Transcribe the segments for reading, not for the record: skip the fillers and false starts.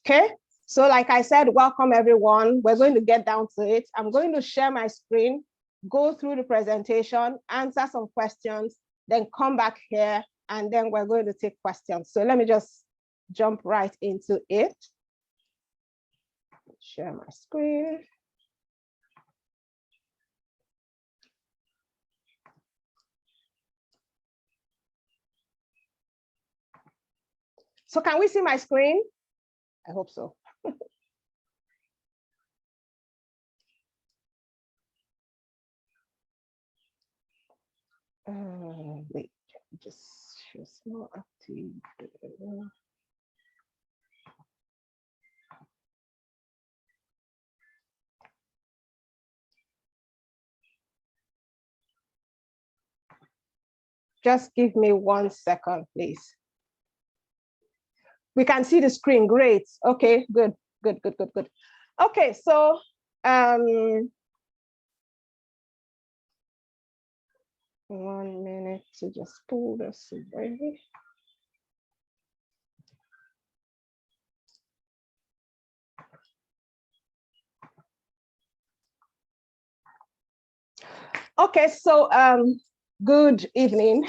Okay, so like I said, welcome everyone. We're going to get down to it. I'm going to share my screen, go through the presentation, answer some questions, then come back here, and then we're going to take questions. So let me just jump right into it. Share my screen. So can we see my screen? I hope so. Wait, just show small active. Just give me 1 second, please. We can see the screen, great. Okay, good. Okay, so 1 minute to just pull this away. Okay, so good evening.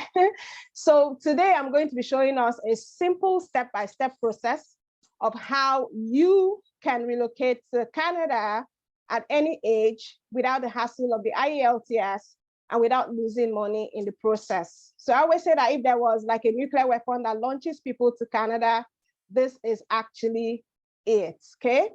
So today I'm going to be showing us a simple step-by-step process of how you can relocate to Canada at any age without the hassle of the Ielts and without losing money in the process. So I always say that if there was like a nuclear weapon that launches people to Canada, this is actually it, okay?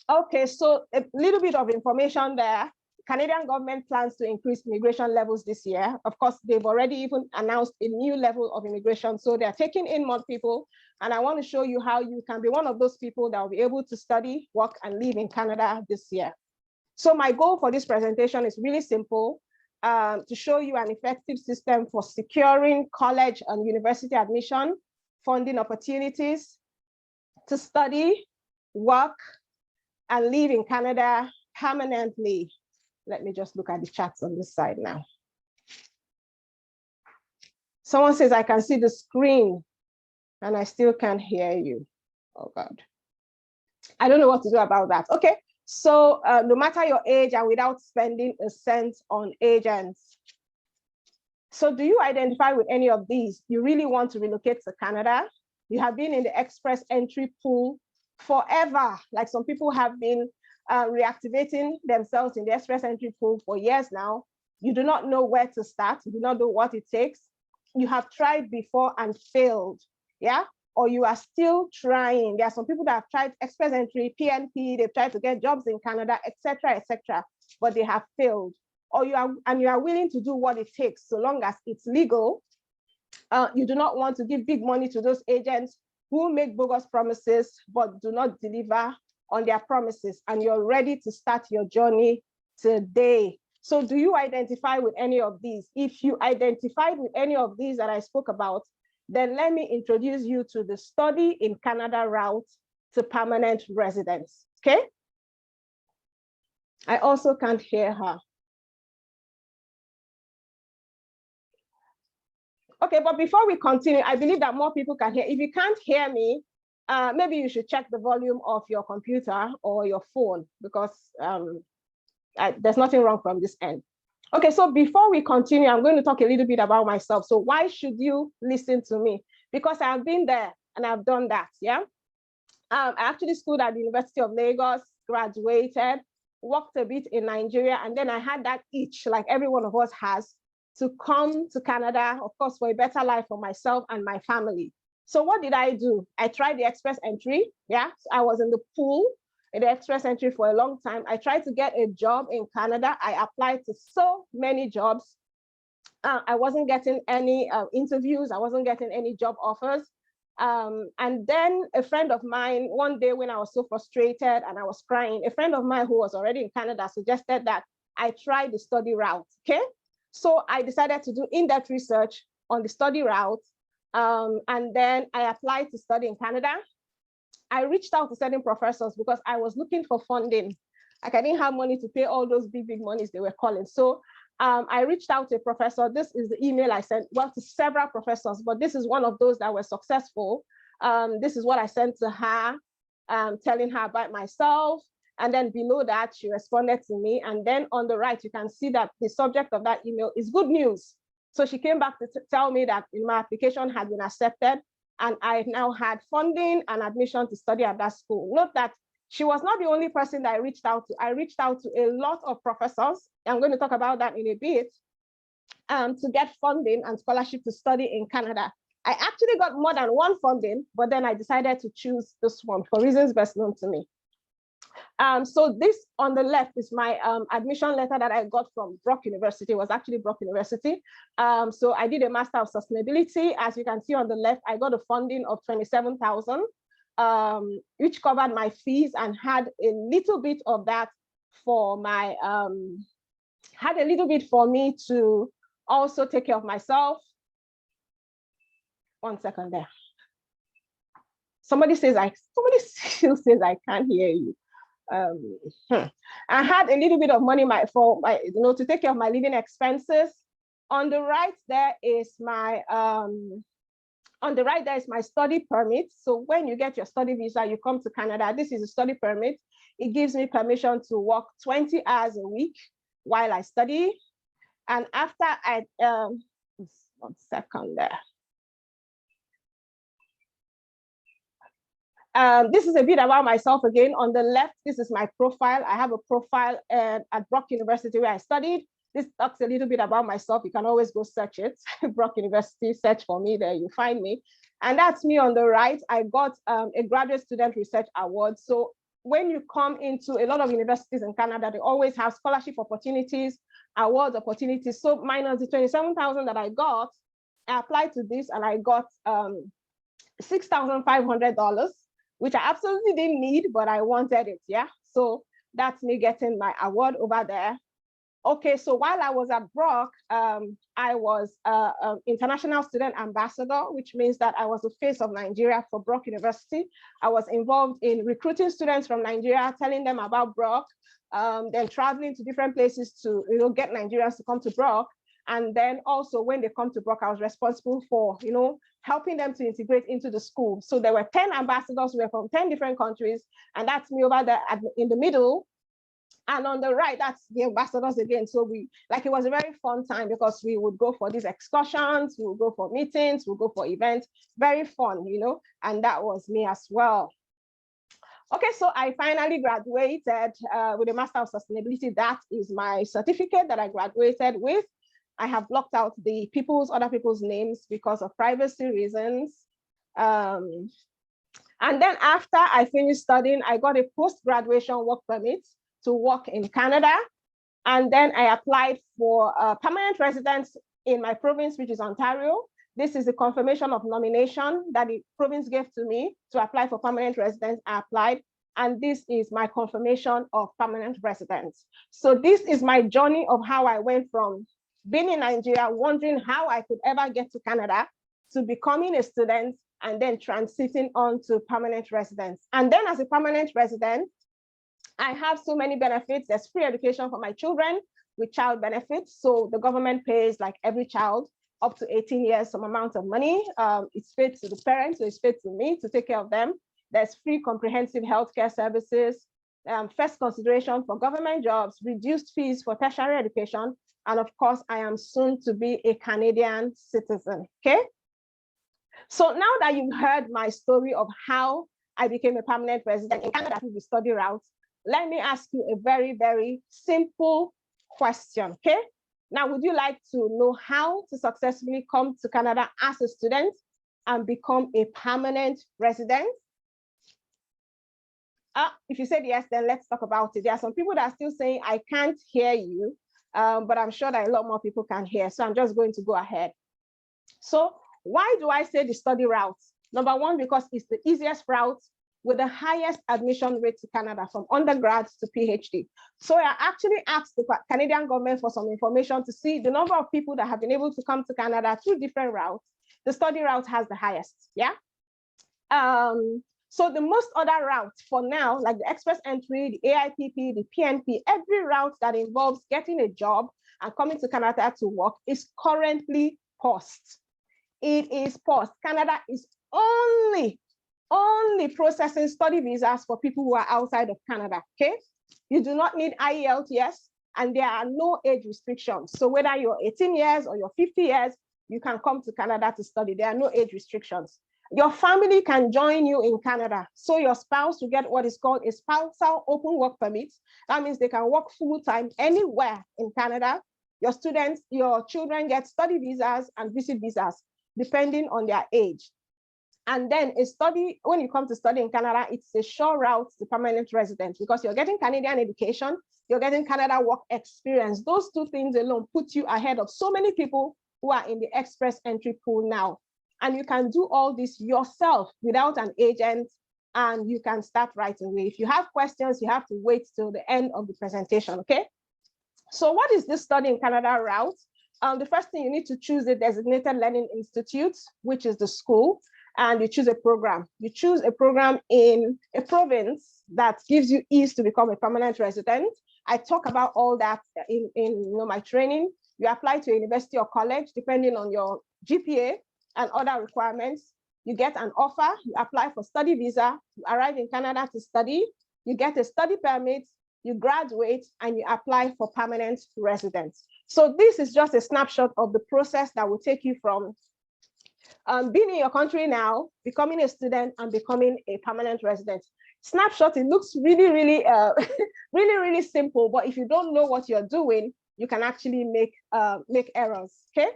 Okay, so a little bit of information there. Canadian government plans to increase immigration levels this year. Of course, they've already even announced a new level of immigration. So they're taking in more people. And I want to show you how you can be one of those people that will be able to study, work, and live in Canada this year. So my goal for this presentation is really simple, to show you an effective system for securing college and university admission, funding opportunities, to study, work, and live in Canada permanently. Let me just look at the chats on this side now. Someone says, I can see the screen and I still can't hear you. Oh God. I don't know what to do about that. Okay, so no matter your age and without spending a cent on agents. So do you identify with any of these? You really want to relocate to Canada? You have been in the express entry pool forever, like some people have been reactivating themselves in the express entry pool for years now. You do not know where to start. You do not know what it takes. You have tried before and failed, yeah? Or you are still trying. There are some people that have tried express entry, PNP, they've tried to get jobs in Canada, etc., but they have failed. Or you are willing to do what it takes so long as it's legal. You do not want to give big money to those agents who make bogus promises but do not deliver on their promises, and you're ready to start your journey today. So do you identify with any of these? If you identified with any of these that I spoke about, then let me introduce you to the Study in Canada route to permanent residence, okay? I also can't hear her. Okay, but before we continue, I believe that more people can hear. If you can't hear me, maybe you should check the volume of your computer or your phone, because there's nothing wrong from this end. Okay, so before we continue, I'm going to talk a little bit about myself. So why should you listen to me? Because I've been there and I've done that, yeah? I actually schooled at the University of Lagos, graduated, worked a bit in Nigeria, and then I had that itch, like every one of us has, to come to Canada, of course, for a better life for myself and my family. So what did I do? I tried the express entry, yeah? So I was in the pool in the express entry for a long time. I tried to get a job in Canada. I applied to so many jobs. I wasn't getting any interviews. I wasn't getting any job offers. And then a friend of mine, one day when I was so frustrated and I was crying, a friend of mine who was already in Canada suggested that I try the study route, okay? So I decided to do in-depth research on the study route. And then I applied to study in Canada. I reached out to certain professors because I was looking for funding. Like I didn't have money to pay all those big monies they were calling. So I reached out to a professor. This is the email I sent, well, to several professors, but this is one of those that were successful. This is what I sent to her, telling her about myself. And then below that, she responded to me. And then on the right, you can see that the subject of that email is good news. So she came back to tell me that my application had been accepted and I now had funding and admission to study at that school. Note that she was not the only person that I reached out to. I reached out to a lot of professors. I'm going to talk about that in a bit, to get funding and scholarship to study in Canada. I actually got more than one funding, but then I decided to choose this one for reasons best known to me. So this on the left is my admission letter that I got from Brock University. It was actually Brock University. So I did a Master of Sustainability. As you can see on the left, I got a funding of 27,000, which covered my fees and had a little bit of that for my, had a little bit for me to also take care of myself. 1 second there. Somebody still says I can't hear you. I had a little bit of money to take care of my living expenses. On the right there is my study permit. So when you get your study visa, you come to Canada. This is a study permit. It gives me permission to work 20 hours a week while I study. And after I 1 second there. This is a bit about myself again. On the left, this is my profile. I have a profile at Brock University where I studied. This talks a little bit about myself. You can always go search it. Brock University, search for me there, you find me. And that's me on the right. I got a Graduate Student Research Award. So when you come into a lot of universities in Canada, they always have scholarship opportunities, awards opportunities. So minus the 27,000 that I got, I applied to this and I got $6,500. Which I absolutely didn't need, but I wanted it, yeah? So that's me getting my award over there. Okay, so while I was at Brock, I was an international student ambassador, which means that I was the face of Nigeria for Brock University. I was involved in recruiting students from Nigeria, telling them about Brock, then traveling to different places to get Nigerians to come to Brock. And then also when they come to Brock, I was responsible for, helping them to integrate into the school. So there were 10 ambassadors who were from 10 different countries, and that's me over there in the middle. And on the right, that's the ambassadors again. So it was a very fun time because we would go for these excursions, we would go for meetings, we would go for events, very fun, and that was me as well. Okay, so I finally graduated with a Master of Sustainability. That is my certificate that I graduated with. I have blocked out the other people's names because of privacy reasons. And then after I finished studying, I got a post-graduation work permit to work in Canada. And then I applied for permanent residence in my province, which is Ontario. This is a confirmation of nomination that the province gave to me to apply for permanent residence. I applied, and this is my confirmation of permanent residence. So this is my journey of how I went from being in Nigeria, wondering how I could ever get to Canada, to becoming a student, and then transiting on to permanent residence. And then as a permanent resident, I have so many benefits. There's free education for my children with child benefits. So the government pays like every child up to 18 years some amount of money. It's paid to the parents, so it's paid to me to take care of them. There's free comprehensive healthcare services, first consideration for government jobs, reduced fees for tertiary education, and of course, I am soon to be a Canadian citizen, okay? So now that you've heard my story of how I became a permanent resident in Canada through the study route, let me ask you a very, very simple question, okay? Now, would you like to know how to successfully come to Canada as a student and become a permanent resident? If you said yes, then let's talk about it. There are some people that are still saying, I can't hear you. But I'm sure that a lot more people can hear. So I'm just going to go ahead. So why do I say the study route? Number one, because it's the easiest route with the highest admission rate to Canada from undergrad to PhD. So I actually asked the Canadian government for some information to see the number of people that have been able to come to Canada through different routes. The study route has the highest, yeah? So the most other routes for now, like the express entry, the AIPP, the PNP, every route that involves getting a job and coming to Canada to work is currently paused. It is paused. Canada is only processing study visas for people who are outside of Canada, okay? You do not need Ielts, yes, and there are no age restrictions. So whether you're 18 years or you're 50 years, you can come to Canada to study. There are no age restrictions. Your family can join you in Canada. So your spouse will get what is called a spousal open work permit. That means they can work full-time anywhere in Canada. Your students, your children get study visas and visit visas, depending on their age. And then a study, when you come to study in Canada, it's a sure route to permanent residence because you're getting Canadian education, you're getting Canada work experience. Those two things alone put you ahead of so many people who are in the express entry pool now. And you can do all this yourself without an agent, and you can start right away. If you have questions, you have to wait till the end of the presentation, okay? So what is this Study in Canada route? The first thing, you need to choose a designated learning institute, which is the school, and you choose a program. You choose a program in a province that gives you ease to become a permanent resident. I talk about all that in my training. You apply to a university or college, depending on your GPA and other requirements. You get an offer, you apply for study visa, you arrive in Canada to study, you get a study permit, you graduate, and you apply for permanent residence. So this is just a snapshot of the process that will take you from being in your country now, becoming a student, and becoming a permanent resident. Snapshot, it looks really, really, really simple, but if you don't know what you're doing, you can actually make errors, okay?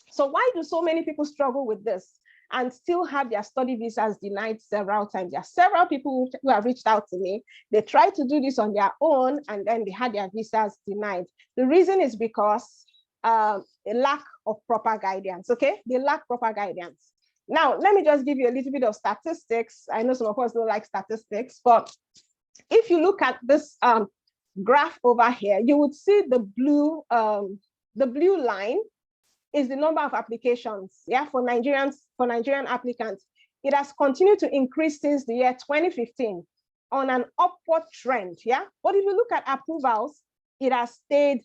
So why do so many people struggle with this and still have their study visas denied several times? There are several people who have reached out to me. They tried to do this on their own, and then they had their visas denied. The reason is because a lack of proper guidance, okay? They lack proper guidance. Now, let me just give you a little bit of statistics. I know some of us don't like statistics, but if you look at this graph over here, you would see the blue line is the number of applications, yeah, for Nigerian applicants. It has continued to increase since the year 2015 on an upward trend, yeah? But if you look at approvals, it has stayed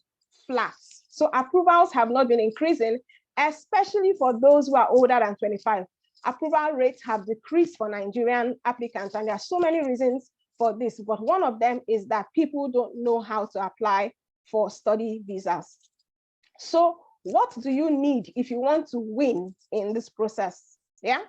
flat. So approvals have not been increasing, especially for those who are older than 25. Approval rates have decreased for Nigerian applicants, and there are so many reasons for this, but one of them is that people don't know how to apply for study visas. So what do you need if you want to win in this process? Yeah,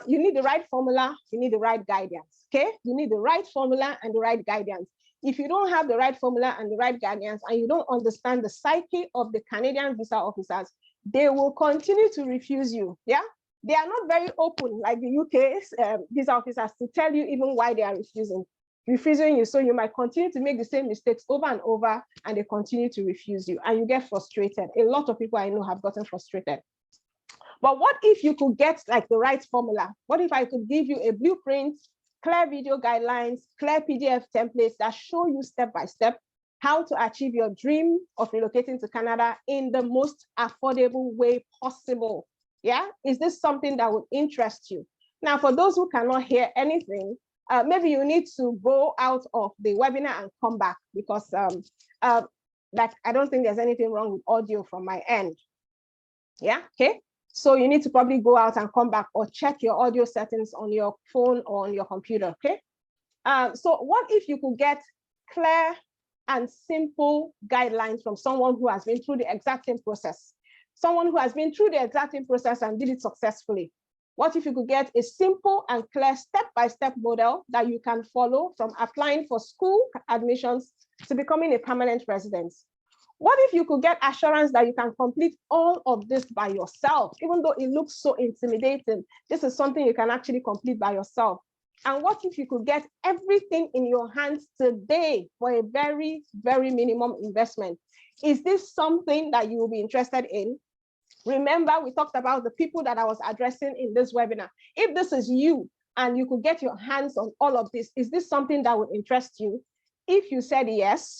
you need the right formula, you need the right guidance, okay? You need the right formula and the right guidance. If you don't have the right formula and the right guidance, and you don't understand the psyche of the Canadian visa officers, they will continue to refuse you, yeah? They are not very open, like the UK's visa officers, to tell you even why they are refusing you. So you might continue to make the same mistakes over and over, and they continue to refuse you, and you get frustrated. A lot of people I know have gotten frustrated. But what if you could get like the right formula? What if I could give you a blueprint, clear video guidelines, clear PDF templates that show you step by step how to achieve your dream of relocating to Canada in the most affordable way possible? Yeah, is this something that would interest you? Now, for those who cannot hear anything, maybe you need to go out of the webinar and come back, because like I don't think there's anything wrong with audio from my end. Yeah, okay. So you need to probably go out and come back, or check your audio settings on your phone or on your computer, okay? So what if you could get clear and simple guidelines from someone who has been through the exact same process? Someone who has been through the exact same process and did it successfully. What if you could get a simple and clear step-by-step model that you can follow from applying for school admissions to becoming a permanent resident? What if you could get assurance that you can complete all of this by yourself, even though it looks so intimidating? This is something you can actually complete by yourself. And what if you could get everything in your hands today for a very, very minimum investment? Is this something that you will be interested in? Remember, we talked about the people that I was addressing in this webinar. If this is you and you could get your hands on all of this, is this something that would interest you? If you said yes,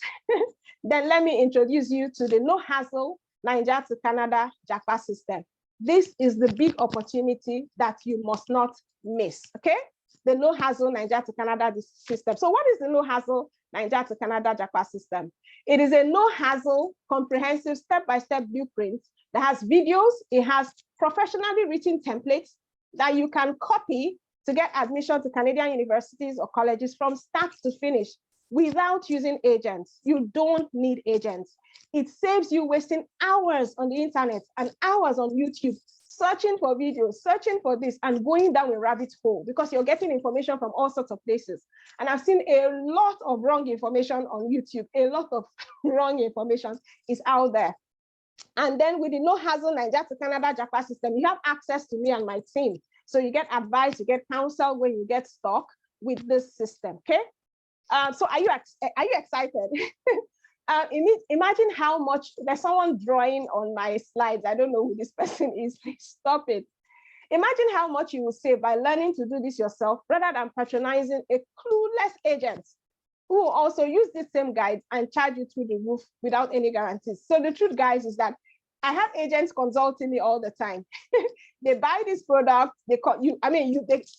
then let me introduce you to the no hassle Nigeria to Canada JAPA system. This is the big opportunity that you must not miss, okay? The no hassle Nigeria to Canada system. So what is the no hassle Nigeria to Canada JAPA system. It is a no-hassle, comprehensive step-by-step blueprint that has videos, it has professionally written templates that you can copy to get admission to Canadian universities or colleges from start to finish without using agents. You don't need agents. It saves you wasting hours on the internet and hours on YouTube, searching for videos, searching for this, and going down a rabbit hole because you're getting information from all sorts of places. And I've seen a lot of wrong information on YouTube. A lot of wrong information is out there. And then with the no hassle Nigeria to Canada JAPA system, you have access to me and my team. So you get advice, you get counsel when you get stuck with this system, okay? So are you excited? Imagine how much, there's someone drawing on my slides. I don't know who this person is, please stop it. Imagine how much you will save by learning to do this yourself rather than patronizing a clueless agent who will also use the same guides and charge you through the roof without any guarantees. So the truth, guys, is that I have agents consulting me all the time. They buy this product, they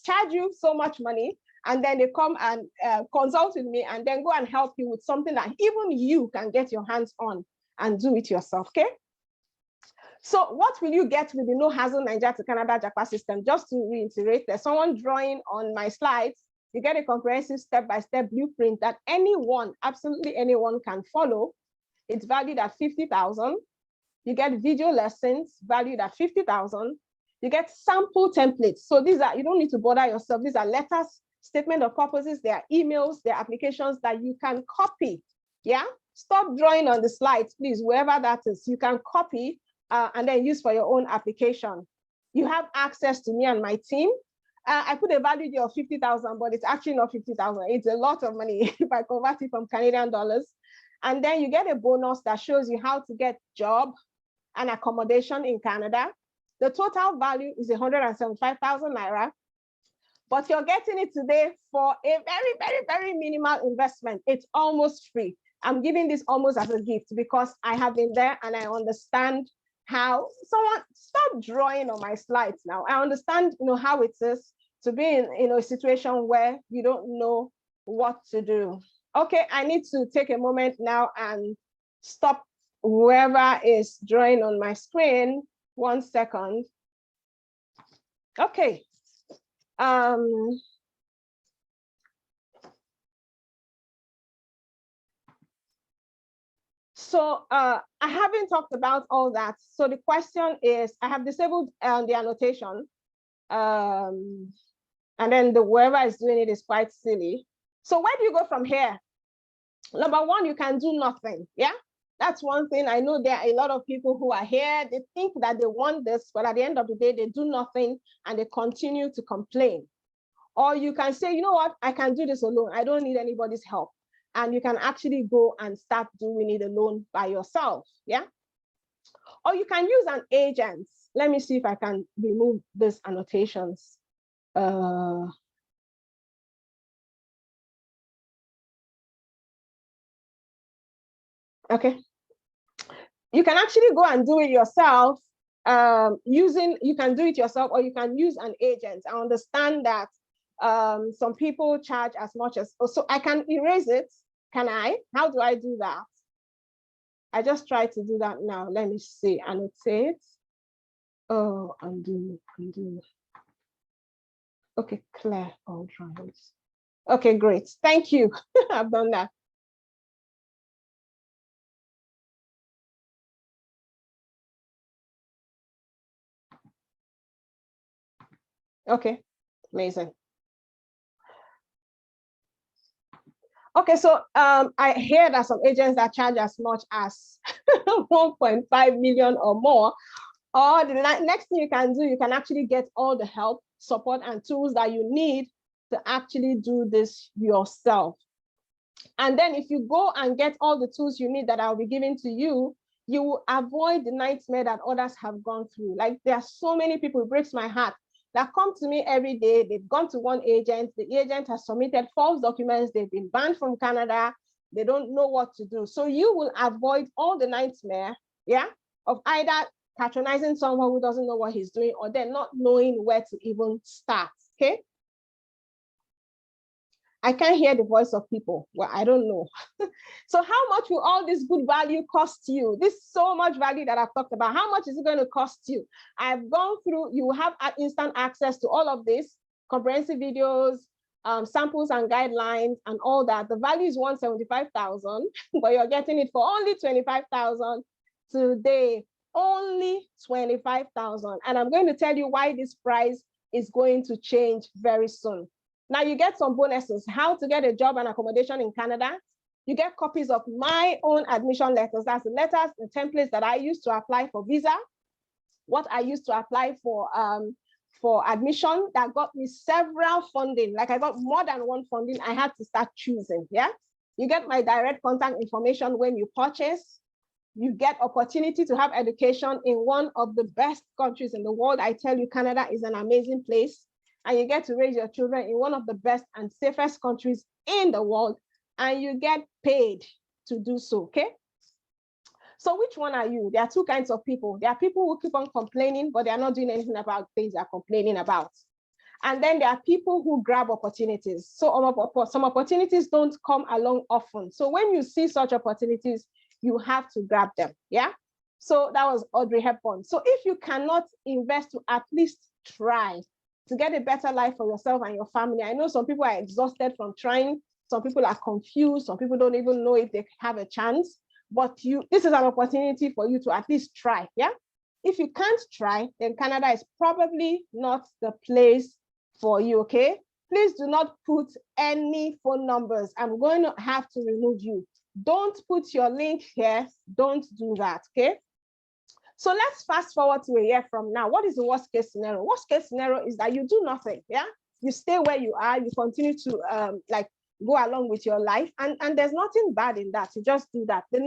charge you so much money, and then they come and consult with me and then go and help you with something that even you can get your hands on and do it yourself, okay? So what will you get with the no hassle Nigeria to Canada JAPA system? Just to reiterate, there's someone drawing on my slides. You get a comprehensive step-by-step blueprint that anyone, absolutely anyone can follow. It's valued at 50,000. You get video lessons valued at 50,000. You get sample templates. So these are, you don't need to bother yourself. These are letters, statement of purposes, there are emails, there are applications that you can copy. Yeah, stop drawing on the slides, please, wherever that is. You can copy and then use for your own application. You have access to me and my team. I put a value there of 50,000, but it's actually not 50,000. It's a lot of money if I convert it from Canadian dollars. And then you get a bonus that shows you how to get job and accommodation in Canada. The total value is 175,000 Naira, but you're getting it today for a very, very, very minimal investment. It's almost free. I'm giving this almost as a gift because I have been there and I understand how someone, stop drawing on my slides now. I understand, how it is to be in a situation where you don't know what to do. Okay, I need to take a moment now and stop whoever is drawing on my screen. 1 second. Okay. So I haven't talked about all that. So the question is, I have disabled the annotation. And then whoever is doing it is quite silly. So where do you go from here? Number one, you can do nothing. Yeah, that's one thing. I know there are a lot of people who are here. They think that they want this, but at the end of the day, they do nothing and they continue to complain. Or you can say, you know what, I can do this alone. I don't need anybody's help. And you can actually go and start doing it alone by yourself. Yeah. Or you can use an agent. Let me see if I can remove these annotations. Okay. You can actually go and do it yourself you can do it yourself, or you can use an agent. I understand that some people charge as much as, so I can erase it. Can I? How do I do that? I just try to do that now. Let me see, annotate. Oh, undo. Okay, clear all drawings. Okay, great. Thank you. I've done that. Okay, amazing. Okay, so I hear that some agents that charge as much as 1.5 million or more. Or the next thing you can do, you can actually get all the help, support, and tools that you need to actually do this yourself. And then if you go and get all the tools you need that I'll be giving to you, you will avoid the nightmare that others have gone through. Like, there are so many people, it breaks my heart, that come to me every day. They've gone to one agent, the agent has submitted false documents, they've been banned from Canada, they don't know what to do. So you will avoid all the nightmare, yeah, of either patronizing someone who doesn't know what he's doing, or then not knowing where to even start, okay? I can't hear the voice of people. Well, I don't know. So how much will all this good value cost you? This so much value that I've talked about, how much is it going to cost you? I've gone through, you have instant access to all of this, comprehensive videos, samples and guidelines and all that. The value is 175,000, but you're getting it for only 25,000 today. Only 25,000. And I'm going to tell you why this price is going to change very soon. Now you get some bonuses, how to get a job and accommodation in Canada. You get copies of my own admission letters. That's the letters, the templates that I used to apply for visa, what I used to apply for admission that got me several funding. Like I got more than one funding, I had to start choosing, yeah? You get my direct contact information when you purchase. You get opportunity to have education in one of the best countries in the world. I tell you, Canada is an amazing place. And you get to raise your children in one of the best and safest countries in the world. And you get paid to do so, okay? So which one are you? There are two kinds of people. There are people who keep on complaining, but they are not doing anything about things they are complaining about. And then there are people who grab opportunities. So some opportunities don't come along often. So when you see such opportunities, you have to grab them, yeah? So that was Audrey Hepburn. So if you cannot invest to at least try to get a better life for yourself and your family, I know some people are exhausted from trying, some people are confused, some people don't even know if they have a chance, but this is an opportunity for you to at least try, yeah? If you can't try, then Canada is probably not the place for you, okay? Please do not put any phone numbers. I'm going to have to remove you. Don't put your link here. Don't do that, okay? So let's fast forward to a year from now. What is the worst case scenario? Worst case scenario is that you do nothing, yeah? You stay where you are, you continue to go along with your life, and there's nothing bad in that. You just do that. The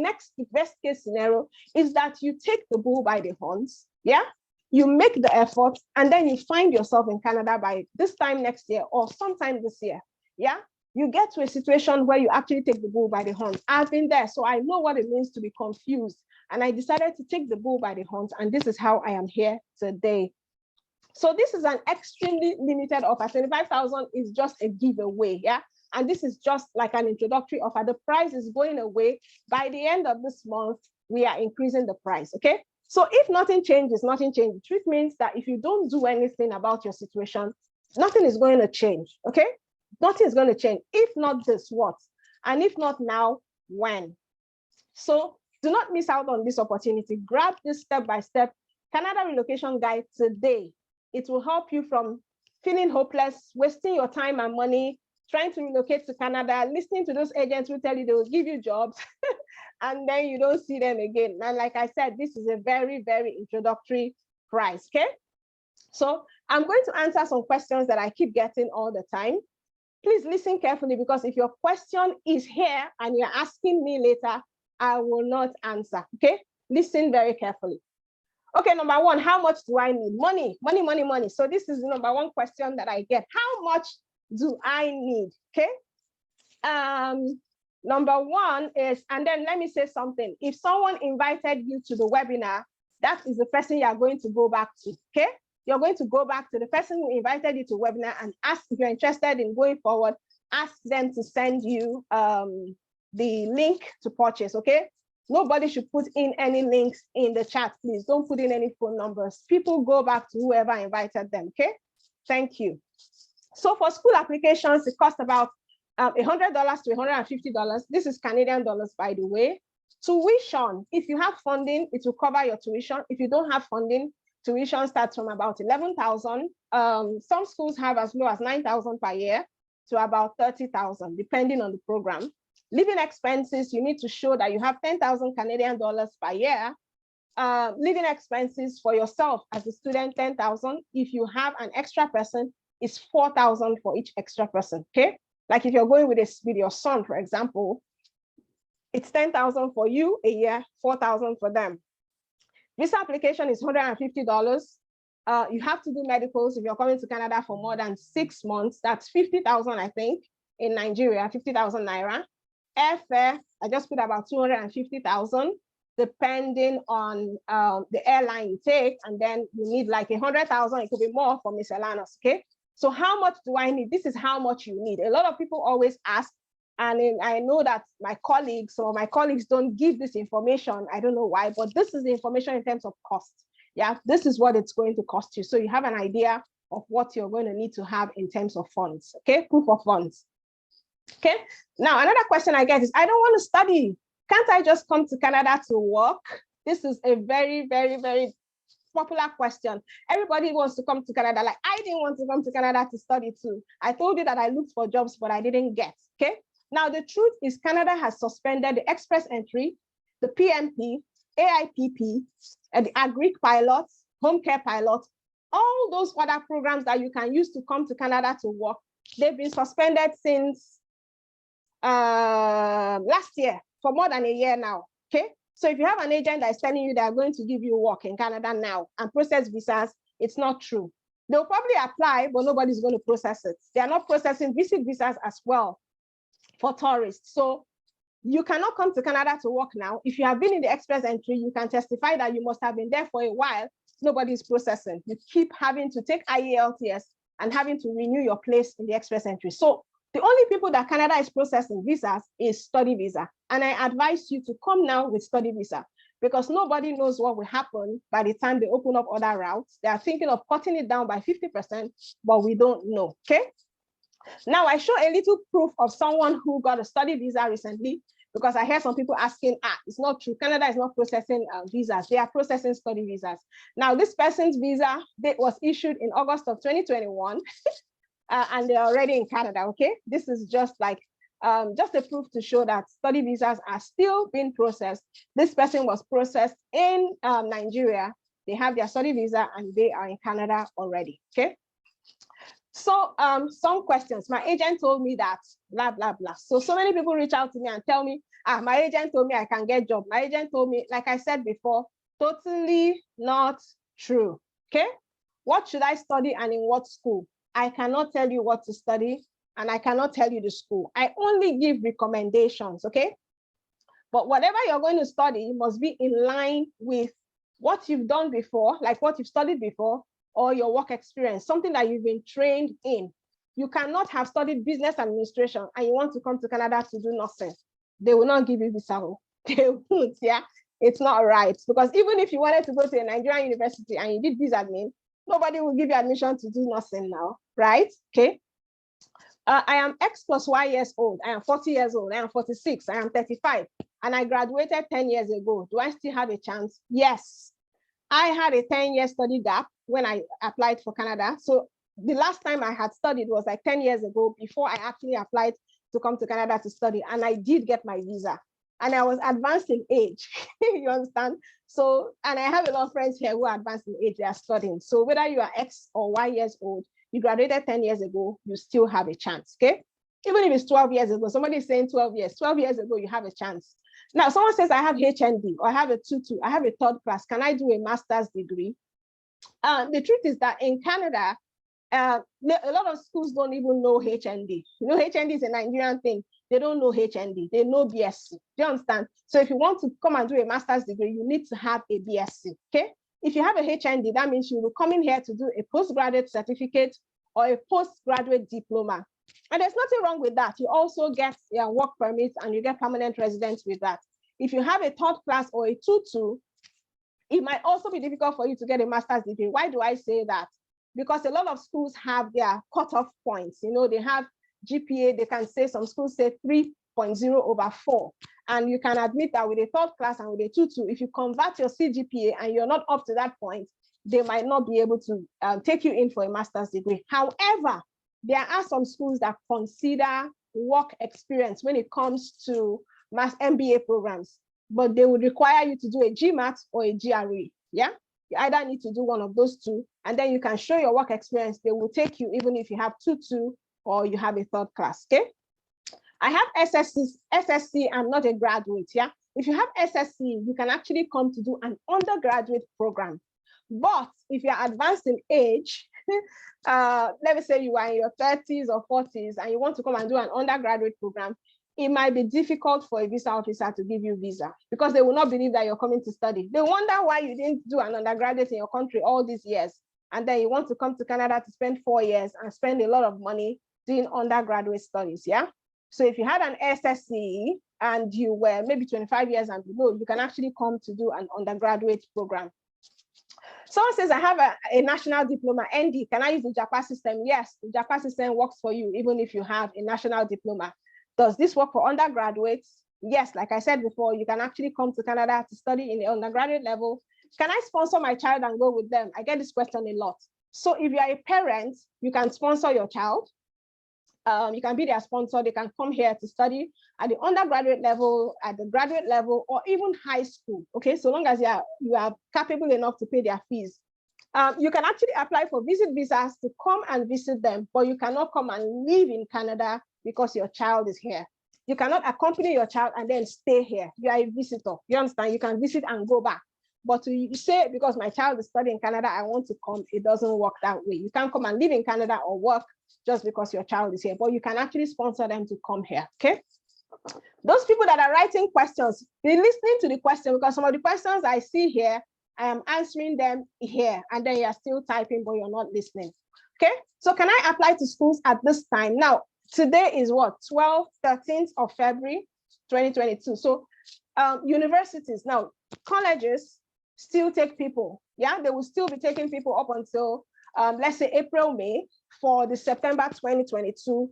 best case scenario is that you take the bull by the horns, yeah? You make the effort, and then you find yourself in Canada by this time next year or sometime this year, yeah? You get to a situation where you actually take the bull by the horns. I've been there, so I know what it means to be confused. And I decided to take the bull by the horns, and this is how I am here today. So this is an extremely limited offer. 25,000 is just a giveaway, yeah? And this is just like an introductory offer. The price is going away. By the end of this month, we are increasing the price, okay? So if nothing changes, nothing changes. The truth means that if you don't do anything about your situation, nothing is going to change, okay? Nothing is going to change. If not this, what? And if not now, when? So do not miss out on this opportunity. Grab this step-by-step Canada relocation guide today. It will help you from feeling hopeless, wasting your time and money, trying to relocate to Canada, listening to those agents who tell you they will give you jobs, and then you don't see them again. And like I said, this is a very, very introductory price, okay? So I'm going to answer some questions that I keep getting all the time. Please listen carefully, because if your question is here and you're asking me later, I will not answer, okay? Listen very carefully. Okay, number one, how much do I need? Money, money, money, money. So this is the number one question that I get. How much do I need, okay? Number one is, and then let me say something. If someone invited you to the webinar, that is the person you are going to go back to, okay? You're going to go back to the person who invited you to webinar and ask if you're interested in going forward, ask them to send you the link to purchase, okay? Nobody should put in any links in the chat, please. Don't put in any phone numbers. People go back to whoever invited them, okay? Thank you. So for school applications, it costs about $100 to $150. This is Canadian dollars, by the way. Tuition, if you have funding, it will cover your tuition. If you don't have funding, tuition starts from about 11,000. Some schools have as low as 9,000 per year to about 30,000, depending on the program. Living expenses, you need to show that you have 10,000 Canadian dollars per year. Living expenses for yourself as a student, 10,000. If you have an extra person, it's 4,000 for each extra person, okay? Like if you're going with your son, for example, it's 10,000 for you a year, 4,000 for them. Visa application is $150. You have to do medicals if you're coming to Canada for more than 6 months. That's 50,000, I think, in Nigeria, 50,000 Naira. Airfare, I just put about 250,000, depending on the airline you take. And then you need like 100,000, it could be more for miscellaneous, okay? So how much do I need? This is how much you need. A lot of people always ask, and I know that my colleagues don't give this information. I don't know why, but this is the information in terms of cost. Yeah, this is what it's going to cost you. So you have an idea of what you're going to need to have in terms of funds. Okay, proof of funds. Okay, now another question I get is, I don't want to study. Can't I just come to Canada to work? This is a very, very, very popular question. Everybody wants to come to Canada. Like, I didn't want to come to Canada to study too. I told you that I looked for jobs, but I didn't get. Okay, now the truth is Canada has suspended the express entry, the PMP, AIPP, and the Agric pilots, home care pilots, all those other programs that you can use to come to Canada to work. They've been suspended since last year, for more than a year now. Okay, so if you have an agent that is telling you they are going to give you work in Canada now and process visas, it's not true. They'll probably apply, but nobody's going to process it. They are not processing visit visas as well for tourists. So you cannot come to Canada to work now. If you have been in the express entry, you can testify that you must have been there for a while. Nobody's processing. You keep having to take Ielts and having to renew your place in the express entry. So the only people that Canada is processing visas is study visa. And I advise you to come now with study visa, because nobody knows what will happen by the time they open up other routes. They are thinking of cutting it down by 50%, but we don't know, okay? Now I show a little proof of someone who got a study visa recently, because I hear some people asking, it's not true. Canada is not processing visas. They are processing study visas. Now this person's visa was issued in August of 2021. And they're already in Canada, okay? This is just like, just a proof to show that study visas are still being processed. This person was processed in Nigeria. They have their study visa and they are in Canada already, okay? So some questions. My agent told me that, blah, blah, blah. So many people reach out to me and tell me, my agent told me I can get a job. My agent told me, like I said before, totally not true, okay? What should I study and in what school? I cannot tell you what to study, and I cannot tell you the school. I only give recommendations, okay? But whatever you're going to study must be in line with what you've done before, like what you've studied before, or your work experience, something that you've been trained in. You cannot have studied business administration and you want to come to Canada to do nothing. They will not give you visa. They won't, yeah? It's not right. Because even if you wanted to go to a Nigerian university and you did business admin, nobody will give you admission to do nothing now, right? Okay. I am X plus Y years old. I am 40 years old. I am 46. I am 35. And I graduated 10 years ago. Do I still have a chance? Yes. I had a 10-year study gap when I applied for Canada. So the last time I had studied was like 10 years ago, before I actually applied to come to Canada to study. And I did get my visa. And I was advanced in age. You understand? So, and I have a lot of friends here who are advanced in age, they are studying. So whether you are X or Y years old, you graduated 10 years ago, you still have a chance, okay? Even if it's 12 years ago, somebody is saying 12 years ago, you have a chance. Now, someone says, I have HND, or I have a 2-2, I have a third class. Can I do a master's degree? The truth is that in Canada, a lot of schools don't even know HND. You know, HND is a Nigerian thing. They don't know HND, they know BSc. Do you understand? So if you want to come and do a master's degree, you need to have a BSc, okay? If you have a HND, that means you will come in here to do a postgraduate certificate or a postgraduate diploma. And there's nothing wrong with that. You also get your work permits and you get permanent residence with that. If you have a third class or a 2-2, it might also be difficult for you to get a master's degree. Why do I say that? Because a lot of schools have their cutoff points. You know, they have GPA, they can say, some schools say 3.0/4. And you can admit that with a third class and with a 2-2, if you convert your CGPA and you're not up to that point, they might not be able to take you in for a master's degree. However, there are some schools that consider work experience when it comes to MBA programs, but they would require you to do a Gmat or a GRE, yeah? You either need to do one of those two, and then you can show your work experience. They will take you even if you have 2-2 or you have a third class, okay? I have SSC, I'm not a graduate, yeah? If you have SSC, you can actually come to do an undergraduate program. But if you're advanced in age, let me say you are in your 30s or 40s and you want to come and do an undergraduate program, it might be difficult for a visa officer to give you visa because they will not believe that you're coming to study. They wonder why you didn't do an undergraduate in your country all these years and then you want to come to Canada to spend 4 years and spend a lot of money doing undergraduate studies, yeah? So if you had an SSCE and you were maybe 25 years and below, you can actually come to do an undergraduate program. Someone says, I have a national diploma, ND, can I use the JAPA system? Yes, the JAPA system works for you, even if you have a national diploma. Does this work for undergraduates? Yes, like I said before, you can actually come to Canada to study in the undergraduate level. Can I sponsor my child and go with them? I get this question a lot. So if you are a parent, you can sponsor your child. You can be their sponsor. They can come here to study at the undergraduate level, at the graduate level, or even high school. Okay, so long as you are capable enough to pay their fees. You can actually apply for visit visas to come and visit them, but you cannot come and live in Canada because your child is here. You cannot accompany your child and then stay here. You are a visitor. You understand? You can visit and go back. But to say, because my child is studying in Canada, I want to come, it doesn't work that way. You can't come and live in Canada or work just because your child is here, but you can actually sponsor them to come here, okay? Those people that are writing questions, be listening to the question, because some of the questions I see here, I am answering them here, and then you're still typing, but you're not listening, okay? So can I apply to schools at this time? Now, today is what, 13th of February, 2022. So universities, now colleges still take people, yeah? They will still be taking people up until, let's say April, May, for the September 2022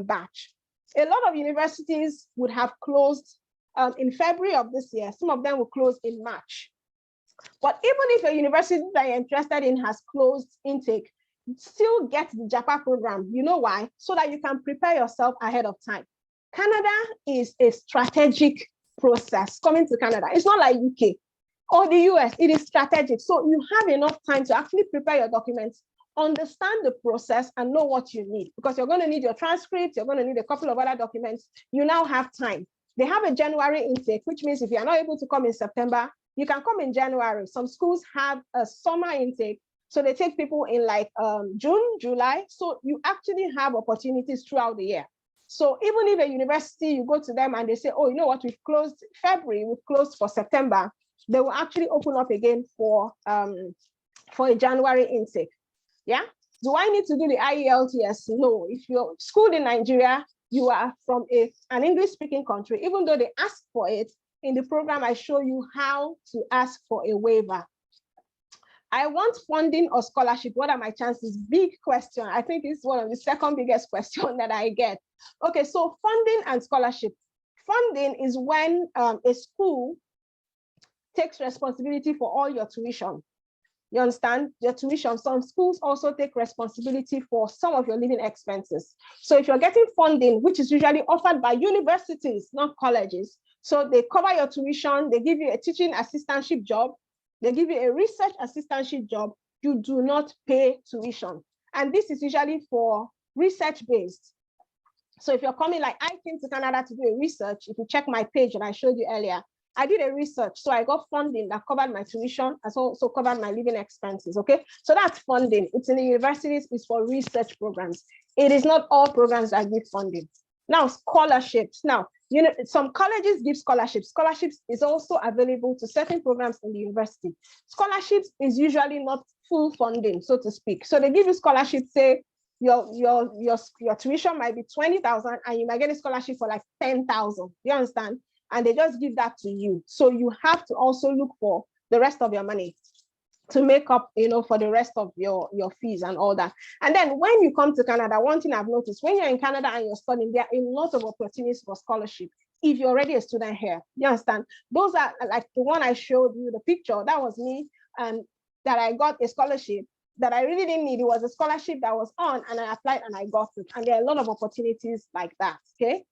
batch. A lot of universities would have closed in February of this year. Some of them will close in March. But even if a university that you're interested in has closed intake, still get the JAPA program. You know why? So that you can prepare yourself ahead of time. Canada is a strategic process coming to Canada. It's not like UK or the US, it is strategic. So you have enough time to actually prepare your documents, understand the process, and know what you need, because you're going to need your transcripts, you're going to need a couple of other documents. You now have time. They have a January intake, which means if you're not able to come in September, you can come in January. Some schools have a summer intake, so they take people in like June, July. So you actually have opportunities throughout the year. So even if a university, you go to them and they say, oh, you know what, we've closed February, we've closed for September, they will actually open up again for a January intake. Yeah. Do I need to do the Ielts? No. If you're schooled in Nigeria, you are from an English-speaking country, even though they ask for it, in the program, I show you how to ask for a waiver. I want funding or scholarship. What are my chances? Big question. I think it's one of the second biggest question that I get. Okay, so funding and scholarship. Funding is when a school takes responsibility for all your tuition. You understand? Your tuition. Some schools also take responsibility for some of your living expenses. So if you're getting funding, which is usually offered by universities, not colleges, so they cover your tuition, they give you a teaching assistantship job, they give you a research assistantship job, you do not pay tuition. And this is usually for research-based. So if you're coming, like I came to Canada to do a research, if you check my page and I showed you earlier, I did a research, so I got funding that covered my tuition, as also covered my living expenses, okay? So that's funding. It's in the universities, it's for research programs. It is not all programs that give funding. Now, scholarships. Now, you know, some colleges give scholarships. Scholarships is also available to certain programs in the university. Scholarships is usually not full funding, so to speak. So they give you scholarships, say your tuition might be 20,000 and you might get a scholarship for like 10,000. You understand? And they just give that to you. So you have to also look for the rest of your money to make up, you know, for the rest of your fees and all that. And then when you come to Canada, one thing I've noticed, when you're in Canada and you're studying, there are a lot of opportunities for scholarship. If you're already a student here, you understand? Those are like the one I showed you, the picture, that was me, and that I got a scholarship that I really didn't need. It was a scholarship that was on, and I applied and I got it. And there are a lot of opportunities like that, okay?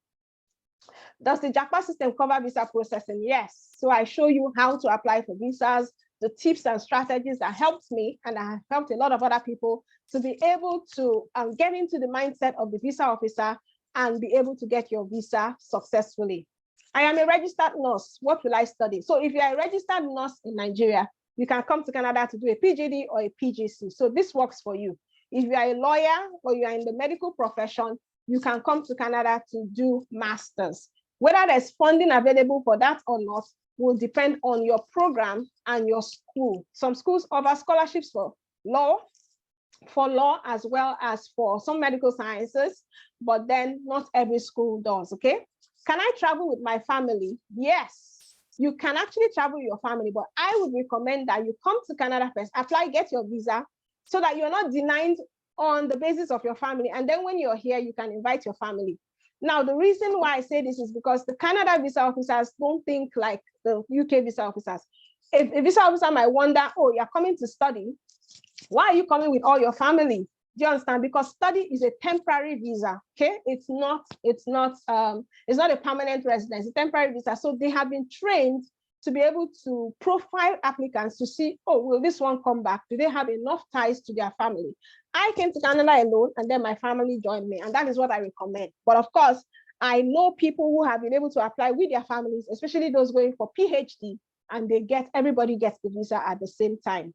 Does the JAPA system cover visa processing? Yes. So I show you how to apply for visas, the tips and strategies that helped me, and I have helped a lot of other people to be able to get into the mindset of the visa officer and be able to get your visa successfully. I am a registered nurse. What will I study? So if you are a registered nurse in Nigeria, you can come to Canada to do a PGD or a PGC. So this works for you. If you are a lawyer or you are in the medical profession, you can come to Canada to do masters. Whether there's funding available for that or not will depend on your program and your school. Some schools offer scholarships for law, for law as well as for some medical sciences, but then not every school does, okay? Can I travel with my family? Yes, you can actually travel with your family, but I would recommend that you come to Canada first, apply, get your visa, so that you're not denied on the basis of your family. And then when you're here, you can invite your family. Now, the reason why I say this is because the Canada visa officers don't think like the UK visa officers. If a visa officer might wonder, oh, you're coming to study, why are you coming with all your family? Do you understand? Because study is a temporary visa, okay? It's not a permanent residence, it's a temporary visa. So they have been trained to be able to profile applicants to see, oh, will this one come back? Do they have enough ties to their family? I came to Canada alone, and then my family joined me, and that is what I recommend. But of course, I know people who have been able to apply with their families, especially those going for PhD, and everybody gets the visa at the same time.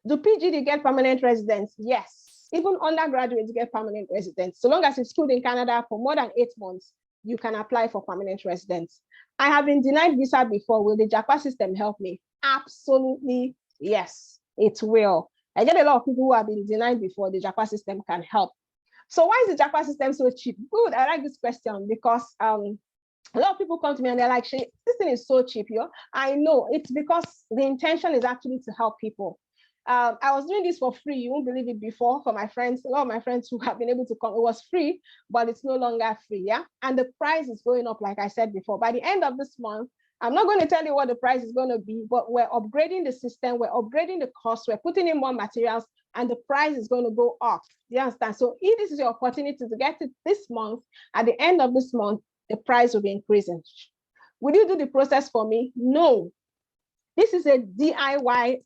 Do PGD get permanent residence? Yes. Even undergraduates get permanent residence. So long as it's schooled in Canada for more than 8 months, you can apply for permanent residence. I have been denied visa before. Will the JAPA system help me? Absolutely, yes, it will. I get a lot of people who have been denied before. The JAPA system can help. So why is the JAPA system so cheap? Good, I like this question because a lot of people come to me and they're like, this thing is so cheap, yo. I know, it's because the intention is actually to help people. I was doing this for free, you won't believe it, before, for my friends, a lot of my friends who have been able to come. It was free, but it's no longer free, yeah? And the price is going up, like I said before. By the end of this month, I'm not going to tell you what the price is going to be, but we're upgrading the system, we're upgrading the cost, we're putting in more materials, and the price is going to go up. Do you understand? So if this is your opportunity to get it this month, at the end of this month, the price will be increasing. Will you do the process for me? No. This is a DIY,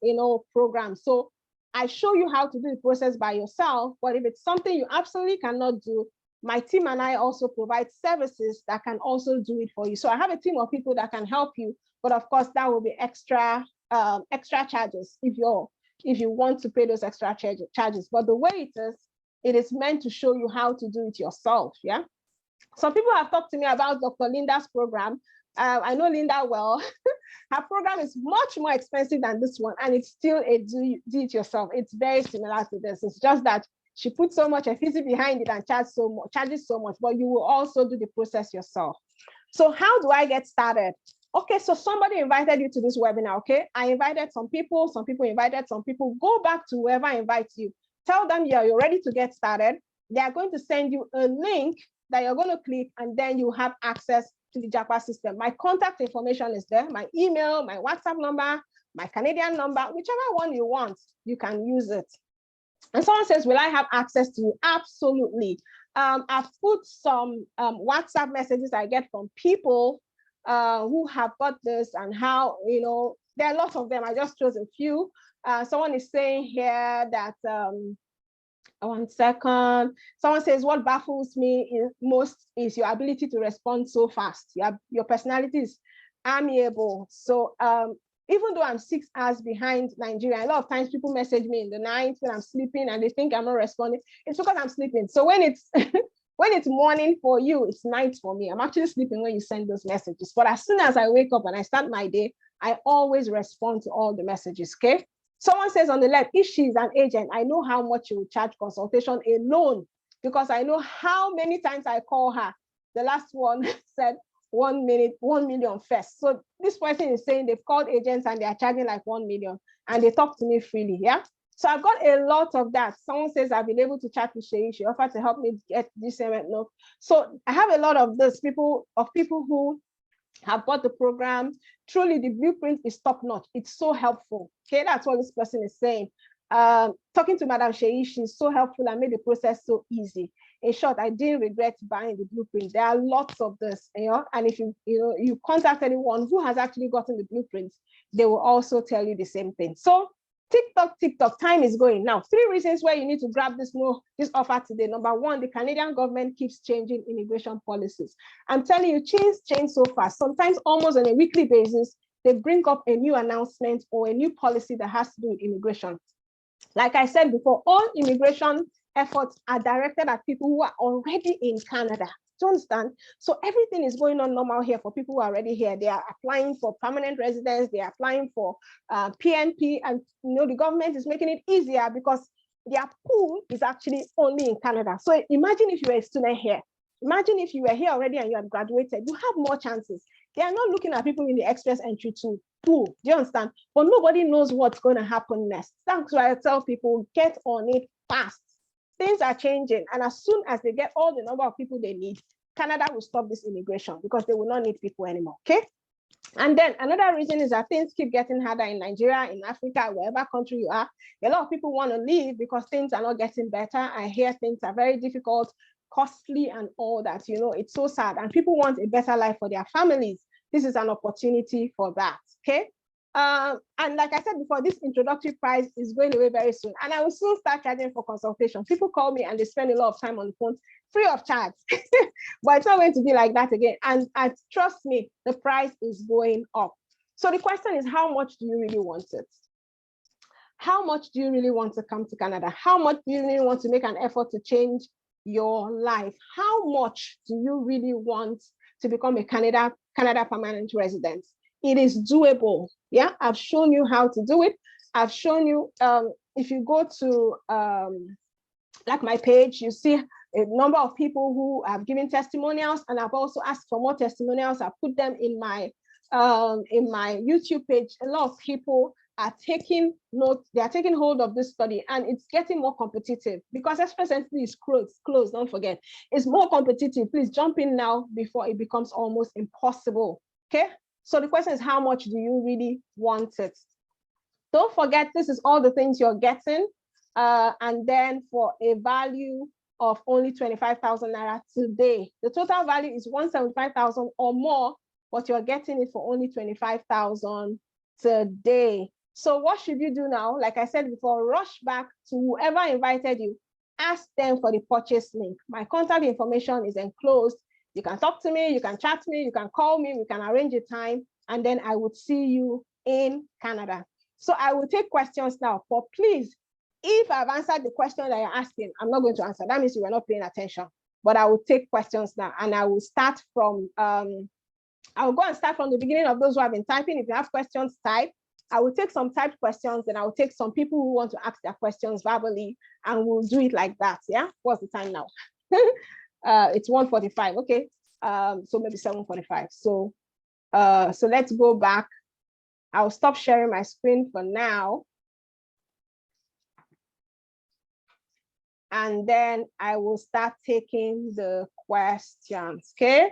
program. So I show you how to do the process by yourself, but if it's something you absolutely cannot do, my team and I also provide services that can also do it for you. So I have a team of people that can help you, but of course that will be extra charges if you want to pay those extra charges. But the way it is meant to show you how to do it yourself, yeah? Some people have talked to me about Dr. Linda's program. I know Linda well. Her program is much more expensive than this one, and it's still a do-it-yourself. It's very similar to this. It's just that she puts so much efficiency behind it and charges so much, but you will also do the process yourself. So how do I get started? Okay, so somebody invited you to this webinar, okay? I invited some people invited some people. Go back to whoever invites you. Tell them, yeah, you're ready to get started. They are going to send you a link that you're going to click, and then you have access to the JAPA system. My contact information is there, my email, my WhatsApp number, my Canadian number, whichever one you want, you can use it. And someone says, will I have access to you? Absolutely. I've put some WhatsApp messages I get from people who have got this, and how, there are lots of them. I just chose a few. Someone is saying here that, one second. Someone says, what baffles me most is your ability to respond so fast. Your personality is amiable. So even though I'm 6 hours behind Nigeria, a lot of times people message me in the night when I'm sleeping and they think I'm not responding. It's because I'm sleeping. So when it's when it's morning for you, it's night for me. I'm actually sleeping when you send those messages. But as soon as I wake up and I start my day, I always respond to all the messages, okay? Someone says on the left, if she's an agent, I know how much she will charge consultation alone, because I know how many times I call her. The last one said 1 minute, 1 million first. So this person is saying they've called agents and they are charging like 1 million, and they talk to me freely, yeah? So I've got a lot of that. Someone says I've been able to chat with Seyi. She offered to help me get this note. So I have a lot of those people who have bought the program. Truly, the blueprint is top-notch. It's so helpful. Okay, that's what this person is saying. Talking to Madam Seyi, she's so helpful and made the process so easy. In short, I didn't regret buying the blueprint. There are lots of this, and if you contact anyone who has actually gotten the blueprints, they will also tell you the same thing. So TikTok, time is going. Now, 3 reasons why you need to grab this offer today. Number 1, the Canadian government keeps changing immigration policies. I'm telling you, change so fast. Sometimes almost on a weekly basis, they bring up a new announcement or a new policy that has to do with immigration. Like I said before, all immigration efforts are directed at people who are already in Canada. Do you understand? So everything is going on normal here for people who are already here. They are applying for permanent residence. They are applying for PNP, and the government is making it easier because their pool is actually only in Canada. So imagine if you were a student here. Imagine if you were here already and you had graduated, you have more chances. They are not looking at people in the express entry to pool. Do you understand? But nobody knows what's going to happen next. That's why I tell people, get on it fast. Things are changing. And as soon as they get all the number of people they need, Canada will stop this immigration because they will not need people anymore. Okay. And then another reason is that things keep getting harder in Nigeria, in Africa, wherever country you are. A lot of people want to leave because things are not getting better. I hear things are very difficult, costly, and all that. You know, it's so sad. And people want a better life for their families. This is an opportunity for that. Okay. And like I said before, this introductory price is going away very soon. And I will soon start charging for consultation. People call me and they spend a lot of time on the phone free of charge. But it's not going to be like that again. And trust me, the price is going up. So the question is, how much do you really want it? How much do you really want to come to Canada? How much do you really want to make an effort to change your life? How much do you really want to become a Canada permanent resident? It is doable. Yeah, I've shown you how to do it. I've shown you, if you go to like my page, you see a number of people who have given testimonials, and I've also asked for more testimonials. I put them in my YouTube page. A lot of people are taking notes, they are taking hold of this study, and it's getting more competitive because express entry is closed, don't forget. It's more competitive. Please jump in now before it becomes almost impossible. Okay. So the question is, how much do you really want it? Don't forget, this is all the things you're getting. And then for a value of only 25,000 Naira today, the total value is 175,000 or more, but you're getting it for only 25,000 today. So what should you do now? Like I said before, rush back to whoever invited you. Ask them for the purchase link. My contact information is enclosed. You can talk to me, you can chat to me, you can call me, we can arrange a time, and then I would see you in Canada. So I will take questions now, but please, if I've answered the question that you're asking, I'm not going to answer. That means you were not paying attention, but I will take questions now, and I will start from, I'll go and start from the beginning of those who have been typing. If you have questions, type. I will take some typed questions, and I will take some people who want to ask their questions verbally, and we'll do it like that. Yeah, what's the time now? It's 1:45. Okay, so maybe 7:45. So let's go back. I'll stop sharing my screen for now, and then I will start taking the questions. Okay.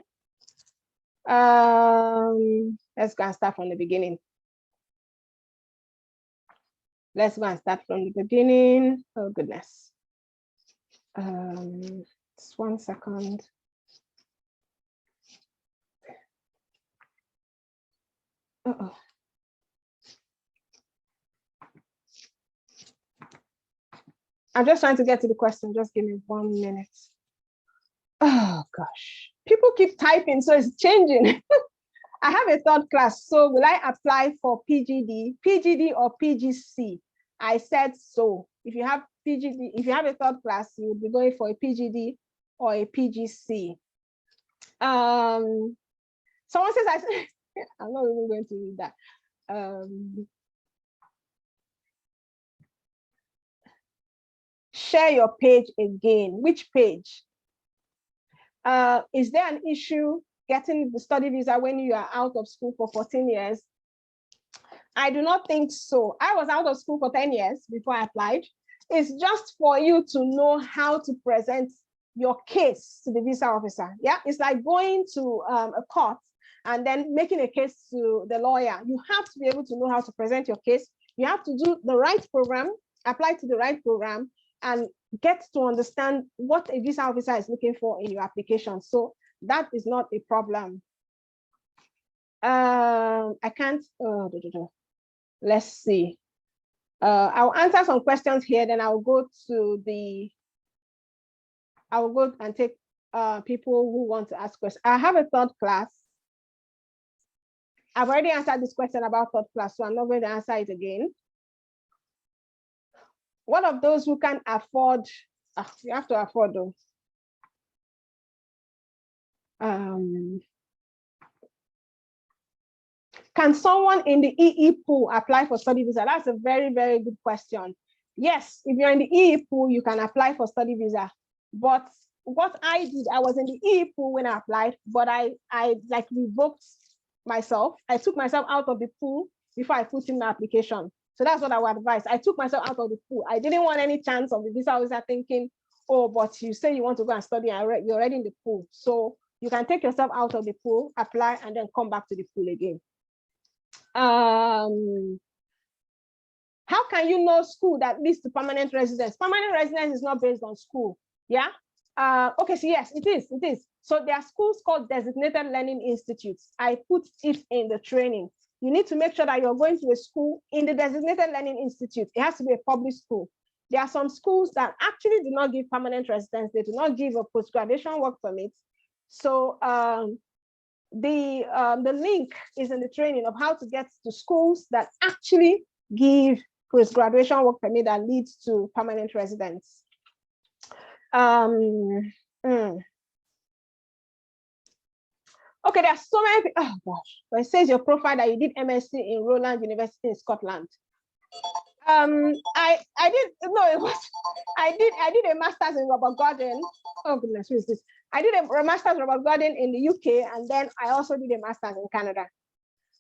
Let's go and start from the beginning. Let's go and start from the beginning. Oh goodness. Just 1 second. Uh-oh. I'm just trying to get to the question. Just give me 1 minute. Oh gosh, people keep typing, so it's changing. I have a third class, so will I apply for PGD or PGC? I said so. If you have PGD, if you have a third class, you will be going for a PGD or a PGC. Someone says, I'm not even going to read that. Share your page again. Which page? Is there an issue getting the study visa when you are out of school for 14 years? I do not think so. I was out of school for 10 years before I applied. It's just for you to know how to present your case to the visa officer. Yeah, it's like going to a court and then making a case to the lawyer. You have to be able to know how to present your case. You have to do the right program, apply to the right program, and get to understand what a visa officer is looking for in your application. So that is not a problem. I can't, let's see. I'll answer some questions here, then I'll go and take people who want to ask questions. I have a third class. I've already answered this question about third class, so I'm not going to answer it again. What of those who can afford, you have to afford though. Can someone in the EE pool apply for study visa? That's a very, very good question. Yes, if you're in the EE pool, you can apply for study visa. But what I did, I was in the EE pool when I applied, but I like revoked myself. I took myself out of the pool before I put in my application. So that's what I would advise. I took myself out of the pool. I didn't want any chance of the visa. I was thinking, oh, but you say you want to go and study, and you're already in the pool. So you can take yourself out of the pool, apply, and then come back to the pool again. How can you know school that leads to permanent residence? Permanent residence is not based on school. Yeah. Okay. So yes, it is. It is. So there are schools called designated learning institutes. I put it in the training. You need to make sure that you're going to a school in the designated learning institute. It has to be a public school. There are some schools that actually do not give permanent residence. They do not give a post-graduation work permit. So the link is in the training of how to get to schools that actually give post-graduation work permit that leads to permanent residence. Okay, there are so many. Oh gosh, but it says your profile that you did MSc in Roland University in Scotland. I did no, it was I did a master's in Robert Gordon. Oh goodness, who is this? I did a master's in Robert Gordon in the UK, and then I also did a master's in Canada.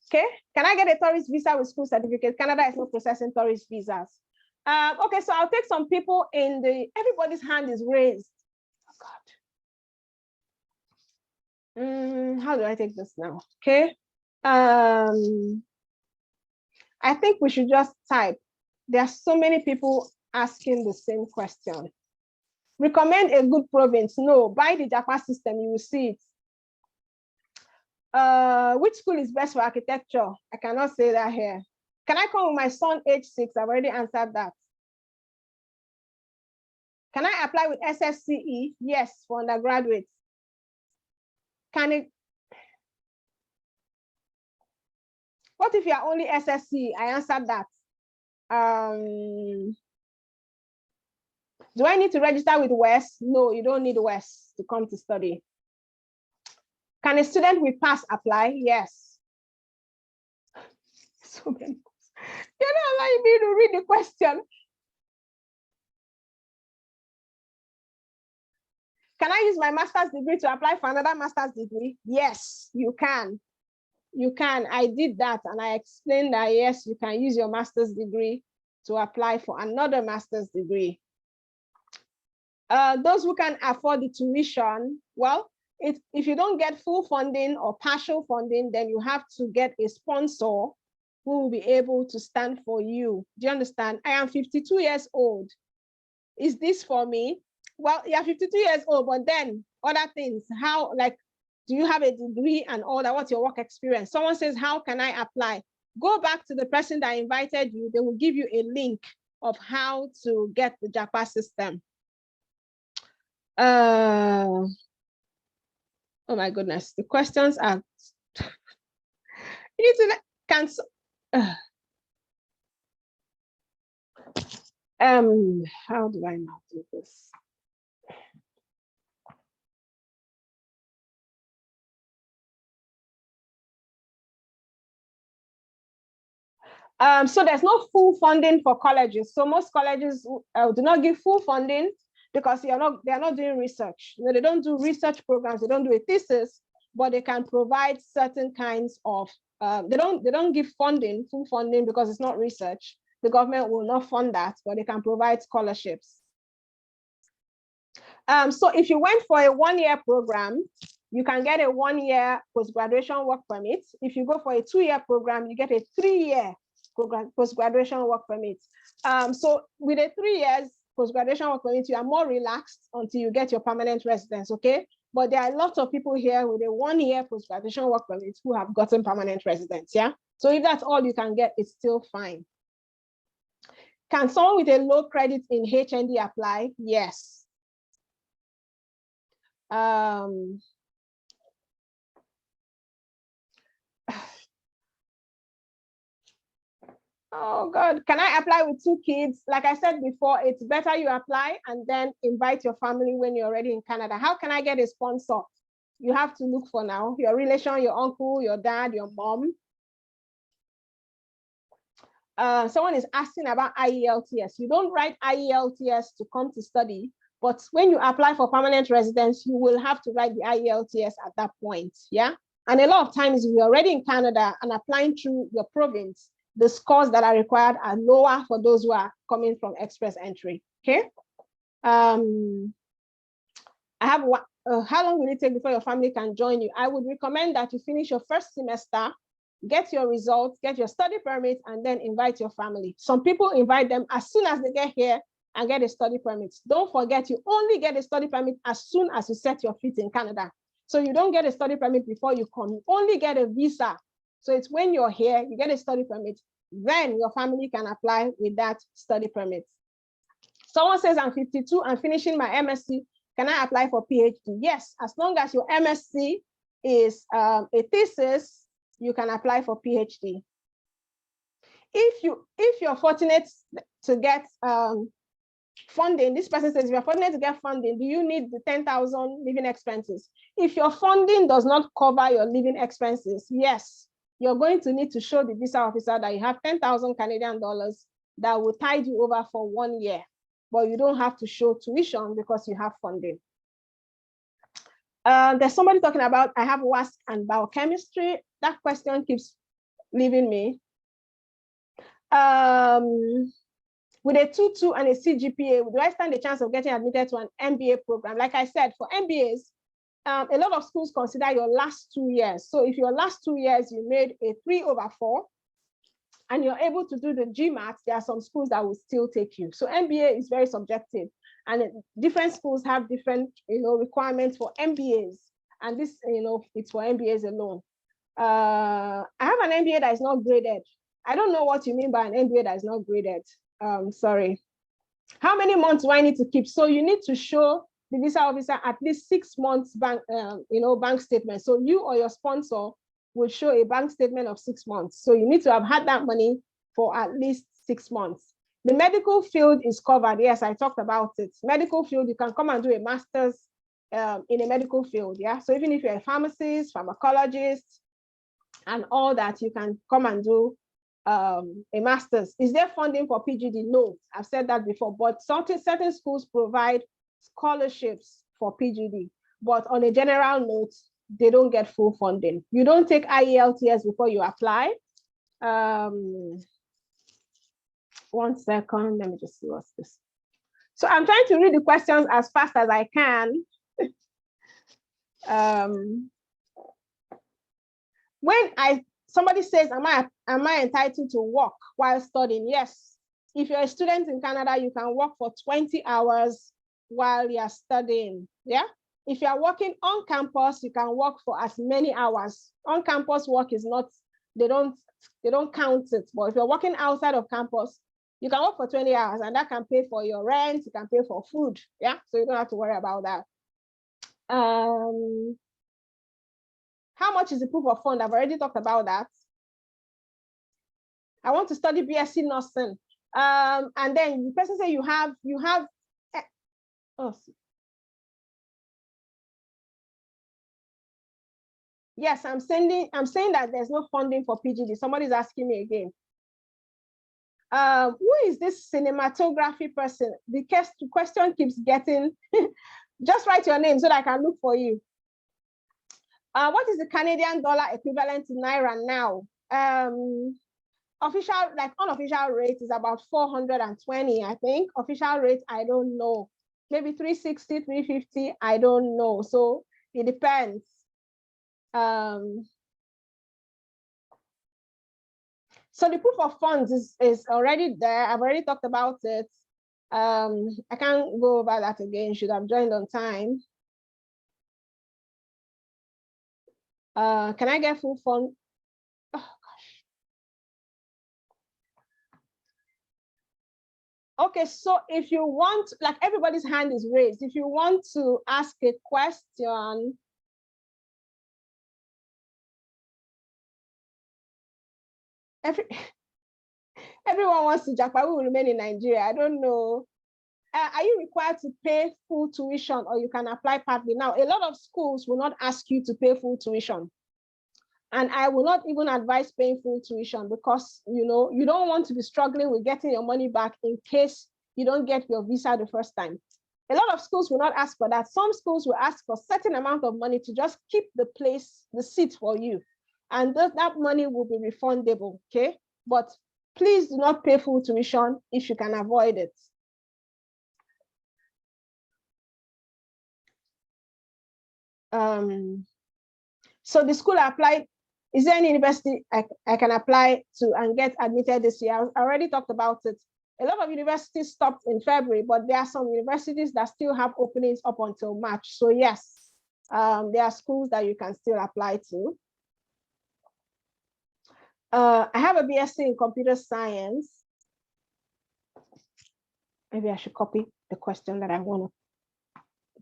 Okay, can I get a tourist visa with school certificate? Canada is not processing tourist visas. Okay, so I'll take some people in the, everybody's hand is raised. Oh God. How do I take this now? Okay. I think we should just type. There are so many people asking the same question. Recommend a good province? No, buy the JAPA system, you will see it. Which school is best for architecture? I cannot say that here. Can I come with my son age 6? I've already answered that. Can I apply with SSCE? Yes, for undergraduates. Can it? What if you are only SSC? I answered that. Do I need to register with WES? No, you don't need WES to come to study. Can a student with pass apply? Yes. So many. You're not allowing me to read the question. Can I use my master's degree to apply for another master's degree? Yes, you can. You can. I did that, and I explained that yes, you can use your master's degree to apply for another master's degree. Those who can afford the tuition, well, if you don't get full funding or partial funding, then you have to get a sponsor who will be able to stand for you. Do you understand? I am 52 years old. Is this for me? Well, you're 52 years old, but then other things, how, like, do you have a degree and all that? What's your work experience? Someone says, how can I apply? Go back to the person that invited you. They will give you a link of how to get the JAPA system. Oh my goodness, the questions are, you need to cancel. How do I now do this? So there's no full funding for colleges. So most colleges do not give full funding because they're not doing research. You know, they don't do research programs. They don't do a thesis, but they can provide certain kinds of. They don't give funding, full funding, because it's not research. The government will not fund that, but they can provide scholarships. So if you went for a 1-year program, you can get a 1-year post-graduation work permit. If you go for a 2-year program, you get a 3-year post-graduation work permit. So with a 3 years post-graduation work permit, you are more relaxed until you get your permanent residence, okay? But there are lots of people here with a 1-year post-graduation work permit who have gotten permanent residence, yeah? So if that's all you can get, it's still fine. Can someone with a low credit in Hnd apply? Yes. Oh God, can I apply with 2 kids? Like I said before, it's better you apply and then invite your family when you're already in Canada. How can I get a sponsor? You have to look for now, your relation, your uncle, your dad, your mom. Someone is asking about Ielts. You don't write Ielts to come to study, but when you apply for permanent residence, you will have to write the Ielts at that point, yeah? And a lot of times, if you're already in Canada and applying through your province, the scores that are required are lower for those who are coming from express entry, okay? I have one, how long will it take before your family can join you? I would recommend that you finish your first semester, get your results, get your study permit, and then invite your family. Some people invite them as soon as they get here and get a study permit. Don't forget, you only get a study permit as soon as you set your feet in Canada. So you don't get a study permit before you come. You only get a visa. So it's when you're here, you get a study permit, then your family can apply with that study permit. Someone says, I'm 52, I'm finishing my MSc. Can I apply for PhD? Yes, as long as your MSc is a thesis, you can apply for PhD. If you're fortunate to get funding, this person says, if you're fortunate to get funding, do you need the 10,000 living expenses? If your funding does not cover your living expenses, yes, you're going to need to show the visa officer that you have 10,000 Canadian dollars that will tide you over for 1 year, but you don't have to show tuition because you have funding. There's somebody talking about, I have WASC and biochemistry. That question keeps leaving me. With a 2.2 and a CGPA, do I stand a chance of getting admitted to an MBA program? Like I said, for MBAs, a lot of schools consider your last 2 years. So if your last 2 years, you made a 3/4, and you're able to do the Gmat, there are some schools that will still take you. So MBA is very subjective, and different schools have different, requirements for MBAs. And this, it's for MBAs alone. I have an MBA that is not graded. I don't know what you mean by an MBA that is not graded. Sorry. How many months do I need to keep? So you need to show the visa officer at least 6 months bank, bank statement. So you or your sponsor will show a bank statement of 6 months. So you need to have had that money for at least 6 months. The medical field is covered. Yes, I talked about it. Medical field, you can come and do a master's in a medical field. Yeah. So even if you're a pharmacist, pharmacologist, and all that, you can come and do a master's. Is there funding for PGD? No, I've said that before, but certain schools provide scholarships for PGD, but on a general note, they don't get full funding. You don't take Ielts before you apply. 1 second, let me just see what's this. So I'm trying to read the questions as fast as I can. When somebody says, am I entitled to work while studying? Yes. If you're a student in Canada, you can work for 20 hours while you're studying. Yeah. If you're working on campus, you can work for as many hours. On campus work is not, they don't count it. But if you're working outside of campus, you can work for 20 hours, and that can pay for your rent, you can pay for food. Yeah. So you don't have to worry about that. How much is the proof of fund? I've already talked about that. I want to study BSc nursing. And then the person say you have, oh. Yes, I'm saying that there's no funding for PGD. Somebody's asking me again. Who is this cinematography person? The question keeps getting, just write your name so that I can look for you. What is the Canadian dollar equivalent to Naira now? Official, like unofficial rate is about 420, I think. Official rate, I don't know. Maybe 360, 350, I don't know. So it depends. So the proof of funds is already there. I've already talked about it. I can't go over that again. Should have joined on time. Can I get full fund? Oh, gosh. Okay, so if you want, like everybody's hand is raised. If you want to ask a question, everyone wants to jackpot. We will remain in Nigeria. I don't know. Are you required to pay full tuition, or you can apply partly? Now, a lot of schools will not ask you to pay full tuition. And I will not even advise paying full tuition because, you know, you don't want to be struggling with getting your money back in case you don't get your visa the first time. A lot of schools will not ask for that. Some schools will ask for a certain amount of money to just keep the place, the seat for you. And that money will be refundable, okay? But please do not pay full tuition if you can avoid it. So the school I applied, is there any university I can apply to and get admitted this year? I already talked about it. A lot of universities stopped in February, but there are some universities that still have openings up until March. So yes, there are schools that you can still apply to. I have a BSc in computer science. Maybe I should copy the question that I want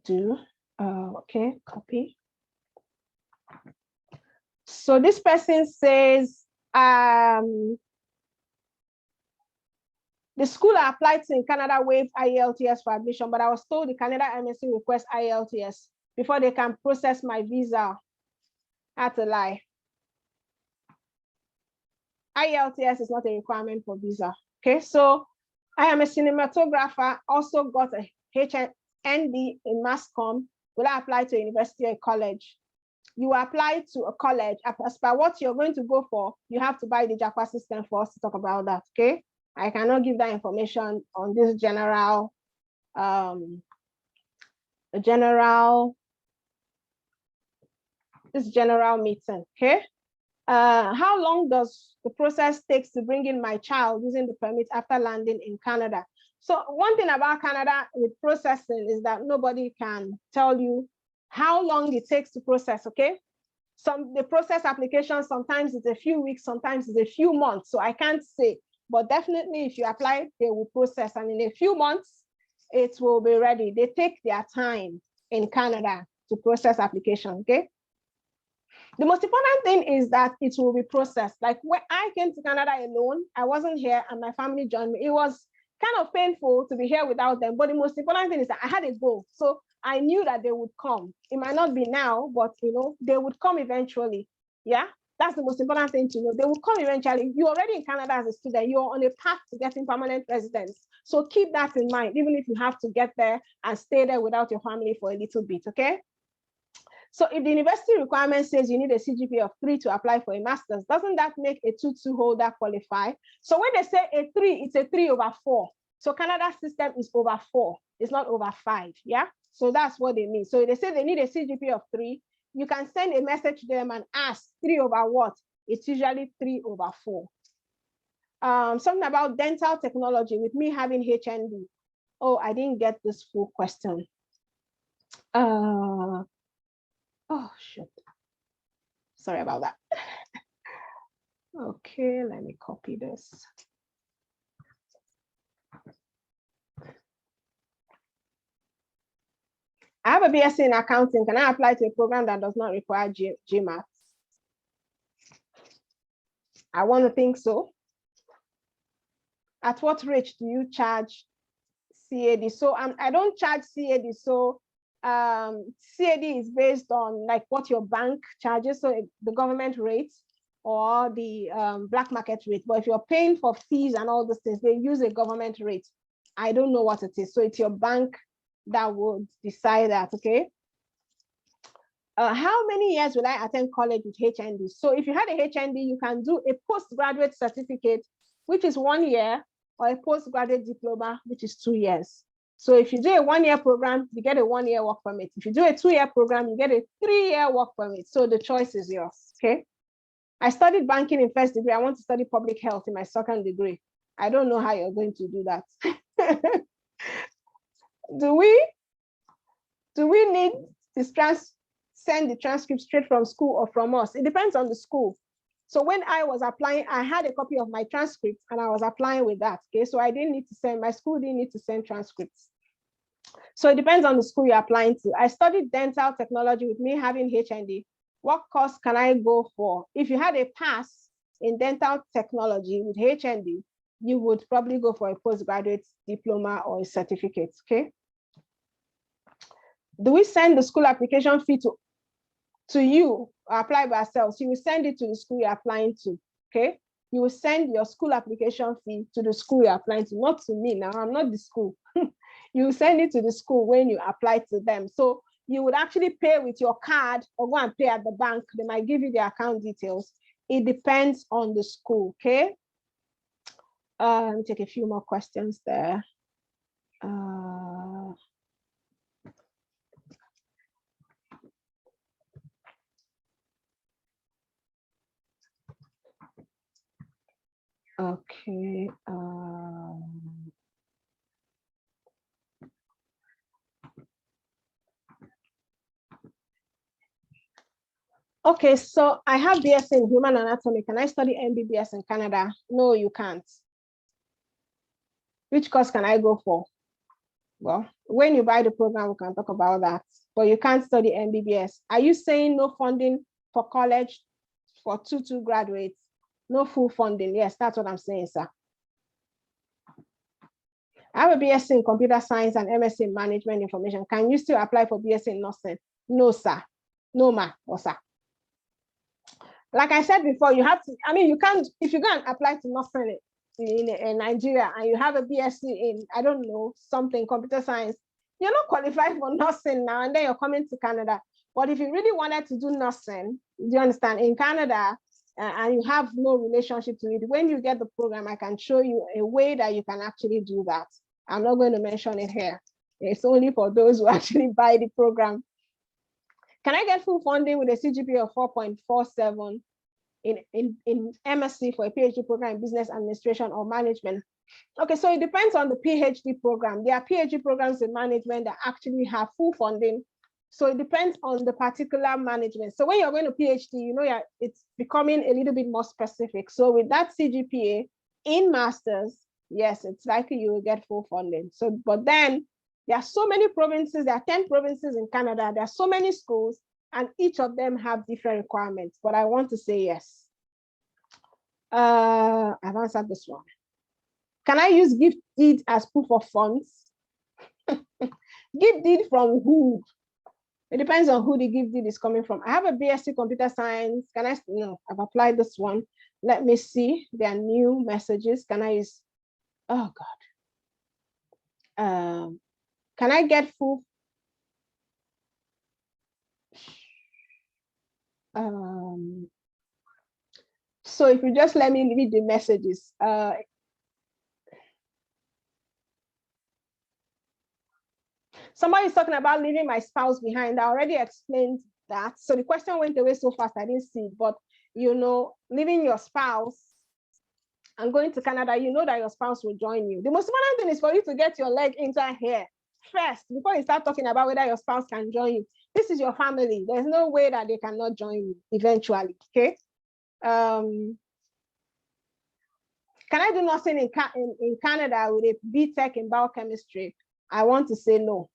to do. Okay, copy. So this person says, the school I applied to in Canada waived Ielts for admission, but I was told the Canada MSc requests Ielts before they can process my visa. That's a lie. Ielts is not a requirement for visa. Okay, so I am a cinematographer, also got a Hnd in mass comm. Will I apply to a university or a college? You apply to a college. As per what you're going to go for, you have to buy the JAPA system for us to talk about that, okay? I cannot give that information on this general meeting, okay? How long does the process take to bring in my child using the permit after landing in Canada? So one thing about Canada with processing is that nobody can tell you how long it takes to process, okay? The process application, sometimes it's a few weeks, sometimes it's a few months. So I can't say, but definitely if you apply, they will process. And in a few months, it will be ready. They take their time in Canada to process application, okay? The most important thing is that it will be processed. Like when I came to Canada alone, I wasn't here and my family joined me. It was kind of painful to be here without them. But the most important thing is that I had a goal. So I knew that they would come. It might not be now, but you know, they would come eventually. Yeah, that's the most important thing to know. They will come eventually. You're already in Canada as a student. You're on a path to getting permanent residence. So keep that in mind, even if you have to get there and stay there without your family for a little bit, okay? So if the university requirement says you need a CGPA of 3 to apply for a master's, doesn't that make a 2-2 holder qualify? So when they say a 3, it's a 3/4. So Canada's system is over 4. It's not over 5, yeah? So that's what they mean. So if they say they need a CGPA of 3, you can send a message to them and ask 3 over what? It's usually 3/4. Something about dental technology with me having Hnd. Oh, I didn't get this full question. Oh, shit. Sorry about that. Okay, let me copy this. I have a BSc in accounting. Can I apply to a program that does not require Gmat? I want to think so. At what rate do you charge CAD? So I don't charge CAD. So CAD is based on like what your bank charges, so the government rate or the black market rate. But if you're paying for fees and all those things, they use a government rate. I don't know what it is. So it's your bank that would decide that, okay? How many years will I attend college with Hnd? So if you had a Hnd, you can do a postgraduate certificate, which is 1 year, or a postgraduate diploma, which is 2 years. So if you do a 1-year program, you get a 1-year work permit. If you do a 2-year program, you get a 3-year work permit. So the choice is yours, okay? I studied banking in first degree. I want to study public health in my second degree. I don't know how you're going to do that. Do we need to send the transcript straight from school or from us? It depends on the school. So when I was applying, I had a copy of my transcript and I was applying with that, okay? So I didn't need to send, my school didn't need to send transcripts. So it depends on the school you're applying to. I studied dental technology with me having Hnd. What course can I go for? If you had a pass in dental technology with Hnd, you would probably go for a postgraduate diploma or a certificate, okay? Do we send the school application fee to you apply by ourselves, you will send it to the school you're applying to, okay? You will send your school application fee to the school you're applying to, not to me now, I'm not the school. You will send it to the school when you apply to them. So you would actually pay with your card or go and pay at the bank. They might give you the account details. It depends on the school, okay? Let me take a few more questions there. Okay. Okay, so I have BS in human anatomy. Can I study MBBS in Canada? No, you can't. Which course can I go for? Well, when you buy the program, we can talk about that. But you can't study MBBS. Are you saying no funding for college for 2-2 graduates? No full funding? Yes, that's what I'm saying, sir. I have a BSc in computer science and MSc in management information. Can you still apply for BSc in nursing? No, sir. No, ma or sir. Like I said before, you have to, I mean, you can't, if you go and apply to nursing in Nigeria and you have a BSc in, I don't know, something, computer science, you're not qualified for nursing now, and then you're coming to Canada. But if you really wanted to do nursing, do you understand, in Canada, and you have no relationship to it, when you get the program, I can show you a way that you can actually do that. I'm not going to mention it here. It's only for those who actually buy the program. Can I get full funding with a CGPA of 4.47 in MSc for a PhD program in business administration or management? Okay, so it depends on the PhD program. There are PhD programs in management that actually have full funding. So it depends on the particular management. So when you're going to PhD, you know, it's becoming a little bit more specific. So with that CGPA in masters, yes, it's likely you will get full funding. So, but then there are so many provinces, there are 10 provinces in Canada, there are so many schools, and each of them have different requirements, but I want to say yes. I've answered this one. Can I use gift deed as proof of funds? Gift deed from who? It depends on who the gift deed is coming from. I have a BSc computer science. Can I, no, I've applied this one. Let me see, there are new messages. Can I use, oh God. Can I get full? So if you just let me read the messages. Somebody's talking about leaving my spouse behind. I already explained that. So the question went away so fast, I didn't see it. But, you know, leaving your spouse and going to Canada, you know that your spouse will join you. The most important thing is for you to get your leg into here first before you start talking about whether your spouse can join you. This is your family. There's no way that they cannot join you eventually, okay? Can I do nursing in Canada with a BTech in biochemistry? I want to say no.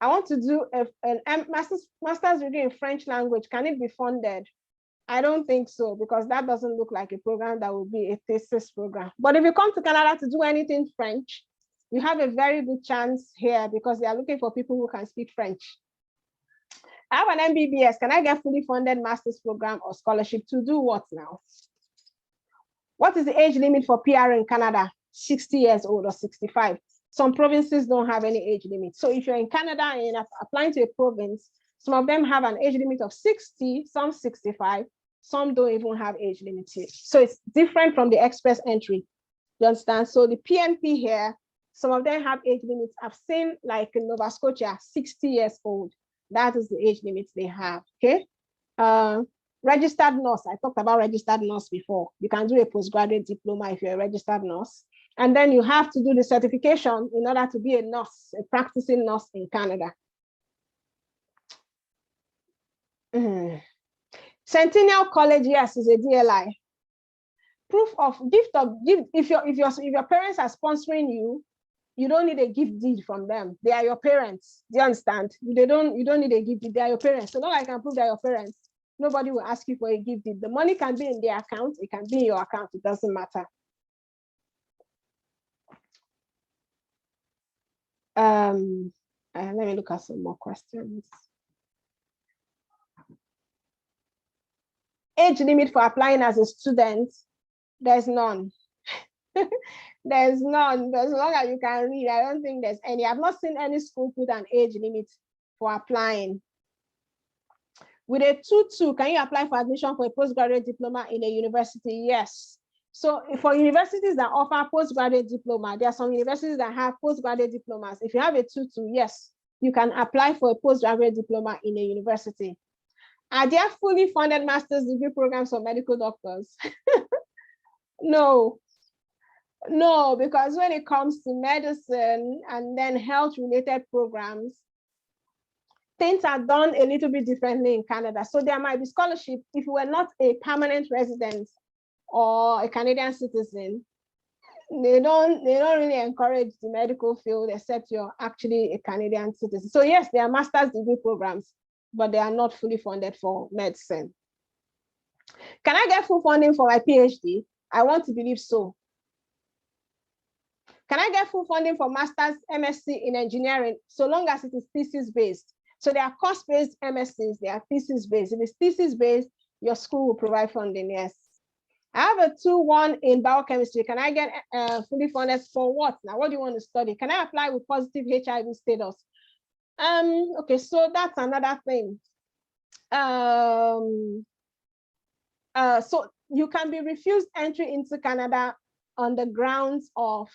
I want to do a master's degree in French language. Can it be funded? I don't think so, because that doesn't look like a program that will be a thesis program. But if you come to Canada to do anything French, you have a very good chance here because they are looking for people who can speak French. I have an MBBS. Can I get fully funded master's program or scholarship to do what now? What is the age limit for PR in Canada? 60 years old or 65. Some provinces don't have any age limit. So if you're in Canada and you're applying to a province, some of them have an age limit of 60, some 65, some don't even have age limits. So it's different from the express entry. You understand? So the PNP here, some of them have age limits. I've seen like in Nova Scotia, 60 years old. That is the age limits they have, okay? Registered nurse, I talked about registered nurse before. You can do a postgraduate diploma if you're a registered nurse. And then you have to do the certification in order to be a nurse, a practicing nurse in Canada. Centennial College, yes, is a DLI. Proof of gift. If your parents are sponsoring you, you don't need a gift deed from them. They are your parents. Do you understand? You don't need a gift deed. They are your parents. So long as I can prove they're your parents, nobody will ask you for a gift deed. The money can be in their account. It can be in your account. It doesn't matter. Let me look at some more questions. Age limit for applying as a student, there's none. There's none. As long as you can read, I don't think there's any. I've not seen any school put an age limit for applying. With a 2-2, can you apply for admission for a postgraduate diploma in a university? Yes. So for universities that offer postgraduate diploma, there are some universities that have postgraduate diplomas. If you have a 2-2, yes, you can apply for a postgraduate diploma in a university. Are there fully funded master's degree programs for medical doctors? No. No, because when it comes to medicine and then health-related programs, things are done a little bit differently in Canada. So there might be scholarship if you were not a permanent resident or a Canadian citizen. They don't really encourage the medical field except you're actually a Canadian citizen. So yes, there are master's degree programs, but they are not fully funded for medicine. Can I get full funding for my PhD? I want to believe so. Can I get full funding for master's MSc in engineering so long as it is thesis-based? So there are course-based MSCs, they are thesis-based. If it's thesis-based, your school will provide funding, yes. I have a 2-1 in biochemistry. Can I get fully funded for what? Now, what do you want to study? Can I apply with positive HIV status? Okay, so that's another thing. So you can be refused entry into Canada on the grounds of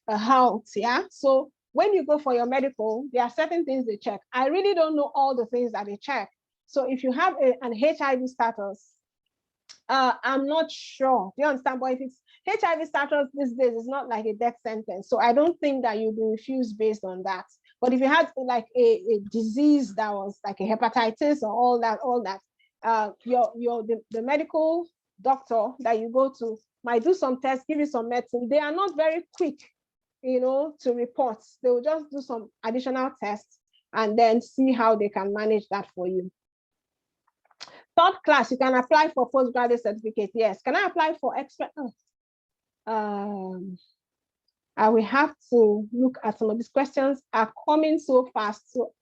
health, yeah? So when you go for your medical, there are certain things they check. I really don't know all the things that they check. So if you have an HIV status, I'm not sure. Do you understand? But if it's HIV status these days, it's not like a death sentence. So I don't think that you'll be refused based on that. But if you had like a disease that was like a hepatitis or all that, the medical doctor that you go to might do some tests, give you some medicine. They are not very quick, you know, to report. They will just do some additional tests and then see how they can manage that for you. Third class, you can apply for postgraduate certificate. Yes. Can I apply for extra? I will have to look at some of these questions are coming so fast. So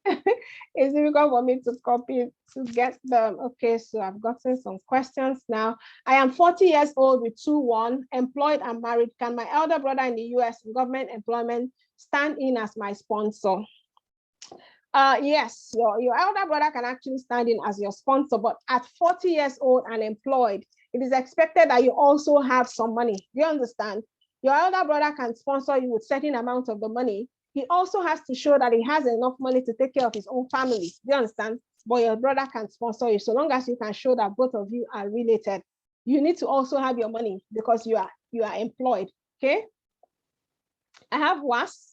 it's difficult for me to copy to get them. Okay, so I've gotten some questions now. I am 40 years old with 2-1, employed and married. Can my elder brother in the US in government employment stand in as my sponsor? Yes, your elder brother can actually stand in as your sponsor, but at 40 years old and employed, it is expected that you also have some money. Do you understand? Your elder brother can sponsor you with certain amount of the money. He also has to show that he has enough money to take care of his own family. Do you understand? But your brother can sponsor you so long as you can show that both of you are related. You need to also have your money because you are employed. Okay. I have WAS.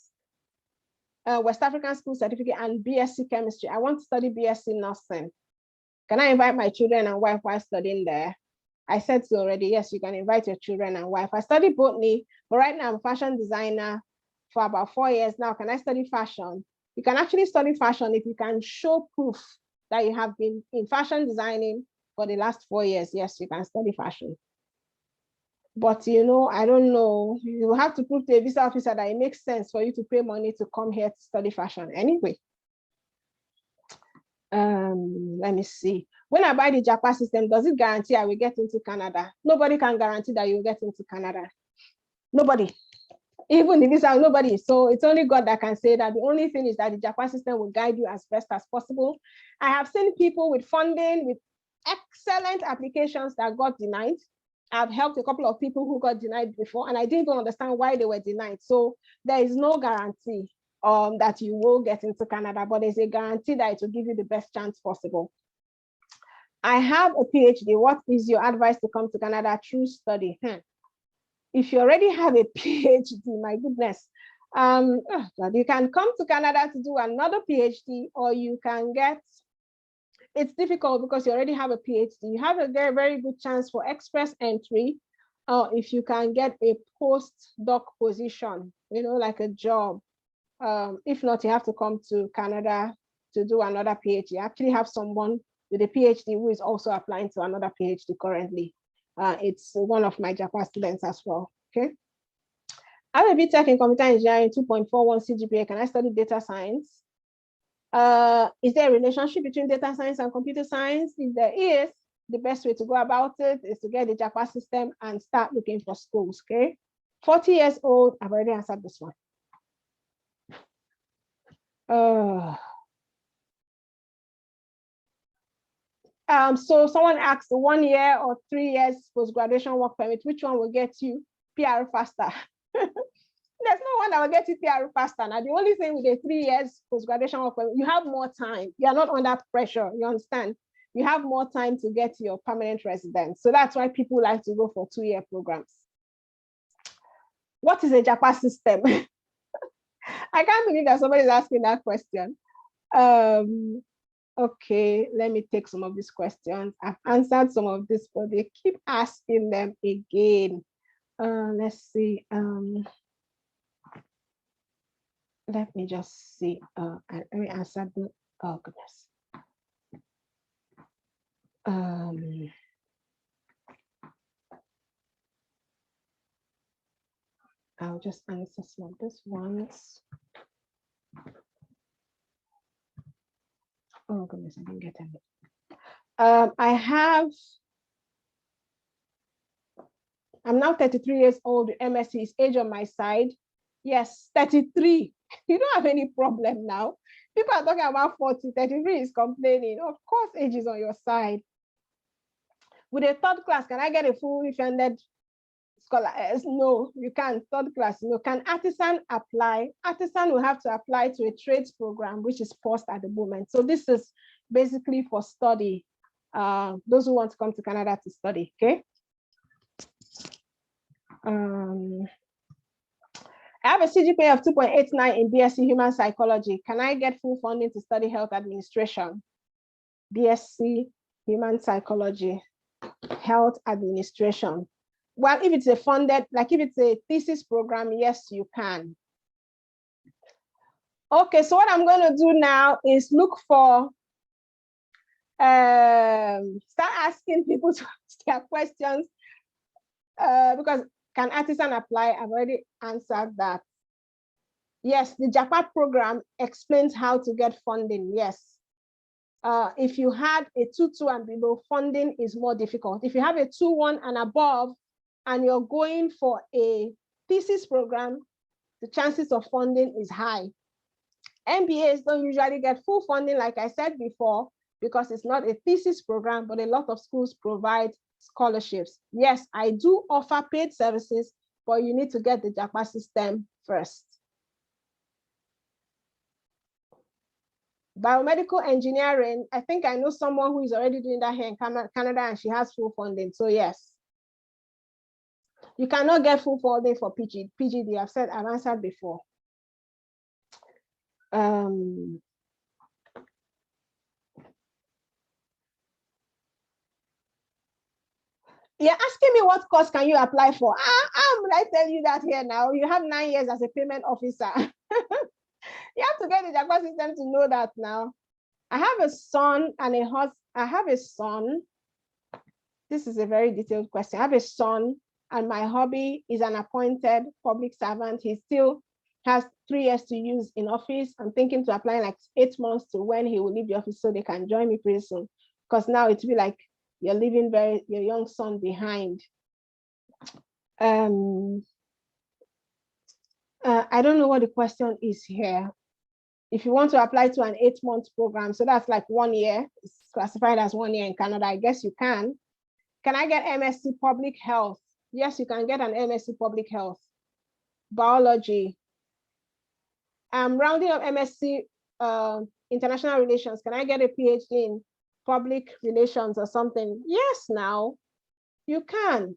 West African School Certificate and BSc Chemistry. I want to study BSc Nursing. Can I invite my children and wife while studying there? I said so already. Yes, you can invite your children and wife. I study botany, but right now I'm a fashion designer for about 4 years now. Can I study fashion? You can actually study fashion if you can show proof that you have been in fashion designing for the last 4 years. Yes, you can study fashion. But, you know, I don't know. You have to prove to a visa officer that it makes sense for you to pay money to come here to study fashion. Anyway, let me see. When I buy the JAPA system, does it guarantee I will get into Canada? Nobody can guarantee that you will get into Canada. Nobody. Even the visa, nobody. So it's only God that can say that. The only thing is that the JAPA system will guide you as best as possible. I have seen people with funding, with excellent applications that got denied. I've helped a couple of people who got denied before, and I didn't even understand why they were denied. So there is no guarantee that you will get into Canada, but there's a guarantee that it will give you the best chance possible. I have a PhD. What is your advice to come to Canada through study? If you already have a PhD, my goodness, you can come to Canada to do another PhD, or you can get, it's difficult because you already have a PhD. You have a very, very good chance for express entry if you can get a postdoc position, you know, like a job. If not, you have to come to Canada to do another PhD. I actually have someone with a PhD who is also applying to another PhD currently. It's one of my JAPA students as well, okay? I have a BTech in computer engineering, 2.41 CGPA. Can I study data science? Is there a relationship between data science and computer science? If there is, the best way to go about it is to get the JAPA system and start looking for schools, okay? 40 years old, I've already answered this one. So someone asked 1 year or 3 years post-graduation work permit, which one will get you PR faster? There's no one that will get you PR faster. Now, the only thing with the 3 years post-graduation work permit, you have more time. You are not under pressure, you understand? You have more time to get your permanent residence. So that's why people like to go for 2-year programs. What is a JAPA system? I can't believe that somebody is asking that question. Okay, let me take some of these questions. I've answered some of this, but they keep asking them again. Let's see. Let me just see. Let me answer the. Oh goodness. I'll just answer some of these ones. Oh goodness, I didn't get any. I'm now 33 years old. MSc is age on my side. Yes, 33. You don't have any problem now. People are talking about 40, 33 is complaining. Of course, age is on your side. With a third class, can I get a fully funded scholar? No, you can't. Third class, no. Can artisan apply? Artisan will have to apply to a trades program, which is paused at the moment. So this is basically for study. Those who want to come to Canada to study, okay? I have a CGPA of 2.89 in BSc Human Psychology. Can I get full funding to study health administration? BSc Human Psychology, health administration. Well, if it's a funded, like if it's a thesis program, yes, you can. Okay, so what I'm going to do now is look for, start asking people to ask their questions because can artisan apply? I've already answered that. Yes, the JAPA program explains how to get funding, yes. If you had a 2.2 and below, funding is more difficult. If you have a 2.1 and above, and you're going for a thesis program, the chances of funding is high. MBAs don't usually get full funding, like I said before, because it's not a thesis program, but a lot of schools provide scholarships. Yes, I do offer paid services, but you need to get the JAPA system first. Biomedical engineering, I think I know someone who is already doing that here in Canada and she has full funding, so yes. You cannot get full funding for PGD. I've answered before. You're asking me what course can you apply for? How would I tell you that here now? You have 9 years as a payment officer. You have to get the JAPA system to know that now. I have a son and a husband. I have a son. This is a very detailed question. I have a son and my hubby is an appointed public servant. He still has 3 years to use in office. I'm thinking to apply like 8 months to when he will leave the office so they can join me pretty soon. Because now it will be like you're leaving your young son behind. I don't know what the question is here. If you want to apply to an 8-month program, so that's like 1 year, it's classified as 1 year in Canada, I guess you can. Can I get MSc Public Health? Yes, you can get an MSc Public Health. Biology. I'm rounding up MSc International Relations. Can I get a PhD in Public Relations or something? Yes, now you can.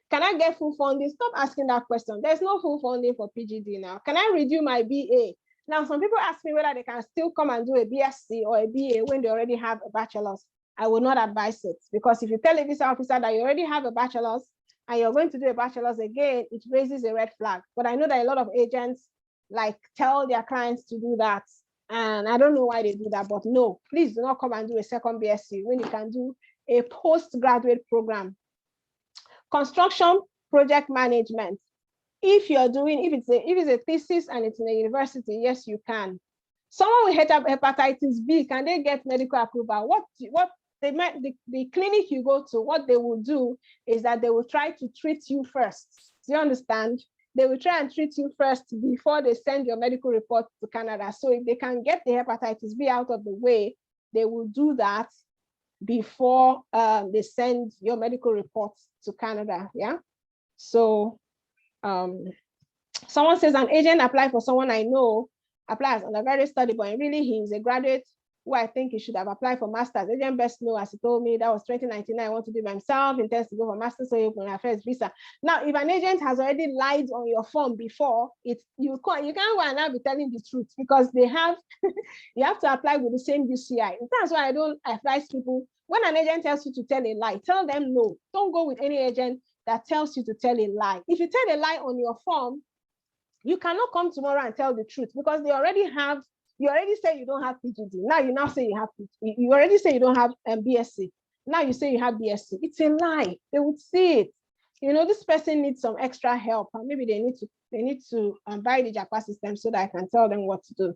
Can I get full funding? Stop asking that question. There's no full funding for PGD now. Can I redo my BA? Now, some people ask me whether they can still come and do a BSc or a BA when they already have a bachelor's. I will not advise it, because if you tell a visa officer that you already have a bachelor's and you're going to do a bachelor's again, it raises a red flag. But I know that a lot of agents like tell their clients to do that. And I don't know why they do that, but no, please do not come and do a second BSc when you can do a postgraduate program. Construction project management. If it's a thesis and it's in a university, yes, you can. Someone with hepatitis B, can they get medical approval? What the clinic you go to, what they will do is that they will try to treat you first. Do you understand? They will try and treat you first before they send your medical report to Canada. So if they can get the hepatitis B out of the way, they will do that before they send your medical reports to Canada. Yeah. So someone says an agent applied for someone I know, applies on a graduate study, but really he's a graduate who I think he should have applied for master's. Agent best know, as he told me, that was 2019. I want to do by himself, intends to go for master's, so he open a first visa. Now, if an agent has already lied on your form before, you can't go and now be telling the truth, because they have you have to apply with the same UCI. That's why I don't advise people, when an agent tells you to tell a lie, tell them no. Don't go with any agent that tells you to tell a lie. If you tell a lie on your form, you cannot come tomorrow and tell the truth, because you already say you don't have PGD. Now you say you have PGD. You already say you don't have Bsc. Now you say you have Bsc. It's a lie. They would see it. This person needs some extra help, and maybe they need to buy the Japa system so that I can tell them what to do.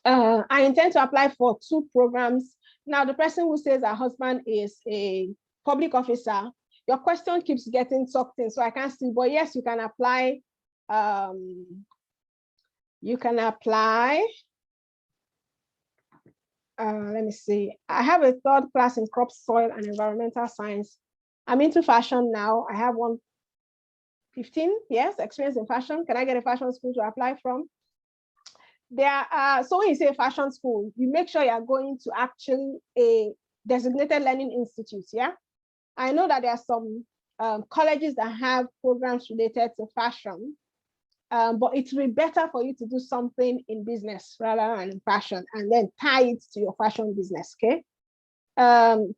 I intend to apply for 2 programs. Now, the person who says her husband is a public officer, your question keeps getting sucked in, so I can't see. But yes, you can apply. You can apply. Let me see. I have a 3rd class in crop, soil, and environmental science. I'm into fashion now. I have 15 years experience in fashion. Can I get a fashion school to apply from? So when you say fashion school, you make sure you are going to actually a designated learning institute. Yeah, I know that there are some colleges that have programs related to fashion. But it will be better for you to do something in business rather than in fashion, and then tie it to your fashion business, okay?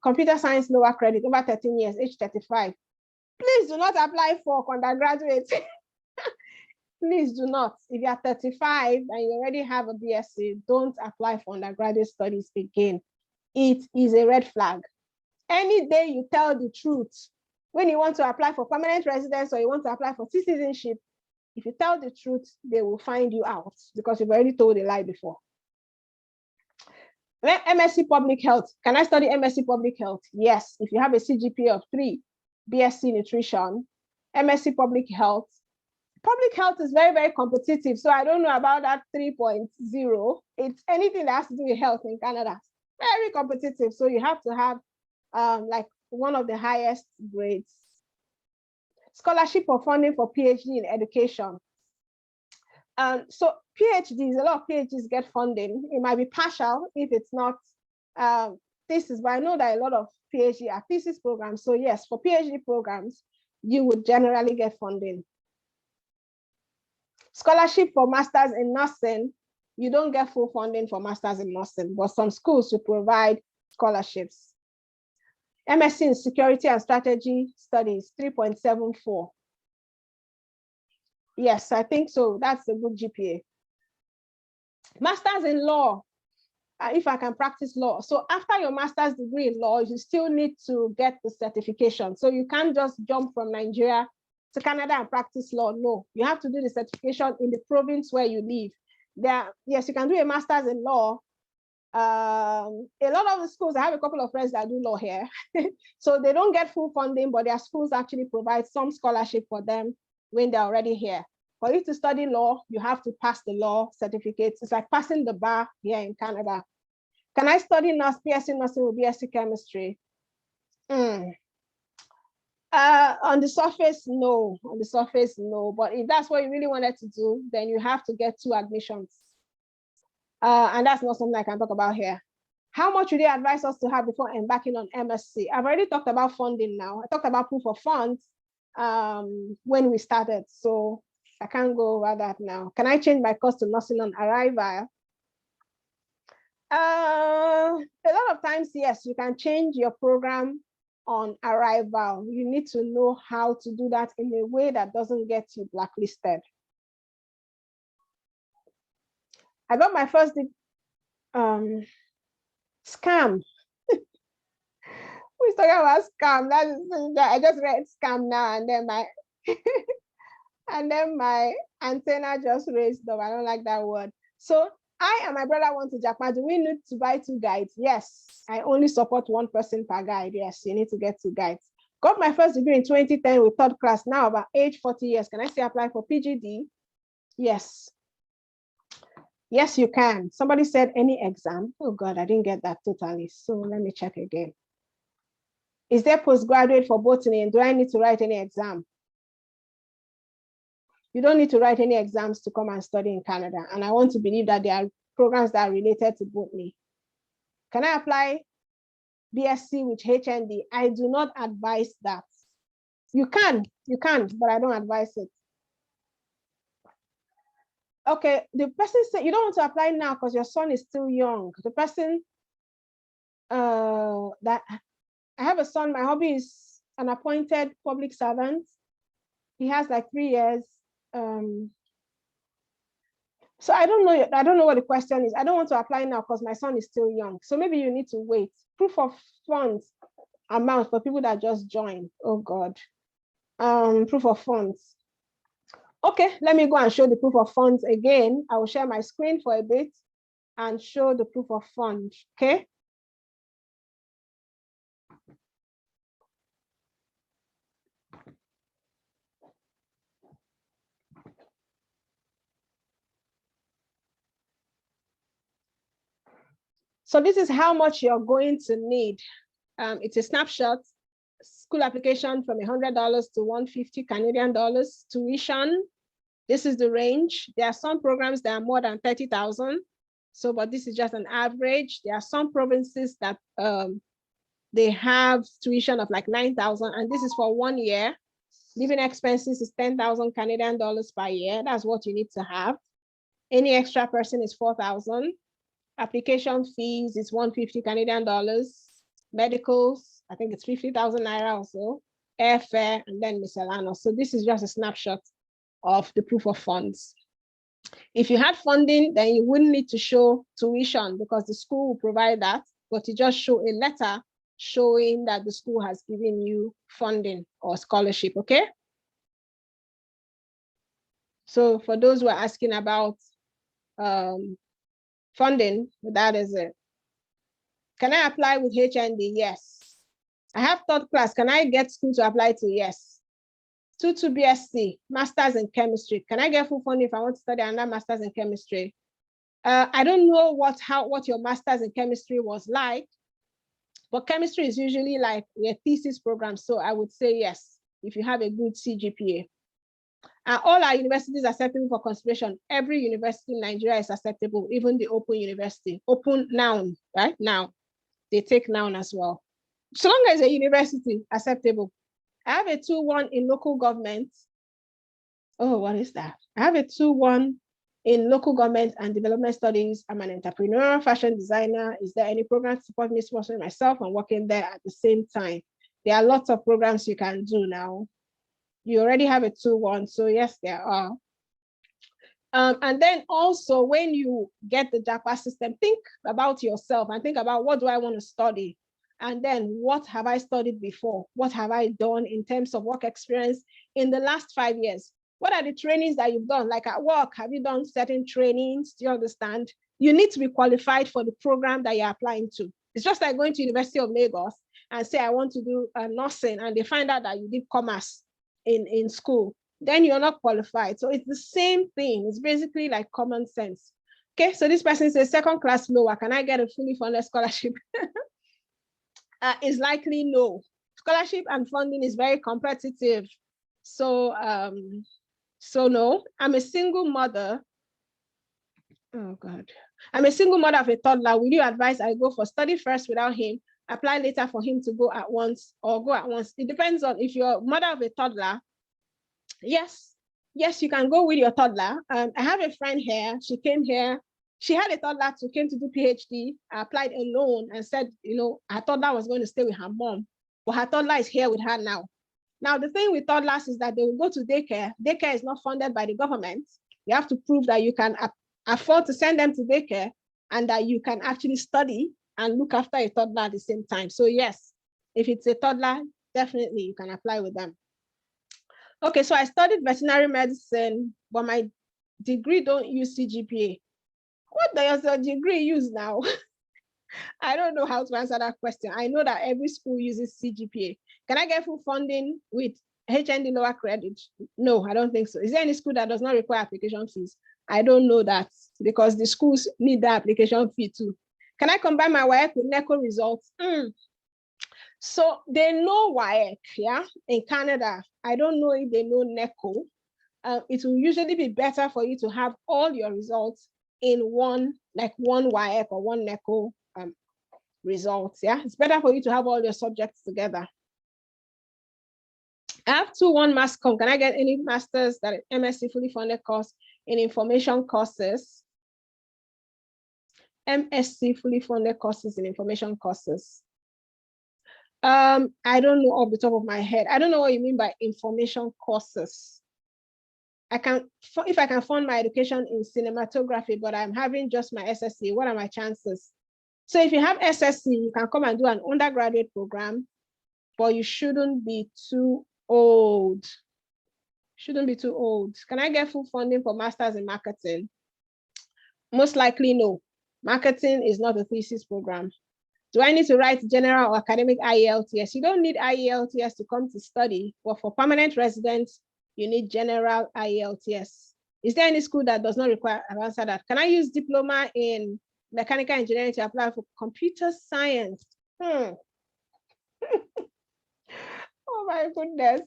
Computer science, lower credit, over 13 years, age 35. Please do not apply for undergraduate. Please do not. If you are 35 and you already have a BSc, don't apply for undergraduate studies again. It is a red flag. Any day you tell the truth, when you want to apply for permanent residence or you want to apply for citizenship, if you tell the truth, they will find you out because you've already told a lie before. MSc Public Health. Can I study MSc Public Health? Yes. If you have a CGPA of 3, BSc Nutrition, MSc Public Health. Public Health is very, very competitive. So I don't know about that 3.0. It's anything that has to do with health in Canada. Very competitive. So you have to have like one of the highest grades. Scholarship or funding for PhD in education. So PhDs, a lot of PhDs get funding. It might be partial if it's not thesis, but I know that a lot of PhD are thesis programs. So yes, for PhD programs, you would generally get funding. Scholarship for masters in nursing, you don't get full funding for masters in nursing, but some schools will provide scholarships. MSc in Security and Strategy Studies, 3.74. Yes, I think so. That's a good GPA. Masters in Law, if I can practice law. So after your master's degree in law, you still need to get the certification. So you can't just jump from Nigeria to Canada and practice law. No, you have to do the certification in the province where you live. Yes, you can do a master's in law. A lot of the schools, I have a couple of friends that do law here. So they don't get full funding, but their schools actually provide some scholarship for them when they're already here. For you to study law, you have to pass the law certificates. It's like passing the bar here in Canada. Can I study BSc nursing with BSc chemistry? On the surface, no. On the surface, no. But if that's what you really wanted to do, then you have to get 2 admissions. And that's not something I can talk about here. How much would they advise us to have before embarking on MSc? I've already talked about funding now. I talked about proof of funds when we started, so I can't go over that now. Can I change my course to nursing on arrival? A lot of times, yes, you can change your program on arrival. You need to know how to do that in a way that doesn't get you blacklisted. I got my first scam. Who's talking about scam? I just read scam now, and then my and then my antenna just raised up. I don't like that word. So I and my brother went to Japan. Do we need to buy 2 guides? Yes. I only support 1 person per guide. Yes, you need to get 2 guides. Got my first degree in 2010 with 3rd class. Now about age 40 years. Can I still apply for PGD? Yes. Yes, you can. Somebody said any exam. Oh God, I didn't get that totally. So let me check again. Is there postgraduate for botany, and do I need to write any exam? You don't need to write any exams to come and study in Canada. And I want to believe that there are programs that are related to botany. Can I apply BSc with HND? I do not advise that. You can, but I don't advise it. Okay, the person said you don't want to apply now because your son is still young. The person that I have a son, my hobby is an appointed public servant. He has like 3 years. So I don't know what the question is. I don't want to apply now because my son is still young. So maybe you need to wait. Proof of funds amount for people that just joined. Oh God. Proof of funds. Okay, let me go and show the proof of funds again. I will share my screen for a bit and show the proof of funds. Okay. So this is how much you're going to need. It's a snapshot. School application from $100 to $150 Canadian dollars. Tuition. This is the range. There are some programs that are more than 30,000. So, but this is just an average. There are some provinces that they have tuition of like 9,000, and this is for 1 year. Living expenses is 10,000 Canadian dollars per year. That's what you need to have. Any extra person is 4,000. Application fees is 150 Canadian dollars. Medicals, I think it's 50,000 Naira or so. Airfare, and then miscellaneous. So this is just a snapshot of the proof of funds. If you had funding, then you wouldn't need to show tuition because the school will provide that, but you just show a letter showing that the school has given you funding or scholarship, okay? So for those who are asking about funding, that is it. Can I apply with HND? Yes. I have 3rd class. Can I get school to apply to? Yes. 2 Bsc, Masters in Chemistry. Can I get full funding if I want to study another Masters in Chemistry? I don't know what your Masters in Chemistry was like, but chemistry is usually like a thesis program. So I would say yes, if you have a good CGPA. All our universities are acceptable for consideration. Every university in Nigeria is acceptable, even the Open University. Open noun, right? Now, they take noun as well. So long as a university, acceptable. I have a 2-1 in local government. Oh, what is that? I have a 2-1 in local government and development studies. I'm an entrepreneur, fashion designer. Is there any program to support me sponsoring myself and working there at the same time? There are lots of programs you can do now. You already have a 2-1, so yes, there are. And then also when you get the JAPA system, think about yourself and think about what do I want to study? And then what have I studied before? What have I done in terms of work experience in the last 5 years? What are the trainings that you've done? Like at work, have you done certain trainings? Do you understand? You need to be qualified for the program that you're applying to. It's just like going to University of Lagos and say, I want to do nursing, and they find out that you did commerce in school. Then you're not qualified. So it's the same thing. It's basically like common sense. Okay, so this person says 2nd class lower. Can I get a fully funded scholarship? Is likely no. Scholarship and funding is very competitive. So, so no. I'm a single mother. Oh God. I'm a single mother of a toddler. Will you advise I go for study first without him, apply later for him to go at once, or go at once? It depends on if you're a mother of a toddler. Yes, you can go with your toddler. I have a friend here. She came here. She had a toddler too, came to do PhD, applied alone and said, you know, her toddler was going to stay with her mom, but her toddler is here with her now. Now, the thing with toddlers is that they will go to daycare. Daycare is not funded by the government. You have to prove that you can afford to send them to daycare and that you can actually study and look after a toddler at the same time. So yes, If it's a toddler, definitely you can apply with them. Okay, so I studied veterinary medicine, but my degree don't use CGPA. What does your degree use now? I don't know how to answer that question. I know that every school uses CGPA. Can I get full funding with HND lower credit? No, I don't think so. Is there any school that does not require application fees? I don't know that, because the schools need the application fee too. Can I combine my WAEC with NECO results? So they know WAEC, yeah, in Canada. I don't know if they know NECO. It will usually be better for you to have all your results in one, like one WAEC or one NECO results. Yeah, it's better for you to have all your subjects together. I have 2-1 mass com. Can I get any masters that MSc fully funded course in information courses? MSc fully funded courses in information courses. I don't know off the top of my head. I don't know what you mean by information courses. I can, if I can fund my education in cinematography, but I'm having just my SSC, what are my chances? So if you have SSC, you can come and do an undergraduate program, but you shouldn't be too old. Shouldn't be too old. Can I get full funding for masters in marketing? Most likely no. Marketing is not a thesis program. Do I need to write general or academic Ielts? You don't need Ielts to come to study, but for permanent residents, you need general Ielts. Is there any school that does not require? I've answered that. Can I use diploma in mechanical engineering to apply for computer science? Oh my goodness.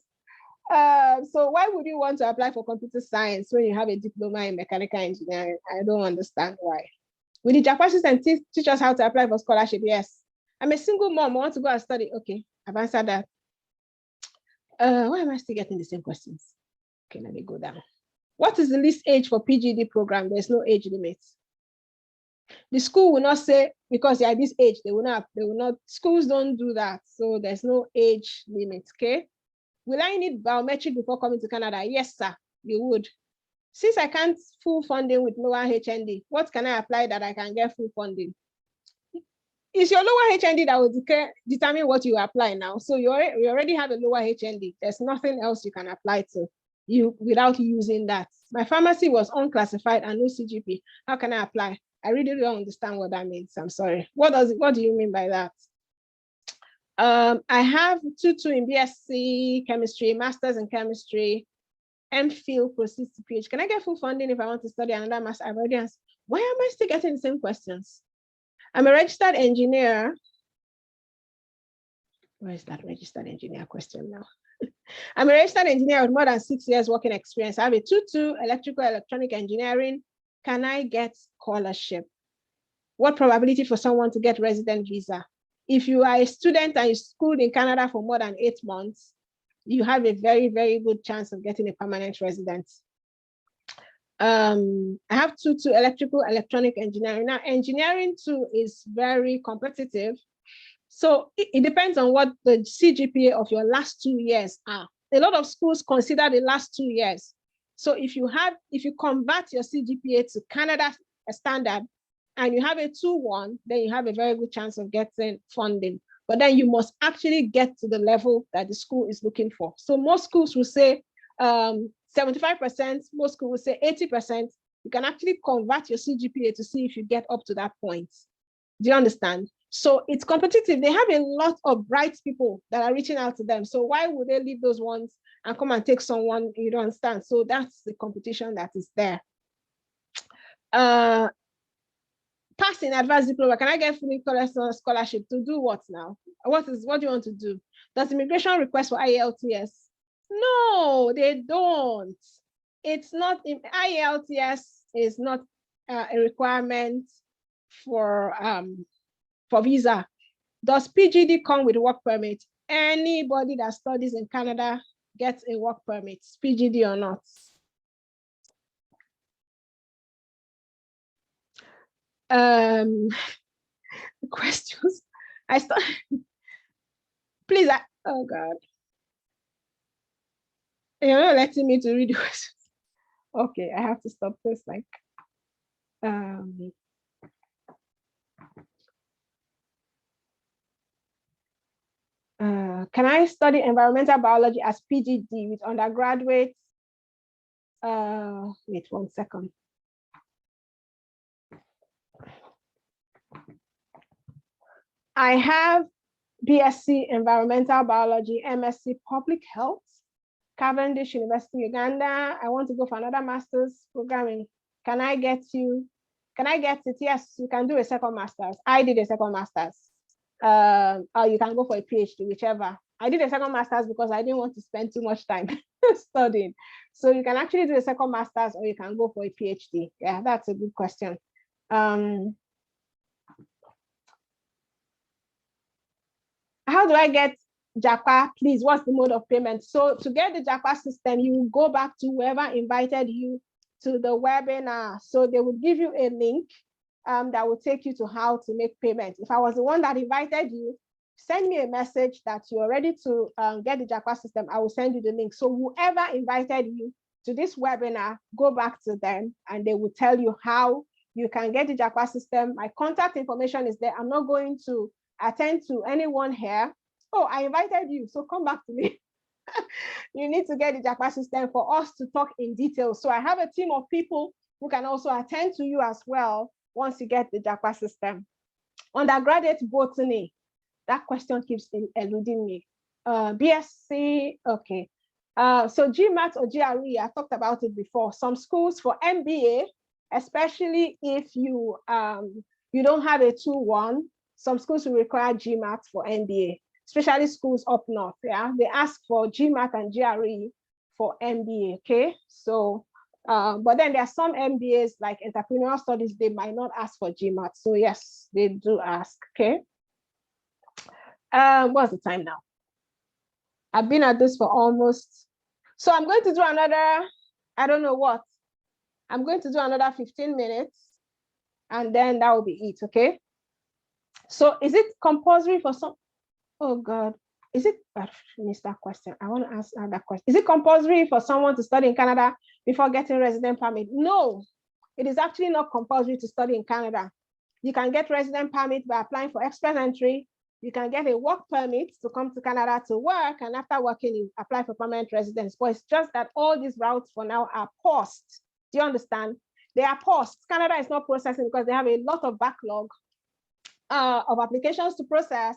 So why would you want to apply for computer science when you have a diploma in mechanical engineering? I don't understand why. Will the Japan system teach us how to apply for scholarship? Yes. I'm a single mom. I want to go and study. Okay, I've answered that. Why am I still getting the same questions? Okay, let me go down. What is the least age for PGD program? There's no age limit. The school will not say because they are this age, they will not, schools don't do that. So there's no age limit, okay? Will I need biometric before coming to Canada? Yes, sir, you would. Since I can't full funding with lower HND, what can I apply that I can get full funding? It's your lower HND that will determine what you apply now. So you already have a lower HND. There's nothing else you can apply to you without using that. My pharmacy was unclassified and no CGP. How can I apply? I really don't understand what that means. I'm sorry. What do you mean by that? I have 2-2 in BSc chemistry, masters in chemistry, MPhil proceeds to PhD. Can I get full funding if I want to study another master? I've already asked. Why am I still getting the same questions? I'm a registered engineer. Where is that registered engineer question now? I'm a registered engineer with more than 6 years working experience. I have a 2-2 electrical electronic engineering. Can I get scholarship? What probability for someone to get resident visa? If you are a student and you schooled in Canada for more than 8 months, you have a very, very good chance of getting a permanent residence. I have 2-2 electrical electronic engineering. Now, engineering too is very competitive. So it depends on what the CGPA of your last 2 years are. A lot of schools consider the last 2 years. So if you convert your CGPA to Canada standard and you have a 2-1, then you have a very good chance of getting funding. But then you must actually get to the level that the school is looking for. So most schools will say 75%, most schools will say 80%. You can actually convert your CGPA to see if you get up to that point. Do you understand? So it's competitive. They have a lot of bright people that are reaching out to them. So why would they leave those ones and come and take someone you don't understand? So that's the competition that is there. Passing advanced diploma, can I get fully scholarship to do what now? What do you want to do? Does immigration request for IELTS? No, they don't. It's not, IELTS is not a requirement for visa. Does PGD come with work permit? Anybody that studies in Canada gets a work permit, PGD or not. Questions. Please, oh God. You're not letting me to read the questions. Okay, I have to stop this. Like, Can I study environmental biology as PGD with undergraduate? Wait 1 second. I have BSc Environmental Biology, MSc Public Health, Cavendish University, Uganda. I want to go for another master's programming. Can I get you? Can I get it? Yes, you can do a second master's. I did a second master's. Or you can go for a PhD, whichever. I did a second master's because I didn't want to spend too much time studying. So you can actually do a second master's or you can go for a PhD. Yeah, that's a good question. How do I get JAPA? Please, what's the mode of payment? So to get the JAPA system, you go back to whoever invited you to the webinar. So they will give you a link that will take you to how to make payment. If I was the one that invited you, send me a message that you're ready to get the JAPA system. I will send you the link. So whoever invited you to this webinar, go back to them and they will tell you how you can get the JAPA system. My contact information is there. I'm not going to attend to anyone here. Oh, I invited you, so come back to me. You need to get the JAPA system for us to talk in detail. So I have a team of people who can also attend to you as well once you get the JAPA system. Undergraduate botany, that question keeps eluding me. BSc, okay. So GMAT or GRE, I talked about it before. Some schools for MBA, especially if you don't have a 2-1, some schools will require GMAT for MBA, especially schools up north. Yeah, they ask for GMAT and GRE for MBA. Okay, so but then there are some MBAs like entrepreneurial studies, they might not ask for GMAT. So yes, they do ask. Okay. What's the time now? I've been at this for almost. So I'm going to do another. I don't know what. I'm going to do another 15 minutes, and then that will be it. Okay. So is it compulsory for some? Oh God, is it? I missed that question. I want to ask that question. Is it compulsory for someone to study in Canada before getting resident permit? No, it is actually not compulsory to study in Canada. You can get resident permit by applying for express entry. You can get a work permit to come to Canada to work, and after working, you apply for permanent residence. But it's just that all these routes for now are paused. Do you understand? They are paused. Canada is not processing because they have a lot of backlog of applications to process,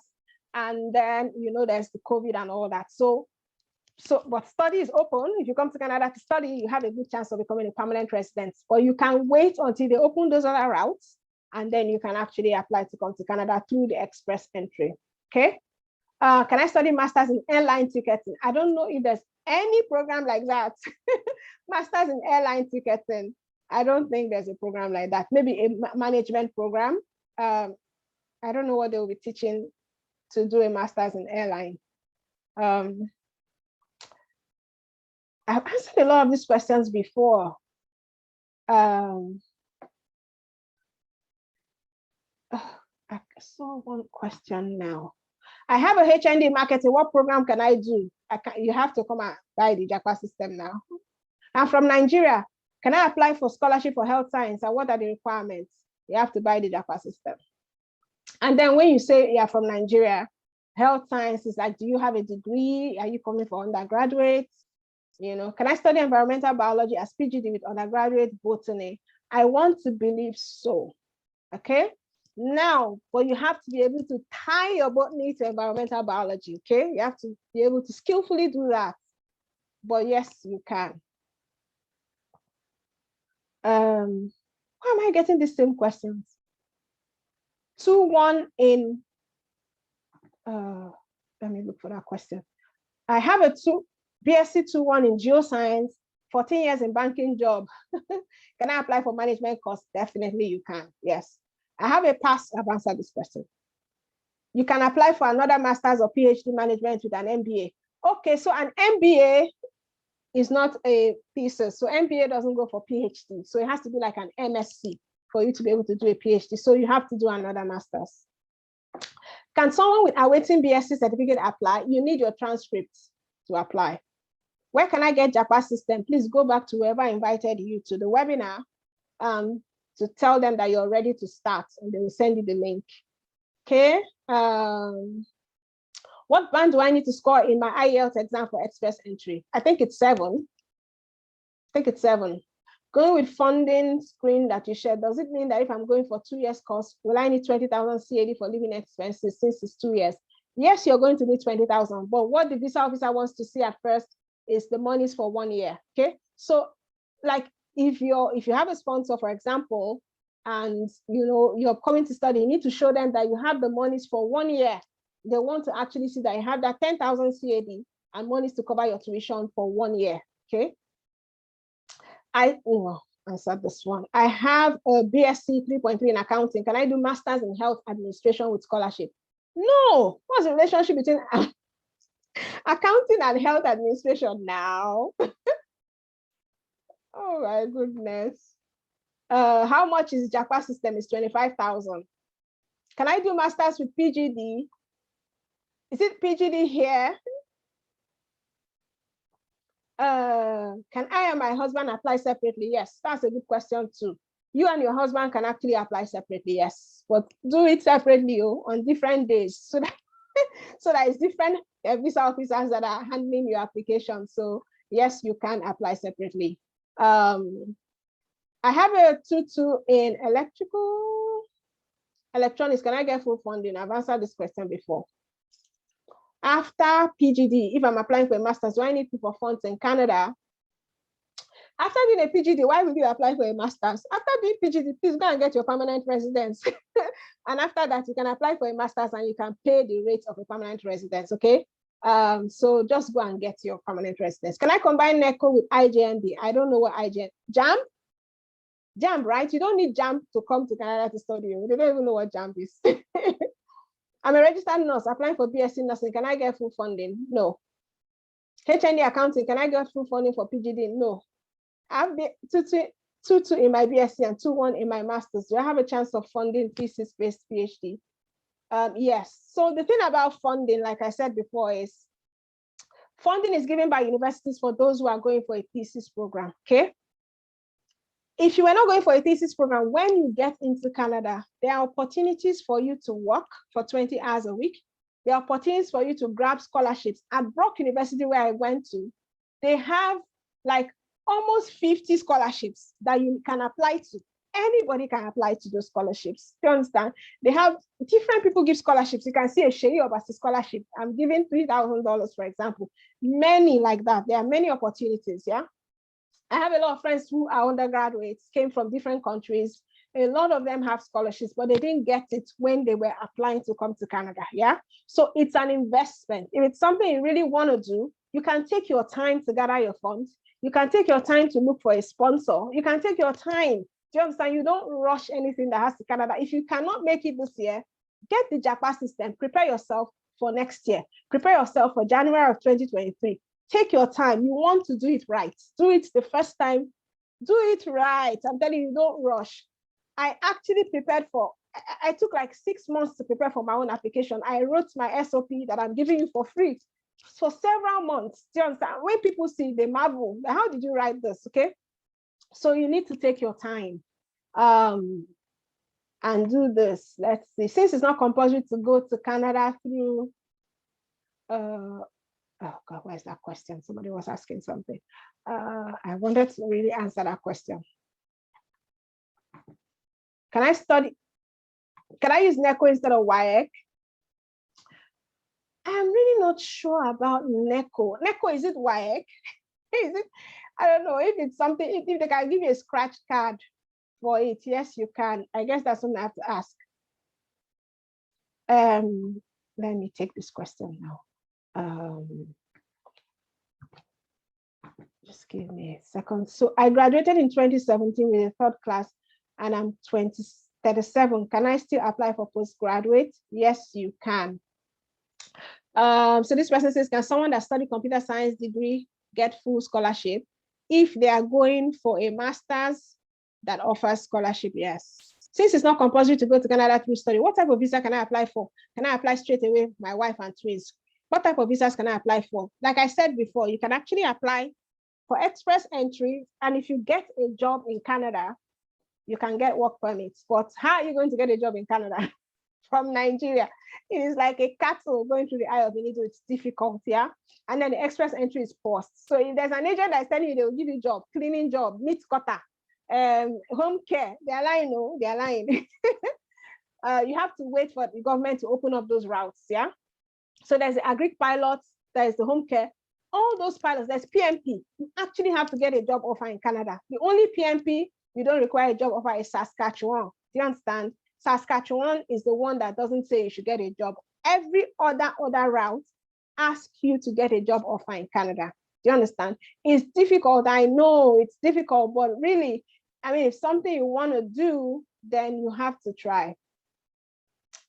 and then there's the COVID and all that. So but study is open. If you come to Canada to study, you have a good chance of becoming a permanent resident. But you can wait until they open those other routes, and then you can actually apply to come to Canada through the express entry. Okay. Can I study masters in airline ticketing? I don't know if there's any program like that. Masters in airline ticketing. I don't think there's a program like that. Maybe a management program. I don't know what they will be teaching to do a master's in airline. I've answered a lot of these questions before. I saw one question now. I have a Hnd marketing. What program can I do? You have to come and buy the JAPA system now. I'm from Nigeria. Can I apply for scholarship for health science? And what are the requirements? You have to buy the JAPA system. And then when you say you're from Nigeria, health science is like, do you have a degree? Are you coming for undergraduate? Can I study environmental biology as PGD with undergraduate botany? I want to believe so. Okay. Now, but you have to be able to tie your botany to environmental biology. Okay. You have to be able to skillfully do that. But yes, you can. Why am I getting the same questions? 2-1 in, let me look for that question. I have a BSc 2-1 in geoscience, 14 years in banking job. Can I apply for management course? Definitely you can, yes. I have a pass, I've answered this question. You can apply for another master's or PhD management with an MBA. Okay, so an MBA is not a thesis. So MBA doesn't go for PhD. So it has to be like an MSc for you to be able to do a PhD. So you have to do another master's. Can someone with awaiting BSc certificate apply? You need your transcripts to apply. Where can I get JAPA system? Please go back to whoever invited you to the webinar to tell them that you're ready to start, and they will send you the link. Okay. What band do I need to score in my Ielts exam for express entry? I think it's 7. Going with funding screen that you shared, does it mean that if I'm going for 2 years course, will I need 20,000 CAD for living expenses since it's 2 years? Yes, you're going to need 20,000, but what the visa officer wants to see at first is the monies for 1 year, okay? So like if you have a sponsor, for example, and you're coming to study, you need to show them that you have the monies for 1 year. They want to actually see that you have that 10,000 CAD and monies to cover your tuition for 1 year, okay? I answered this one. I have a BSc 3.3 in accounting. Can I do masters in health administration with scholarship? No. What's the relationship between accounting and health administration now? Oh my goodness. How much is Japa system? Is 25,000. Can I do masters with PGD? Is it PGD here? Can I and my husband apply separately? Yes, that's a good question too. You and your husband can actually apply separately, yes, but do it separately on different days so that it's different visa officers that are handling your application. So yes, you can apply separately. I have a 2-2 in electronics. Can I get full funding? I've answered this question before. After PGD, if I'm applying for a master's, do I need proof of funds in Canada? After doing a PGD, why would you apply for a master's? After doing PGD, please go and get your permanent residence. And after that, you can apply for a master's and you can pay the rate of a permanent residence, okay? So just go and get your permanent residence. Can I combine NECO with IJMB? I don't know what IJMB, JAMB, right? You don't need JAMB to come to Canada to study. They don't even know what JAMB is. I'm a registered nurse applying for BSc nursing. Can I get full funding? No. Hnd accounting. Can I get full funding for PGD? No. I have the 2-2 in my BSc and 2-1 in my masters. Do I have a chance of funding thesis-based PhD? Yes. So the thing about funding, like I said before, is funding is given by universities for those who are going for a thesis program. Okay. If you are not going for a thesis program, when you get into Canada, there are opportunities for you to work for 20 hours a week. There are opportunities for you to grab scholarships. At Brock University, where I went to, they have like almost 50 scholarships that you can apply to. Anybody can apply to those scholarships. Do you understand? They have different people give scholarships. You can see a Seyi Obasi scholarship. I'm giving $3,000, for example. Many like that. There are many opportunities, yeah? I have a lot of friends who are undergraduates, came from different countries. A lot of them have scholarships, but they didn't get it when they were applying to come to Canada, yeah? So it's an investment. If it's something you really want to do, you can take your time to gather your funds. You can take your time to look for a sponsor. You can take your time. Do you understand? You don't rush anything that has to Canada. If you cannot make it this year, get the JAPA system. Prepare yourself for next year. Prepare yourself for January of 2023. Take your time. You want to do it right. Do it the first time. Do it right. I'm telling you, don't rush. I actually prepared for, I took like 6 months to prepare for my own application. I wrote my SOP that I'm giving you for free for several months. Do you understand? When people see, they marvel. How did you write this? Okay. So you need to take your time and do this. Let's see. Since it's not compulsory to go to Canada through, oh God, where's that question? Somebody was asking something. I wanted to really answer that question. Can I study? Can I use NECO instead of WAEC? I'm really not sure about NECO. NECO, is it WAEC? Is it? I don't know if it's something, if they can give you a scratch card for it. Yes, you can. I guess that's something I have to ask. Let me take this question now. Just give me a second. So I graduated in 2017 with a third class and I'm 37. Can I still apply for postgraduate? Yes, you can. So this person says, can someone that studied computer science degree get full scholarship? If they are going for a master's that offers scholarship, yes. Since it's not compulsory to go to Canada through study, what type of visa can I apply for? Can I apply straight away with my wife and twins? What type of visas can I apply for? Like I said before, you can actually apply for express entry. And if you get a job in Canada, you can get work permits. But how are you going to get a job in Canada? from Nigeria. It is like a cattle going through the eye of the needle. It's difficult, yeah. And then the express entry is paused. So if there's an agent that's telling you they will give you a job, cleaning job, meat cutter, home care, they are lying, no, they are lying. You have to wait for the government to open up those routes, yeah. So there's the agri pilot, there's the home care, all those pilots, there's PMP. You actually have to get a job offer in Canada. The only PMP you don't require a job offer is Saskatchewan. Do you understand? Saskatchewan is the one that doesn't say you should get a job. Every other route asks you to get a job offer in Canada. Do you understand? It's difficult. I know it's difficult, but really, I mean, if something you want to do, then you have to try.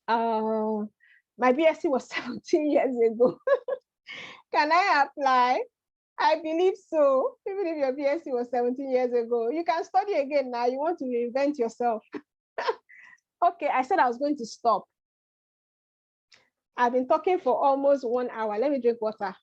My BSc was 17 years ago. Can I apply? I believe so. Even if your BSc was 17 years ago, you can study again now. You want to reinvent yourself. Okay, I said I was going to stop. I've been talking for almost 1 hour. Let me drink water.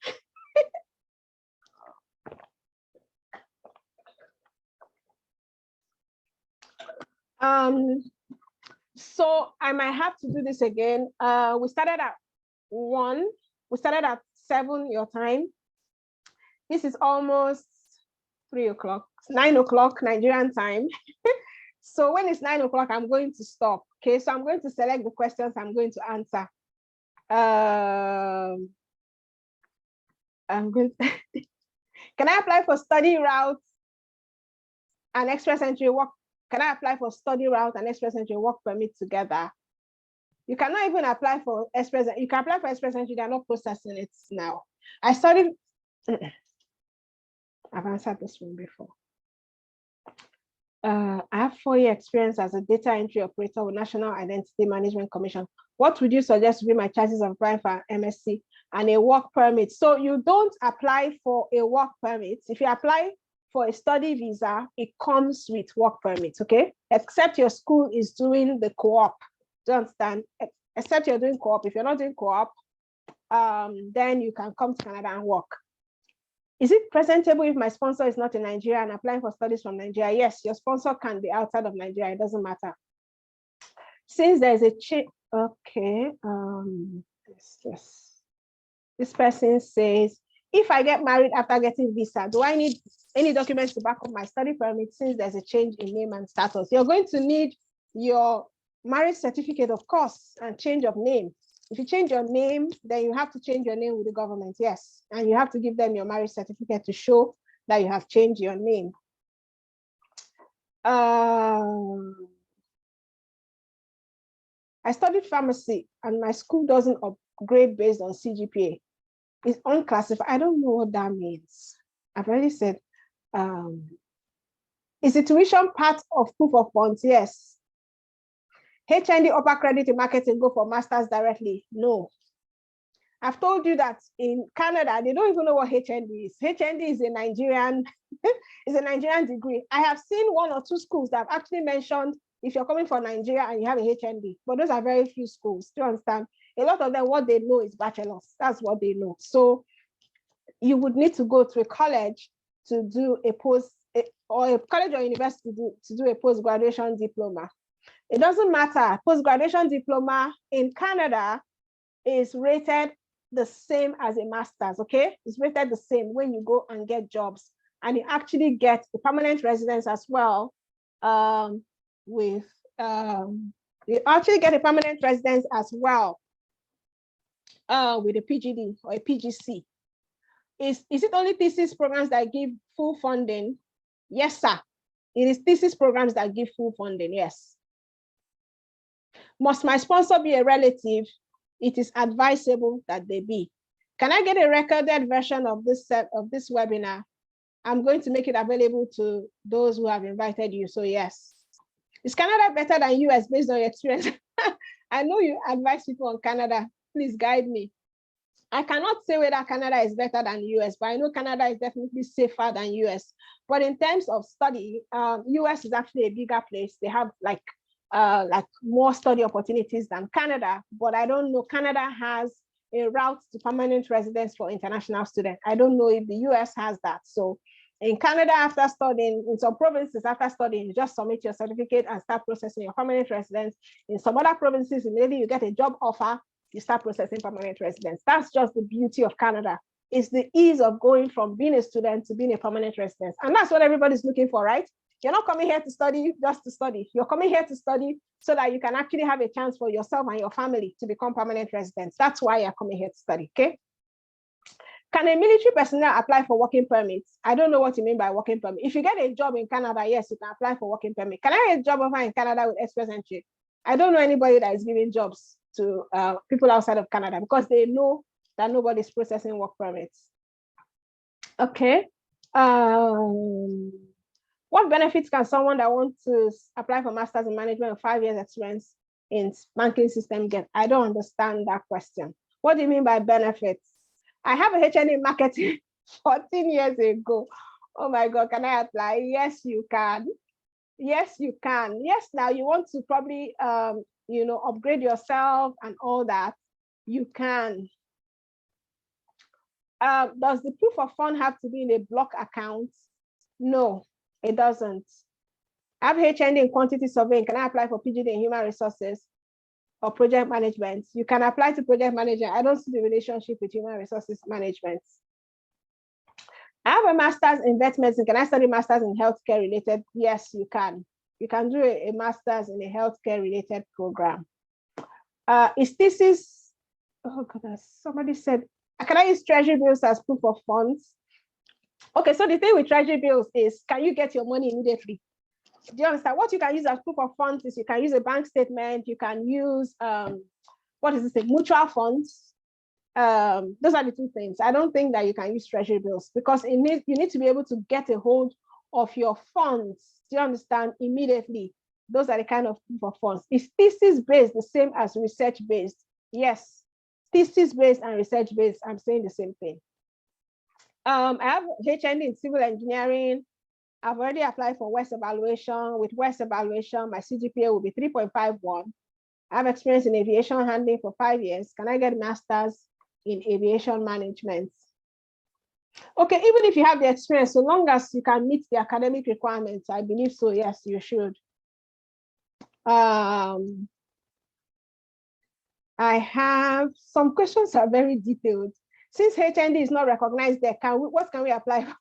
So I might have to do this again. We started at 1. We started at 7 your time. This is almost 3 o'clock, 9 o'clock Nigerian time. So when it's 9 o'clock, I'm going to stop. Okay, so I'm going to select the questions I'm going to answer. I'm going to can I apply for study route and express entry work? Can I apply for study route and express entry work permit together? You cannot even apply for express. You can apply for express entry. They're not processing it now. I studied. I've answered this one before. I have 4-year experience as a data entry operator with National Identity Management Commission. What would you suggest to be my chances of applying for an MSc and a work permit? So you don't apply for a work permit. If you apply for a study visa, it comes with work permits, okay? Except your school is doing the co-op. Do you understand? Except you're doing co-op. If you're not doing co-op, then you can come to Canada and work. Is it presentable if my sponsor is not in Nigeria and applying for studies from Nigeria? Yes, your sponsor can be outside of Nigeria. It doesn't matter. Since there's a change, okay. This person says, if I get married after getting visa, do I need any documents to back up my study permit since there's a change in name and status? You're going to need your marriage certificate, of course, and change of name. If you change your name, then you have to change your name with the government, yes. And you have to give them your marriage certificate to show that you have changed your name. I studied pharmacy and my school doesn't upgrade based on CGPA. It's unclassified. I don't know what that means. I've already said, is the tuition part of proof of funds? Yes. HND upper credit in marketing, go for masters directly. No. I've told you that in Canada, they don't even know what HND is. HND is a Nigerian, is a Nigerian degree. I have seen 1 or 2 schools that have actually mentioned if you're coming from Nigeria and you have a HND, but those are very few schools. Do you understand? A lot of them, what they know is bachelor's. That's what they know. So you would need to go to a college to do a or a college or university to do a post-graduation diploma. It doesn't matter. Post-graduation diploma in Canada is rated the same as a master's, okay? It's rated the same when you go and get jobs. And you actually get the permanent residence as well you actually get a permanent residence as well with a PGD or a PGC. Is it only thesis programs that give full funding? Yes, sir. It is thesis programs that give full funding, yes. Must my sponsor be a relative? It is advisable that they be. Can I get a recorded version of this webinar? I'm going to make it available to those who have invited you, so yes. Is Canada better than US based on your experience? I know you advise people on Canada. Please guide me. I cannot say whether Canada is better than US, but I know Canada is definitely safer than US. But in terms of study, US is actually a bigger place. They have like more study opportunities than Canada, but I don't know. Canada has a route to permanent residence for international students. I don't know if the US has that. So In Canada, after studying, in some provinces, after studying, you just submit your certificate and start processing your permanent residence. In some other provinces, immediately you get a job offer, you start processing permanent residence. That's just the beauty of Canada. It's the ease of going from being a student to being a permanent resident. And that's what everybody's looking for, right? You're not coming here to study just to study. You're coming here to study so that you can actually have a chance for yourself and your family to become permanent residents. That's why you're coming here to study, okay? Can a military personnel apply for working permits? I don't know what you mean by working permit. If you get a job in Canada, yes, you can apply for working permit. Can I get a job offer in Canada with express entry? I don't know anybody that is giving jobs to people outside of Canada because they know that nobody's processing work permits. Okay. What benefits can someone that wants to apply for Masters in Management with 5 years experience in banking system get? I don't understand that question. What do you mean by benefits? I have a HND in marketing 14 years ago. Oh my God, can I apply? Yes, you can. Yes, you can. Yes, now you want to probably, upgrade yourself and all that. You can. Does the proof of fund have to be in a block account? No, it doesn't. I have HND in quantity surveying. Can I apply for PGD in human resources or project management? You can apply to project management. I don't see the relationship with human resources management. I have a master's in vet medicine. Can I study master's in healthcare related? Yes, you can. You can do a master's in a healthcare related program. Is thesis, oh goodness, somebody said, can I use treasury bills as proof of funds? Okay, so the thing with treasury bills is, can you get your money immediately? Do you understand? What you can use as proof of funds is you can use a bank statement, you can use, mutual funds. Those are the two things. I don't think that you can use treasury bills because you need to be able to get a hold of your funds. Do you understand? Immediately. Those are the kind of proof of funds. Is thesis based the same as research based? Yes. Thesis based and research based, I'm saying the same thing. I have HND in civil engineering. I've already applied for West evaluation. With West evaluation, my CGPA will be 3.51. I have experience in aviation handling for 5 years. Can I get master's in aviation management? Okay, even if you have the experience, so long as you can meet the academic requirements, I believe so, yes, you should. I have some questions are very detailed. Since HND is not recognized there, what can we apply for?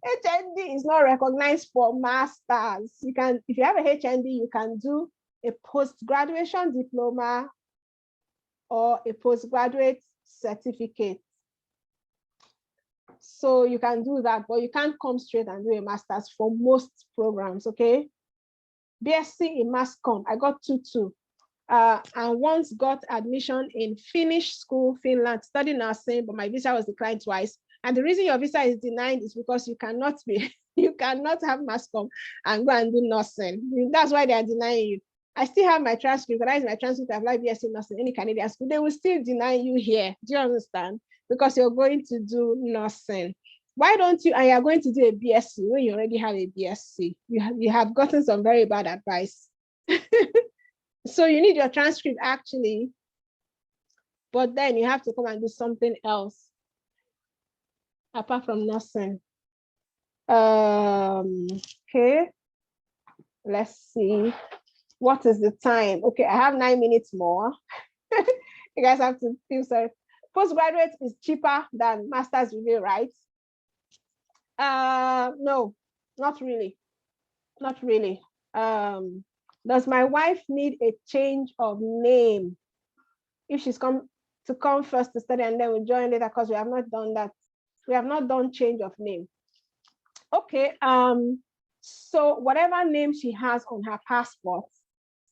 HND is not recognized for masters. You can, if you have a HND, you can do a post-graduation diploma or a postgraduate certificate. So you can do that, but you can't come straight and do a master's for most programs, okay? Bsc in Mass Comm, I got 2-2. And once got admission in Finnish school, Finland, study nursing, but my visa was declined twice. And the reason your visa is denied is because you cannot have Mass Comm and go and do nursing. That's why they are denying you. I still have my transcript, but that is my transcript to apply BSc nursing in any Canadian school. They will still deny you here. Do you understand? Because you're going to do nursing. Why don't you, and you're going to do a BSc when you already have a BSc? You have gotten some very bad advice. So you need your transcript actually, but then you have to come and do something else apart from nursing. Okay, let's see. What is the time? Okay, I have 9 minutes more. You guys have to feel sorry. Postgraduate is cheaper than master's degree, right? No, not really. Not really. Does my wife need a change of name if she's come first to study and then we join later? Because we have not done that. We have not done change of name. Okay. So whatever name she has on her passport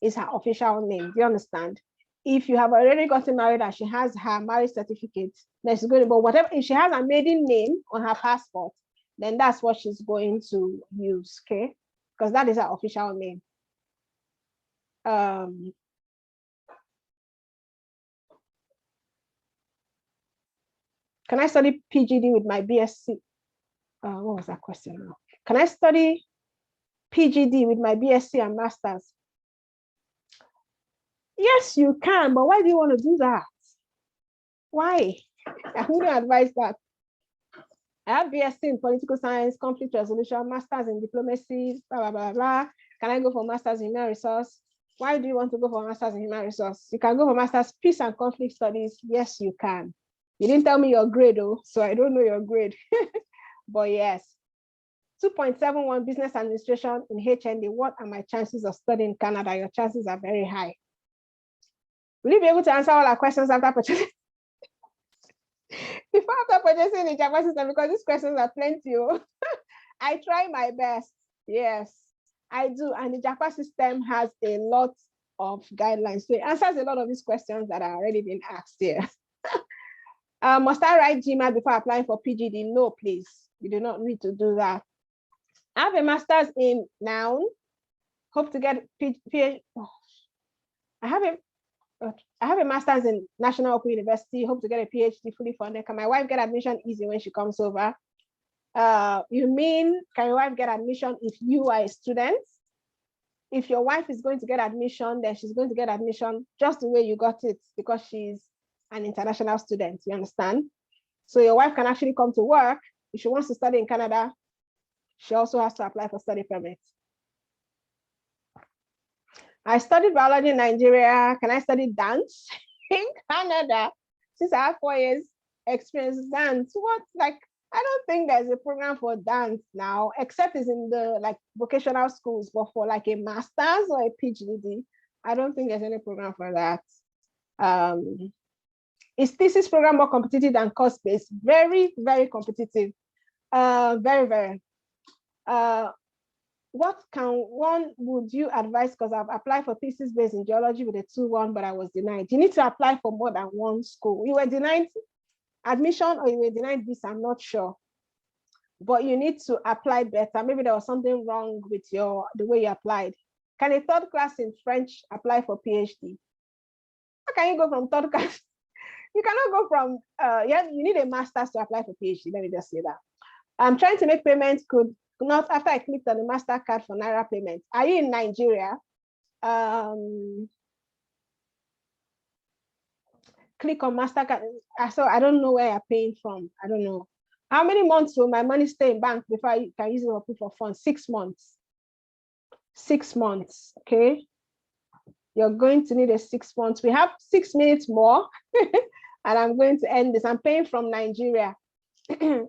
is her official name. Do you understand? If you have already gotten married and she has her marriage certificate, then she's going to, but whatever, if she has a maiden name on her passport, then that's what she's going to use, okay? Because that is her official name. Can I study PGD with my BSc? What was that question now? Can I study PGD with my BSc and Masters? Yes, you can, but why do you want to do that? Why? I wouldn't advise that. I have BSc in political science, conflict resolution, masters in diplomacy, blah, blah, blah, blah. Can I go for masters in human resource? Why do you want to go for masters in human resource? You can go for masters peace and conflict studies. Yes, you can. You didn't tell me your grade, though, so I don't know your grade. But yes. 2.71 business administration in HND. What are my chances of studying in Canada? Your chances are very high. Will you be able to answer all our questions after purchasing? Before after purchasing the Java system, because these questions are plenty. I try my best. Yes, I do. And the Java system has a lot of guidelines. So it answers a lot of these questions that are already been asked here. Must I write Gmat before applying for PGD? No, please. You do not need to do that. I have a master's in noun. Hope to get PhD. I have a master's in National Open University. Hope to get a PhD fully funded. Can my wife get admission easy when she comes over? You mean, can your wife get admission if you are a student? If your wife is going to get admission, then she's going to get admission just the way you got it, because she's an international student, you understand? So your wife can actually come to work. If she wants to study in Canada, she also has to apply for study permit. I studied biology in Nigeria. Can I study dance in Canada? Since I have 4 years experience in dance, what, like, I don't think there's a program for dance now, except it's in the like vocational schools, but for like a master's or a PhD, I don't think there's any program for that. Is thesis program more competitive than course-based? Very, very competitive. Very, very. What would you advise? Because I've applied for thesis based in geology with a 2-1, but I was denied. You need to apply for more than one school. You were denied admission or you were denied this, I'm not sure. But you need to apply better. Maybe there was something wrong with the way you applied. Can a 3rd class in French apply for PhD? How can you go from 3rd class? You cannot go from, you need a master's to apply for PhD. Let me just say that. I'm trying to make payments, could not, after I clicked on the MasterCard for Naira payments. Are you in Nigeria? Click on MasterCard. So I don't know where you're paying from. I don't know. How many months will my money stay in bank before I can use it for proof of funds? 6 months. 6 months, okay? You're going to need a 6 months. We have 6 minutes more, and I'm going to end this. I'm paying from Nigeria.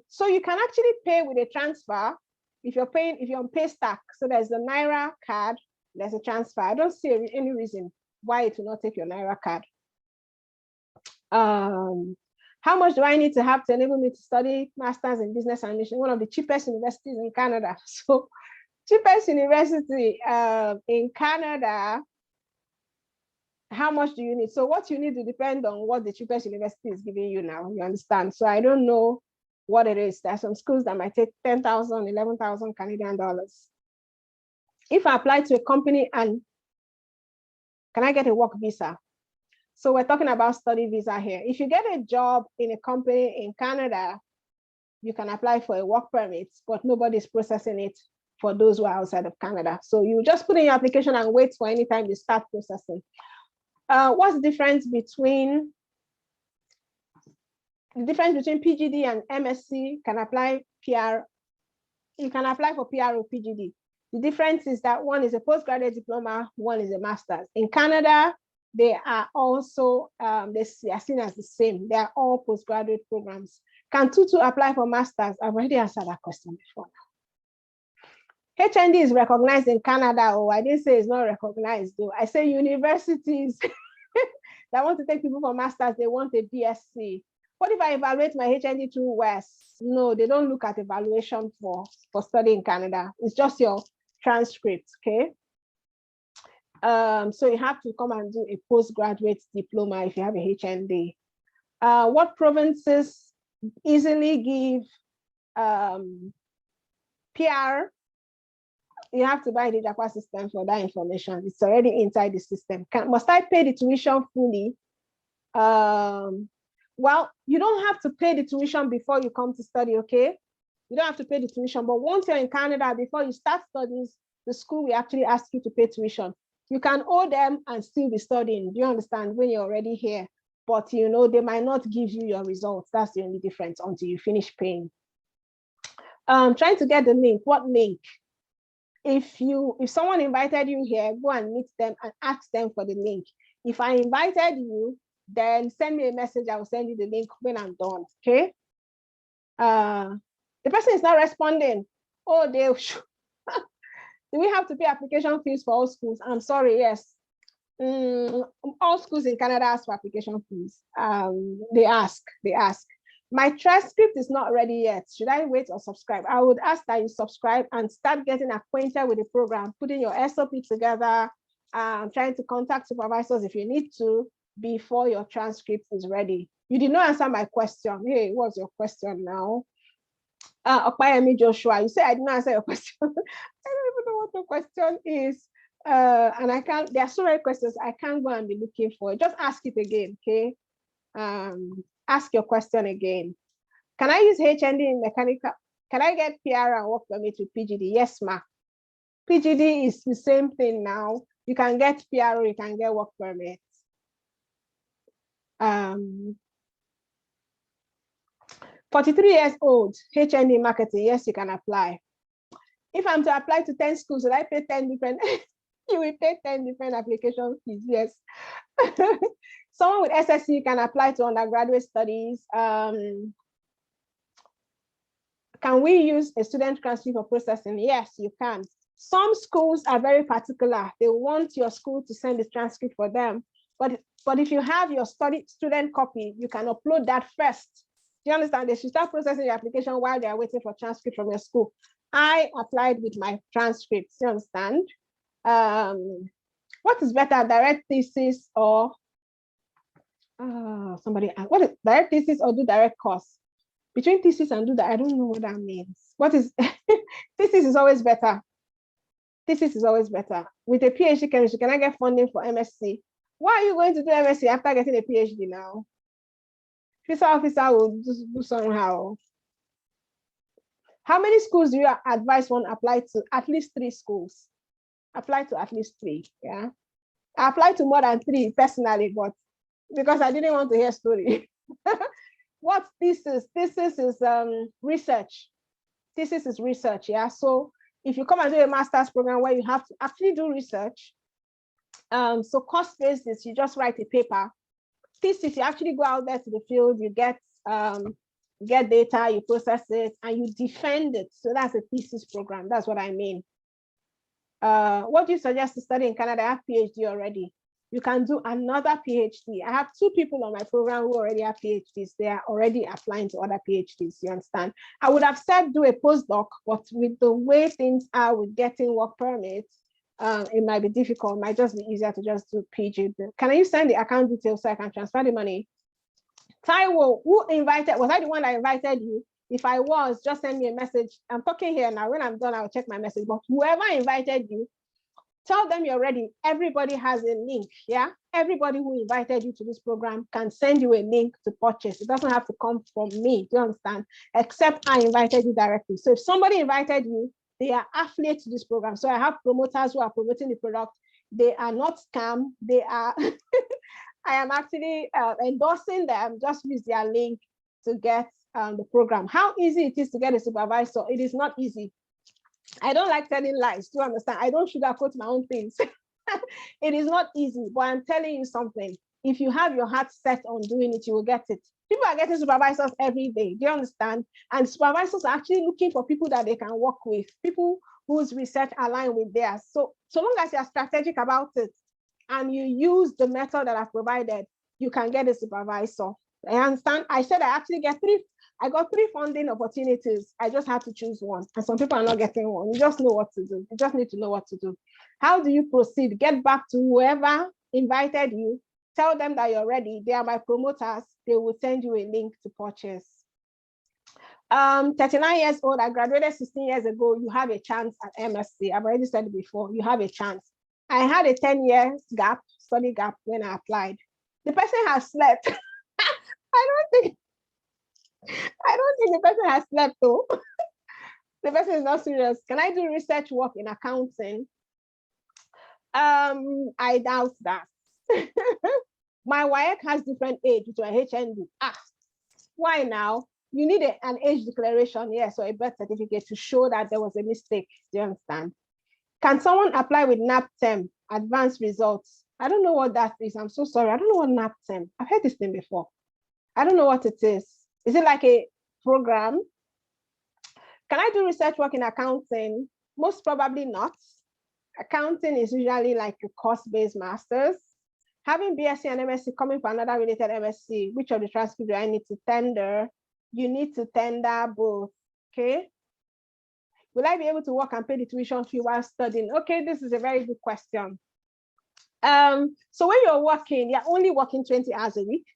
So you can actually pay with a transfer if you're on Paystack. So there's the Naira card, there's a transfer. I don't see any reason why it will not take your Naira card. How much do I need to have to enable me to study masters in business administration? One of the cheapest universities in Canada. So cheapest university in Canada. How much do you need? So what you need to depend on what the cheapest university is giving you now, you understand? So I don't know what it is. There are some schools that might take 10,000, 11,000 Canadian dollars. If I apply to a company and can I get a work visa? So we're talking about study visa here. If you get a job in a company in Canada, you can apply for a work permit, but nobody's processing it for those who are outside of Canada. So you just put in your application and wait for any time you start processing. What's the difference between PGD and MSc? Can apply PR. You can apply for PR or PGD. The difference is that one is a postgraduate diploma, one is a master's. In Canada, they are also they are seen as the same. They are all postgraduate programs. Can Tutu apply for masters? I've already answered that question before. HND is recognized in Canada. Oh, I didn't say it's not recognized though. I say universities that want to take people for masters, they want a BSc. What if I evaluate my HND through West? No, they don't look at evaluation for studying in Canada. It's just your transcript, okay? So you have to come and do a postgraduate diploma if you have a HND. What provinces easily give PR? You have to buy the Japa system for that information. It's already inside the system. Must I pay the tuition fully? Well, you don't have to pay the tuition before you come to study, okay? You don't have to pay the tuition, but once you're in Canada, before you start studies, the school will actually ask you to pay tuition. You can owe them and still be studying. Do you understand? When you're already here, but you know, they might not give you your results. That's the only difference until you finish paying. Trying to get the link. What link? If someone invited you here, go and meet them and ask them for the link. If I invited you, then send me a message. I will send you the link when I'm done. Okay. The person is not responding. Oh, do we have to pay application fees for all schools? I'm sorry. Yes. All schools in Canada ask for application fees. They ask. My transcript is not ready yet. Should I wait or subscribe? I would ask that you subscribe and start getting acquainted with the program, putting your SOP together, trying to contact supervisors if you need to before your transcript is ready. You did not answer my question. Hey, what's your question now? Okpayemi Joshua, you say I did not answer your question. I don't even know what the question is. And I can't, there are so many questions I can't go and be looking for. Just ask it again, okay? Ask your question again. Can I use HND in mechanical? Can I get PR and work permit with PGD? Yes, ma. PGD is the same thing now. You can get PR or you can get work permit. 43 years old, HND marketing. Yes, you can apply. If I'm to apply to 10 schools, will I pay 10 different? You will pay 10 different application fees. Yes. Someone with SSC can apply to undergraduate studies. Can we use a student transcript for processing? Yes, you can. Some schools are very particular. They want your school to send the transcript for them. But if you have your student copy, you can upload that first. Do you understand? They should start processing your application while they are waiting for transcript from your school. I applied with my transcripts. You understand? What is better, direct thesis or somebody asked, what is direct thesis or do direct course? Between thesis and do that, I don't know what that means. What is thesis is always better. Thesis is always better. With a PhD chemistry, can I get funding for MSc? Why are you going to do MSc after getting a PhD now? Visa officer will do somehow. How many schools do you advise one apply to? At least 3 schools. Apply to at least 3. Yeah. I applied to more than 3 personally, but because I didn't want to hear story. What's thesis? Thesis is research. Thesis is research. Yeah. So if you come and do a master's program where you have to actually do research, so cost basis, you just write a paper. Thesis, you actually go out there to the field, you get data, you process it, and you defend it. So that's a thesis program. That's what I mean. What do you suggest to study in Canada? I have PhD already. You can do another PhD. I have 2 people on my program who already have PhDs. They are already applying to other PhDs, you understand? I would have said do a postdoc, but with the way things are with getting work permits, it might be difficult. It might just be easier to just do PG. Can you send the account details so I can transfer the money? Taiwo, who invited? Was I the one that invited you? If I was, just send me a message. I'm talking here now. When I'm done, I'll check my message. But whoever invited you, tell them you're ready. Everybody has a link. Yeah. Everybody who invited you to this program can send you a link to purchase. It doesn't have to come from me. Do you understand? Except I invited you directly. So if somebody invited you, they are affiliate to this program. So I have promoters who are promoting the product. They are not scam. They are, I am actually endorsing them. Just use their link to get the program. How easy it is to get a supervisor? It is not easy. I don't like telling lies. Do you understand? I don't sugarcoat my own things. It is not easy, but I'm telling you something. If you have your heart set on doing it, you will get it. People are getting supervisors every day. Do you understand? And supervisors are actually looking for people that they can work with, people whose research align with theirs. So long as you're strategic about it and you use the method that I've provided, you can get a supervisor. I understand. I said I actually I got 3 funding opportunities. I just had to choose one. And some people are not getting one. You just know what to do. You just need to know what to do. How do you proceed? Get back to whoever invited you. Tell them that you're ready. They are my promoters. They will send you a link to purchase. 39 years old. I graduated 16 years ago. You have a chance at MSc. I've already said it before. You have a chance. I had a 10-year gap, study gap when I applied. The person has slept. I don't think the person has slept though. The person is not serious. Can I do research work in accounting? I doubt that. My WIEC has different age to a HND. Why now? you need an age declaration, yes, or a birth certificate to show that there was a mistake. Do you understand? Can someone apply with NAPTEM, advanced results? I don't know what that is. I'm so sorry. I don't know what NAPTEM. I've heard this thing before. I don't know what it is. Is it like a program? Can I do research work in accounting? Most probably not. Accounting is usually like a course-based master's. Having BSc and MSc coming for another related MSc, which of the transcript do I need to tender? You need to tender both, okay? Will I be able to work and pay the tuition fee while studying? Okay, this is a very good question. So when you're working, you're only working 20 hours a week,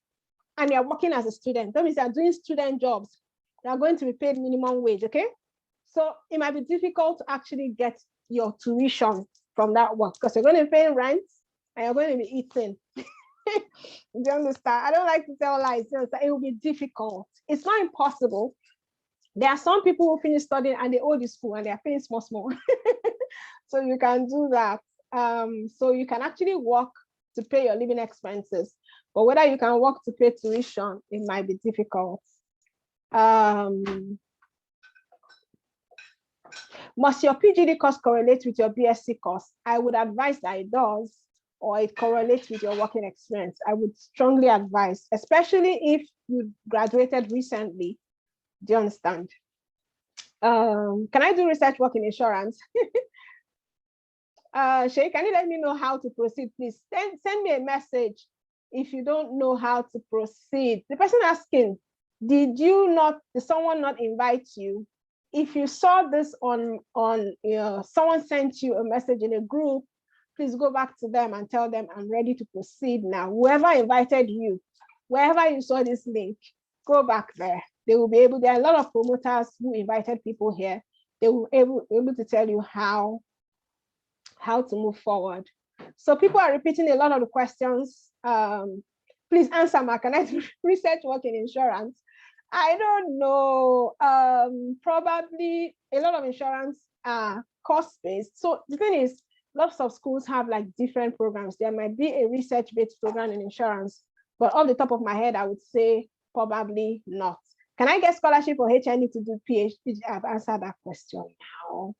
and you're working as a student. That means you're doing student jobs. You're going to be paid minimum wage, okay? So it might be difficult to actually get your tuition from that work because you're going to be paying rent and you're going to be eating. Do you understand? I don't like to tell lies. It will be difficult. It's not impossible. There are some people who finish studying and they owe the school and they are paying small. So you can do that. So you can actually work to pay your living expenses. But whether you can work to pay tuition, it might be difficult. Must your PGD course correlate with your BSc course? I would advise that it does, or it correlates with your working experience. I would strongly advise, especially if you graduated recently. Do you understand? Can I do research work in insurance? Shay, can you let me know how to proceed, please? Send me a message if you don't know how to proceed. The person asking, did someone not invite you? If you saw this on someone sent you a message in a group, please go back to them and tell them I'm ready to proceed now. Whoever invited you, wherever you saw this link, go back there. They will be able, there are a lot of promoters who invited people here. They will be able to tell you how to move forward. So people are repeating a lot of the questions. Please answer, Mark. Can I do research work in insurance? I don't know. Probably a lot of insurance are cost-based. So the thing is, lots of schools have like different programs. There might be a research-based program in insurance, but off the top of my head, I would say probably not. Can I get scholarship for HND to do PhD? I've answered that question now.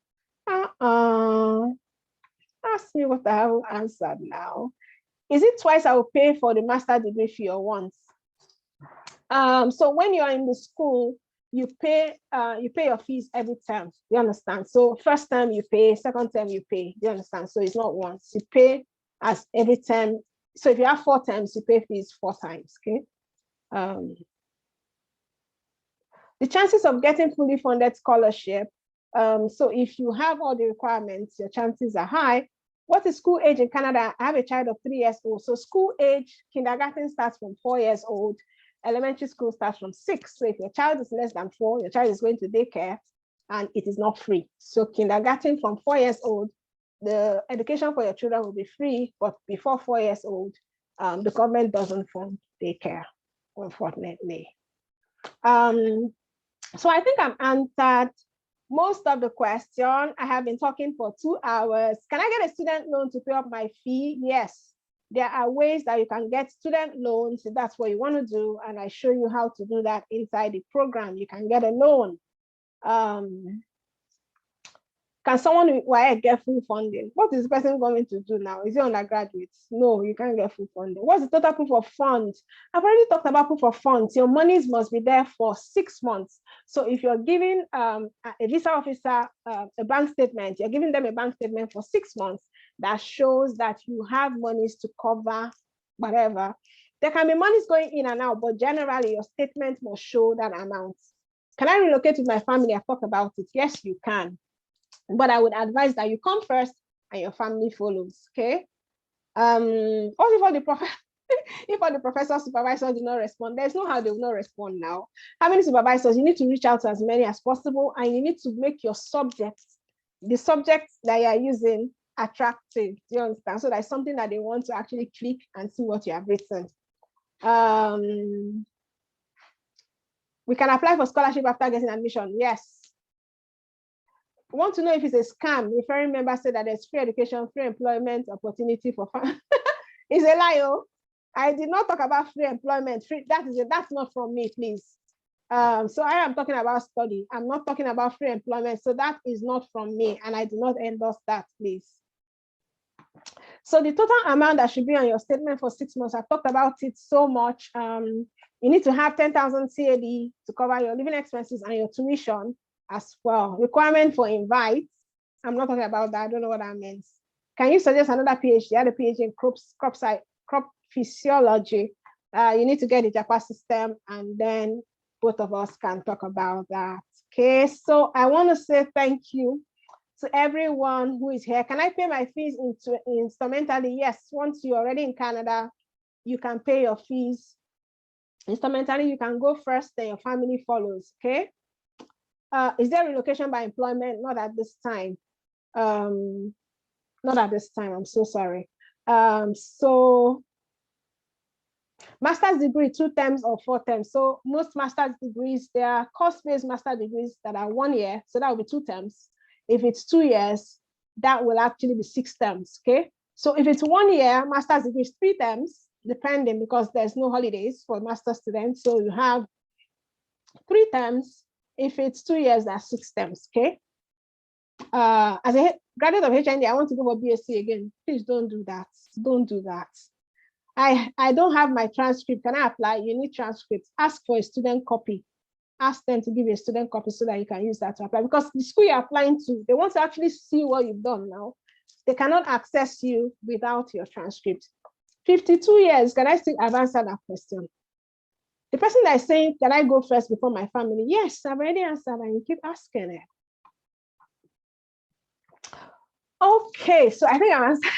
Ask me what I haven't answered now. Is it twice I will pay for the master degree fee or once? So when you're in the school, you pay your fees every term. You understand? So first term you pay, second term you pay. You understand? So it's not once. You pay as every term. So if you have 4 terms, you pay fees 4 times. Okay. The chances of getting fully funded scholarship. So if you have all the requirements, your chances are high. What is school age in Canada? I have a child of 3 years old. So school age, kindergarten starts from 4 years old. Elementary school starts from 6. So if your child is less than 4, your child is going to daycare and it is not free. So kindergarten from 4 years old, the education for your children will be free, but before 4 years old, the government doesn't fund daycare, unfortunately. So I think I've answered most of the question. I have been talking for 2 hours. Can I get a student loan to pay up my fee? Yes. There are ways that you can get student loans if that's what you want to do, and I show you how to do that inside the program. You can get a loan. Can someone with WAEC get full funding? What is the person going to do now? Is he undergraduate? No, you can't get full funding. What's the total proof of funds? I've already talked about proof of funds. Your monies must be there for 6 months. So if you're giving a visa officer a bank statement, you're giving them a bank statement for 6 months that shows that you have monies to cover whatever. There can be monies going in and out, but generally your statement must show that amount. Can I relocate with my family? I've talked about it. Yes, you can. But I would advise that you come first and your family follows, okay? Also, if all the professors, supervisors do not respond, there's no how they will not respond now. How many supervisors? You need to reach out to as many as possible, and you need to make your subjects, the subjects that you are using, attractive. Do you understand? So that's something that they want to actually click and see what you have written. We can apply for scholarship after getting admission. Yes. Want to know if it's a scam? Referring members say that there's free education, free employment opportunity for fun. It's a lie. Oh, I did not talk about free employment. That's not from me, please. So I am talking about study. I'm not talking about free employment. So that is not from me, and I do not endorse that, please. So the total amount that should be on your statement for 6 months, I've talked about it so much. You need to have 10,000 CAD to cover your living expenses and your tuition as well. Requirement for invite. I'm not talking about that. I don't know what that means. Can you suggest another PhD? I had a PhD in crop physiology. You need to get the JAPA system, and then both of us can talk about that. Okay, so I want to say thank you to everyone who is here. Can I pay my fees instrumentally? Yes, once you're already in Canada, you can pay your fees instrumentally. You can go first, then your family follows, okay? Is there relocation by employment? Not at this time. Not at this time, I'm so sorry. So master's degree, 2 terms or 4 terms. So most master's degrees, there are course-based master degrees that are 1 year, so that will be 2 terms. If it's 2 years, that will actually be 6 terms, okay? So if it's 1 year, master's degree is 3 terms, depending, because there's no holidays for master students. So you have 3 terms. If it's 2 years, that's 6 terms, okay? As a graduate of Hnd, I want to go for BSc again. Please don't do that. Don't do that. I don't have my transcript. Can I apply? You need transcripts. Ask for a student copy. Ask them to give you a student copy so that you can use that to apply. Because the school you're applying to, they want to actually see what you've done now. They cannot access you without your transcript. 52 years, can I still answer that question? The person that is saying, can I go first before my family? Yes, I've already answered, and you keep asking it. Okay, so I think I answered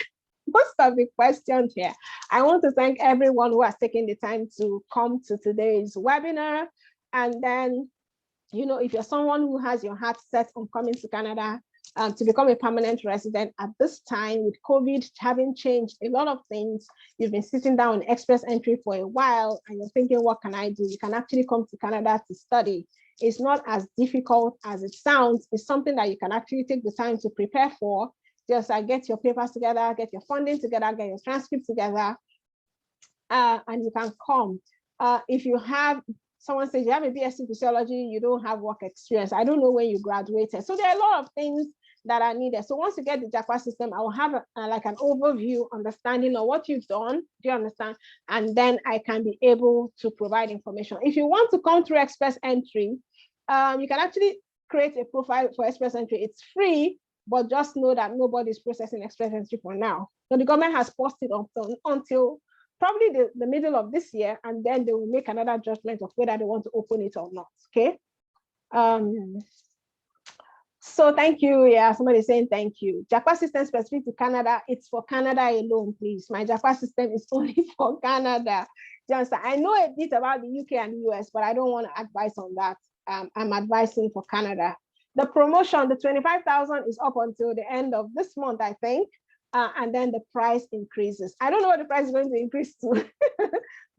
most of the questions here. I want to thank everyone who has taken the time to come to today's webinar. And then, you know, if you're someone who has your heart set on coming to Canada to become a permanent resident at this time, with COVID having changed a lot of things, you've been sitting down in express entry for a while and you're thinking, what can I do? You can actually come to Canada to study. It's not as difficult as it sounds. It's something that you can actually take the time to prepare for. Just get your papers together, get your funding together, get your transcripts together, and you can come. If you have, someone says you have a BSc physiology, you don't have work experience. I don't know when you graduated. So there are a lot of things that are needed. So once you get the JAPA system, I will have like an overview, understanding of what you've done. Do you understand? And then I can be able to provide information. If you want to come through express entry, you can actually create a profile for express entry. It's free, but just know that nobody's processing express entry for now. So the government has paused it until probably the middle of this year, and then they will make another judgment of whether they want to open it or not, okay? So thank you. Yeah, somebody's saying thank you. JAPA system specific to Canada, it's for Canada alone, please. My JAPA system is only for Canada. Just, I know a bit about the UK and the US, but I don't want to advise on that. I'm advising for Canada. The promotion, the 25,000 is up until the end of this month, I think. And then the price increases. I don't know what the price is going to increase to,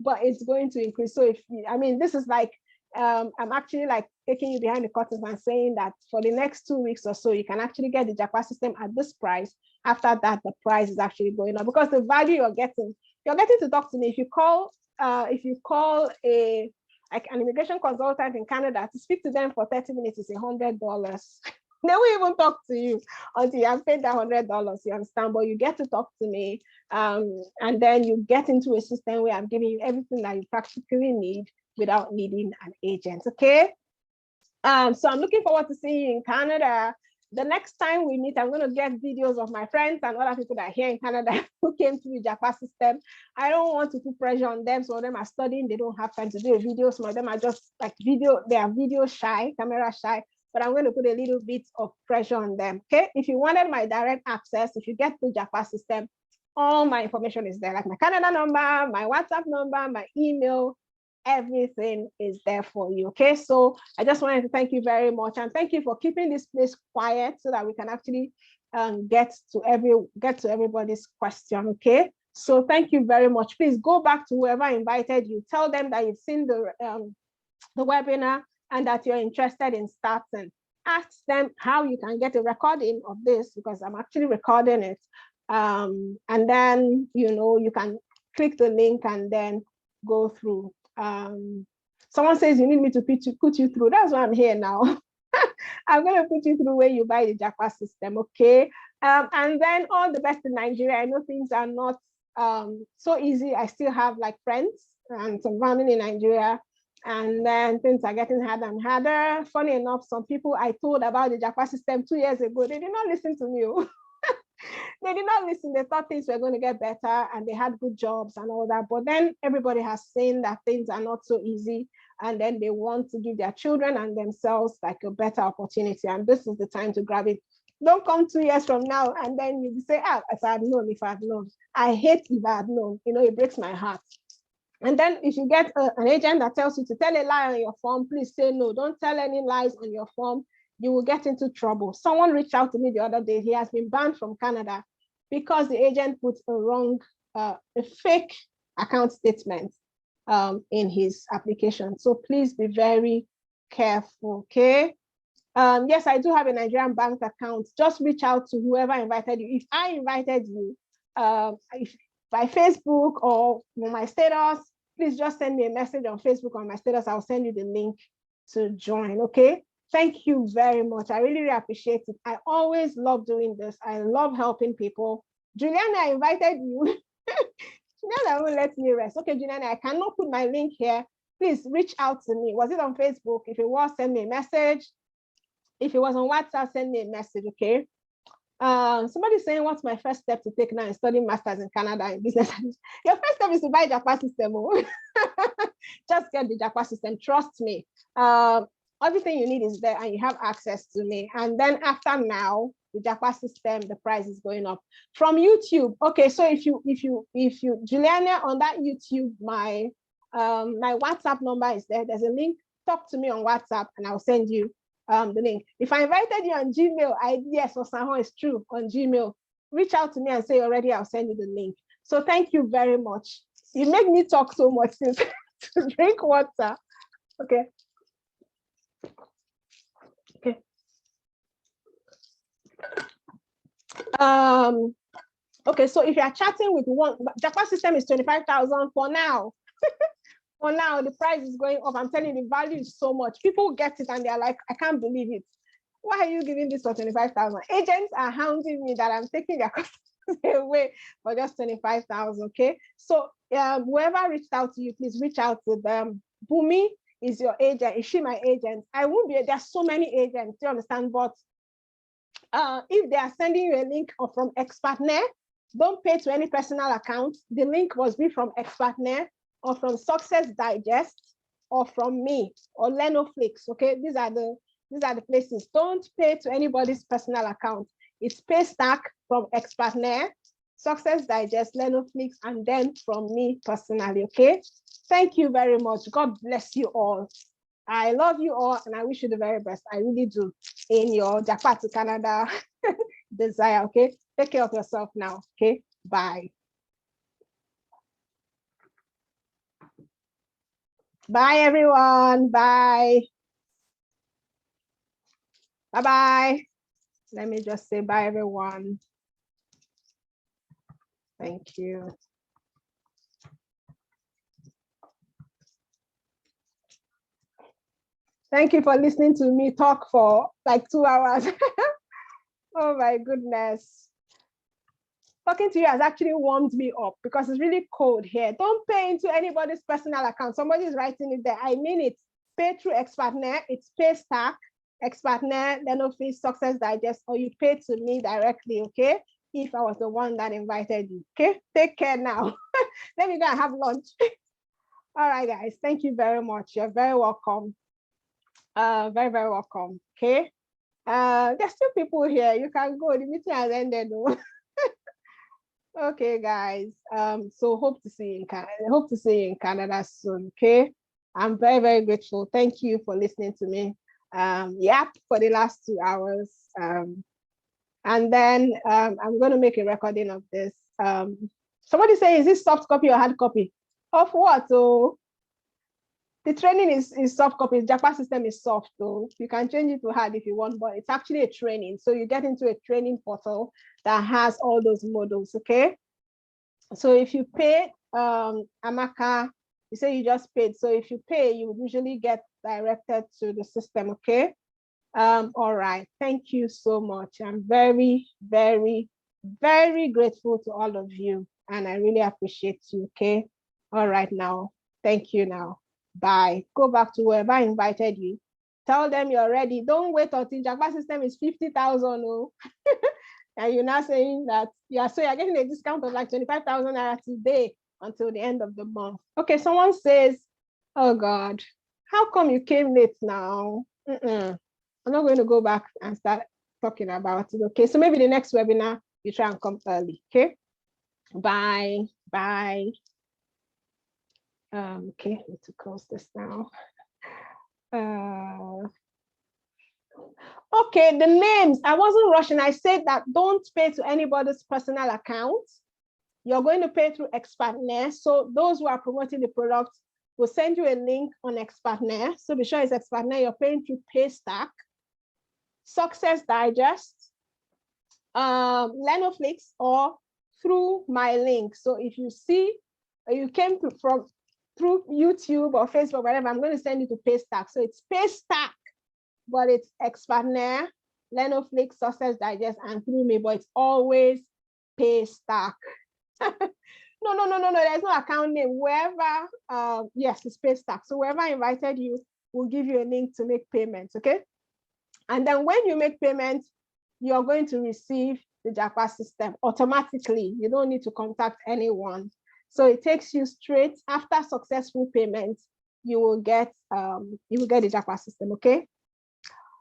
but it's going to increase. So if you, I mean, this is like, I'm actually like taking you behind the curtains and saying that for the next 2 weeks or so, you can actually get the JAPA system at this price. After that, the price is actually going up because the value you're getting to talk to me. If you call like an immigration consultant in Canada to speak to them for 30 minutes is $100. They won't even talk to you until you have paid that $100, you understand? But you get to talk to me, and then you get into a system where I'm giving you everything that you practically need without needing an agent, okay? So I'm looking forward to seeing you in Canada. The next time we meet, I'm going to get videos of my friends and other people that are here in Canada who came through the JAPA system. I don't want to put pressure on them. Some of them are studying, they don't have time to do a video. Some of them are just like they are video shy, camera shy, but I'm going to put a little bit of pressure on them, okay? If you wanted my direct access, if you get through JAPA system, all my information is there, like my Canada number, my WhatsApp number, my email, everything is there for you, okay? So I just wanted to thank you very much, and thank you for keeping this place quiet so that we can actually get to everybody's question, okay? So thank you very much. Please go back to whoever invited you, tell them that you've seen the webinar and that you're interested in starting. Ask them how you can get a recording of this, because I'm actually recording it, and then you can click the link and then go through. Someone says you need me to put you through. That's why I'm here now. I'm going to put you through when you buy the Japa system, okay? And then all the best in Nigeria. I know things are not so easy. I still have like friends and some family in Nigeria, and then things are getting harder and harder. Funny enough, some people I told about the Japa system 2 years ago, they did not listen to me. They did not listen. They thought things were going to get better and they had good jobs and all that. But then everybody has seen that things are not so easy. And then they want to give their children and themselves like a better opportunity. And this is the time to grab it. Don't come 2 years from now and then you say, if I had known. I hate if I had known. You know, it breaks my heart. And then if you get an agent that tells you to tell a lie on your form, please say no. Don't tell any lies on your form. You will get into trouble. Someone reached out to me the other day. He has been banned from Canada because the agent put a fake account statement in his application. So please be very careful, okay? Yes, I do have a Nigerian bank account. Just reach out to whoever invited you. If I invited you if by Facebook or my status, please just send me a message on Facebook on my status. I'll send you the link to join, okay? Thank you very much. I really, really appreciate it. I always love doing this. I love helping people. Juliana, I invited you. Juliana won't let me rest. Okay, Juliana, I cannot put my link here. Please reach out to me. Was it on Facebook? If it was, send me a message. If it was on WhatsApp, send me a message, okay? Somebody's saying, what's my first step to take now in studying masters in Canada in business? Your first step is to buy Japa system. Just get the Japa system. Trust me. Everything you need is there and you have access to me. And then after now, the Japa system, the price is going up. From YouTube, okay, so if you, Juliana, on that YouTube, my WhatsApp number is there. There's a link. Talk to me on WhatsApp and I'll send you the link. If I invited you on Gmail, yes, Osaho is true, on Gmail. Reach out to me and say already, I'll send you the link. So thank you very much. You make me talk so much since to drink water. Okay. Okay. Okay, so if you are chatting with one, Japa system is 25,000 for now. For now, the price is going up. I'm telling you, the value is so much. People get it and they're like, I can't believe it. Why are you giving this for 25,000? Agents are hounding me that I'm taking their customers away for just 25,000. Okay. So whoever reached out to you, please reach out to them. Bumi is your agent. Is she my agent? I won't be. There's so many agents. Do you understand? But if they are sending you a link or from Expertner, don't pay to any personal account. The link must be from Expertner or from Success Digest or from me or Lenoflix. Okay, these are the places. Don't pay to anybody's personal account. It's Paystack from Expertner, Success Digest, Lenoflix, and then from me personally. Okay, thank you very much. God bless you all. I love you all and I wish you the very best. I really do in your Japa to Canada desire. Okay, take care of yourself now. Okay, bye. Bye, everyone. Bye. Bye-bye. Let me just say bye, everyone. Thank you. Thank you for listening to me talk for like 2 hours. Oh my goodness. Talking to you has actually warmed me up because it's really cold here. Don't pay into anybody's personal account. Somebody is writing it there. I mean it. Pay through Expertner. It's Paystack, Expertner, Lenoflix, Success Digest, or you pay to me directly, okay? If I was the one that invited you, okay? Take care now. Let me go and have lunch. All right, guys. Thank you very much. You're very welcome. Very, very welcome, okay? There's still people here. You can go. The meeting has ended. Okay, guys. So hope to see you in Canada. Hope to see you in Canada soon. Okay. I'm very, very grateful. Thank you for listening to me. For the last 2 hours. And then I'm going to make a recording of this. Somebody say, is this soft copy or hard copy? Of what? So the training is soft copy. Japa system is soft, so you can change it to hard if you want, but it's actually a training. So you get into a training portal that has all those modules, okay? So if you pay Amaka You say you just paid. So if you pay, you would usually get directed to the system, okay? All right, thank you so much. I'm very, very, very grateful to all of you, and I really appreciate you, okay? All right now, thank you now. Bye. Go back to whoever invited you. Tell them you're ready. Don't wait until Japa system is 50,000. Oh. And you're now saying that, yeah, so you're getting a discount of like 25,000 Naira today until the end of the month. Okay, someone says, oh God, how come you came late now? I'm not going to go back and start talking about it. Okay, so maybe the next webinar, you try and come early. Okay, bye, bye. Okay, I need to close this now. Okay, the names, I wasn't rushing. I said that don't pay to anybody's personal account. You're going to pay through Expertner. So those who are promoting the product will send you a link on Expertner. So be sure it's Expertner. You're paying through Paystack, Success Digest, Lenoflix, or through my link. So if you see you came through YouTube or Facebook, whatever, I'm going to send you to Paystack. So it's Paystack, but it's Expertner, Lenoflix, Success Digest, and through me, but it's always Paystack. No, there's no account name. Wherever, yes, it's Paystack. So whoever invited you will give you a link to make payments, okay? And then when you make payments, you're going to receive the Japa system automatically. You don't need to contact anyone. So it takes you straight after successful payments, you will get the Japa system, okay?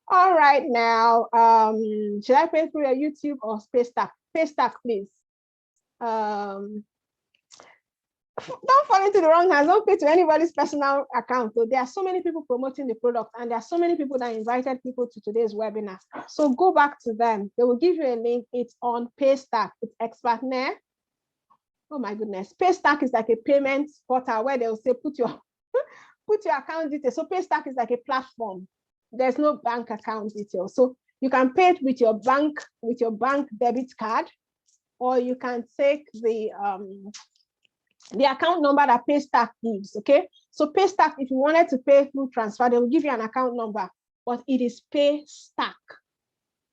All right now, should I pay through your YouTube or Paystack? Paystack, please. Don't fall into the wrong hands. Don't pay to anybody's personal account. So there are so many people promoting the product, and there are so many people that invited people to today's webinar. So go back to them. They will give you a link. It's on Paystack. It's Expertner. Oh my goodness. Paystack is like a payment portal where they'll say put your account details. So Paystack is like a platform. There's no bank account details. So you can pay it with your bank debit card, or you can take the account number that Paystack gives, okay? So Paystack, if you wanted to pay through transfer, they will give you an account number, but it is Paystack.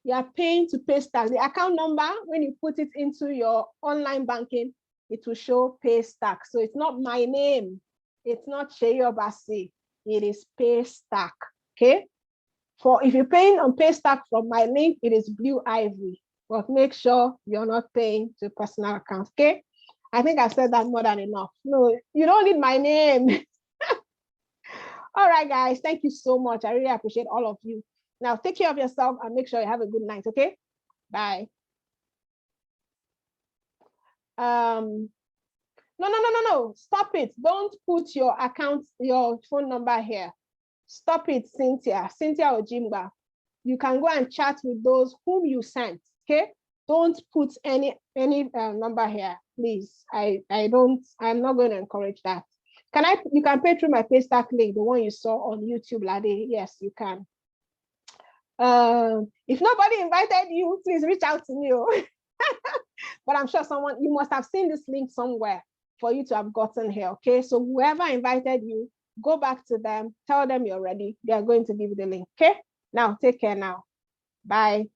You are paying to Paystack. The account number, when you put it into your online banking, it will show Paystack. So it's not my name. It's not Seyi Obasi. It is Paystack, okay? For if you're paying on Paystack from my link, it is Blue Ivory, but make sure you're not paying to personal account, okay? I think I've said that more than enough. No, you don't need my name. All right, guys, thank you so much. I really appreciate all of you. Now, take care of yourself and make sure you have a good night, okay? Bye. No. Stop it. Don't put your account, your phone number here. Stop it, Cynthia Ojimba. You can go and chat with those whom you sent, okay? Don't put any number here, please. I'm not going to encourage that. You can pay through my Paystack link, the one you saw on YouTube, Lade. Yes, you can. If nobody invited you, please reach out to me. But I'm sure you must have seen this link somewhere for you to have gotten here, okay? So whoever invited you, go back to them, tell them you're ready. They are going to give you the link, okay? Now, take care now. Bye.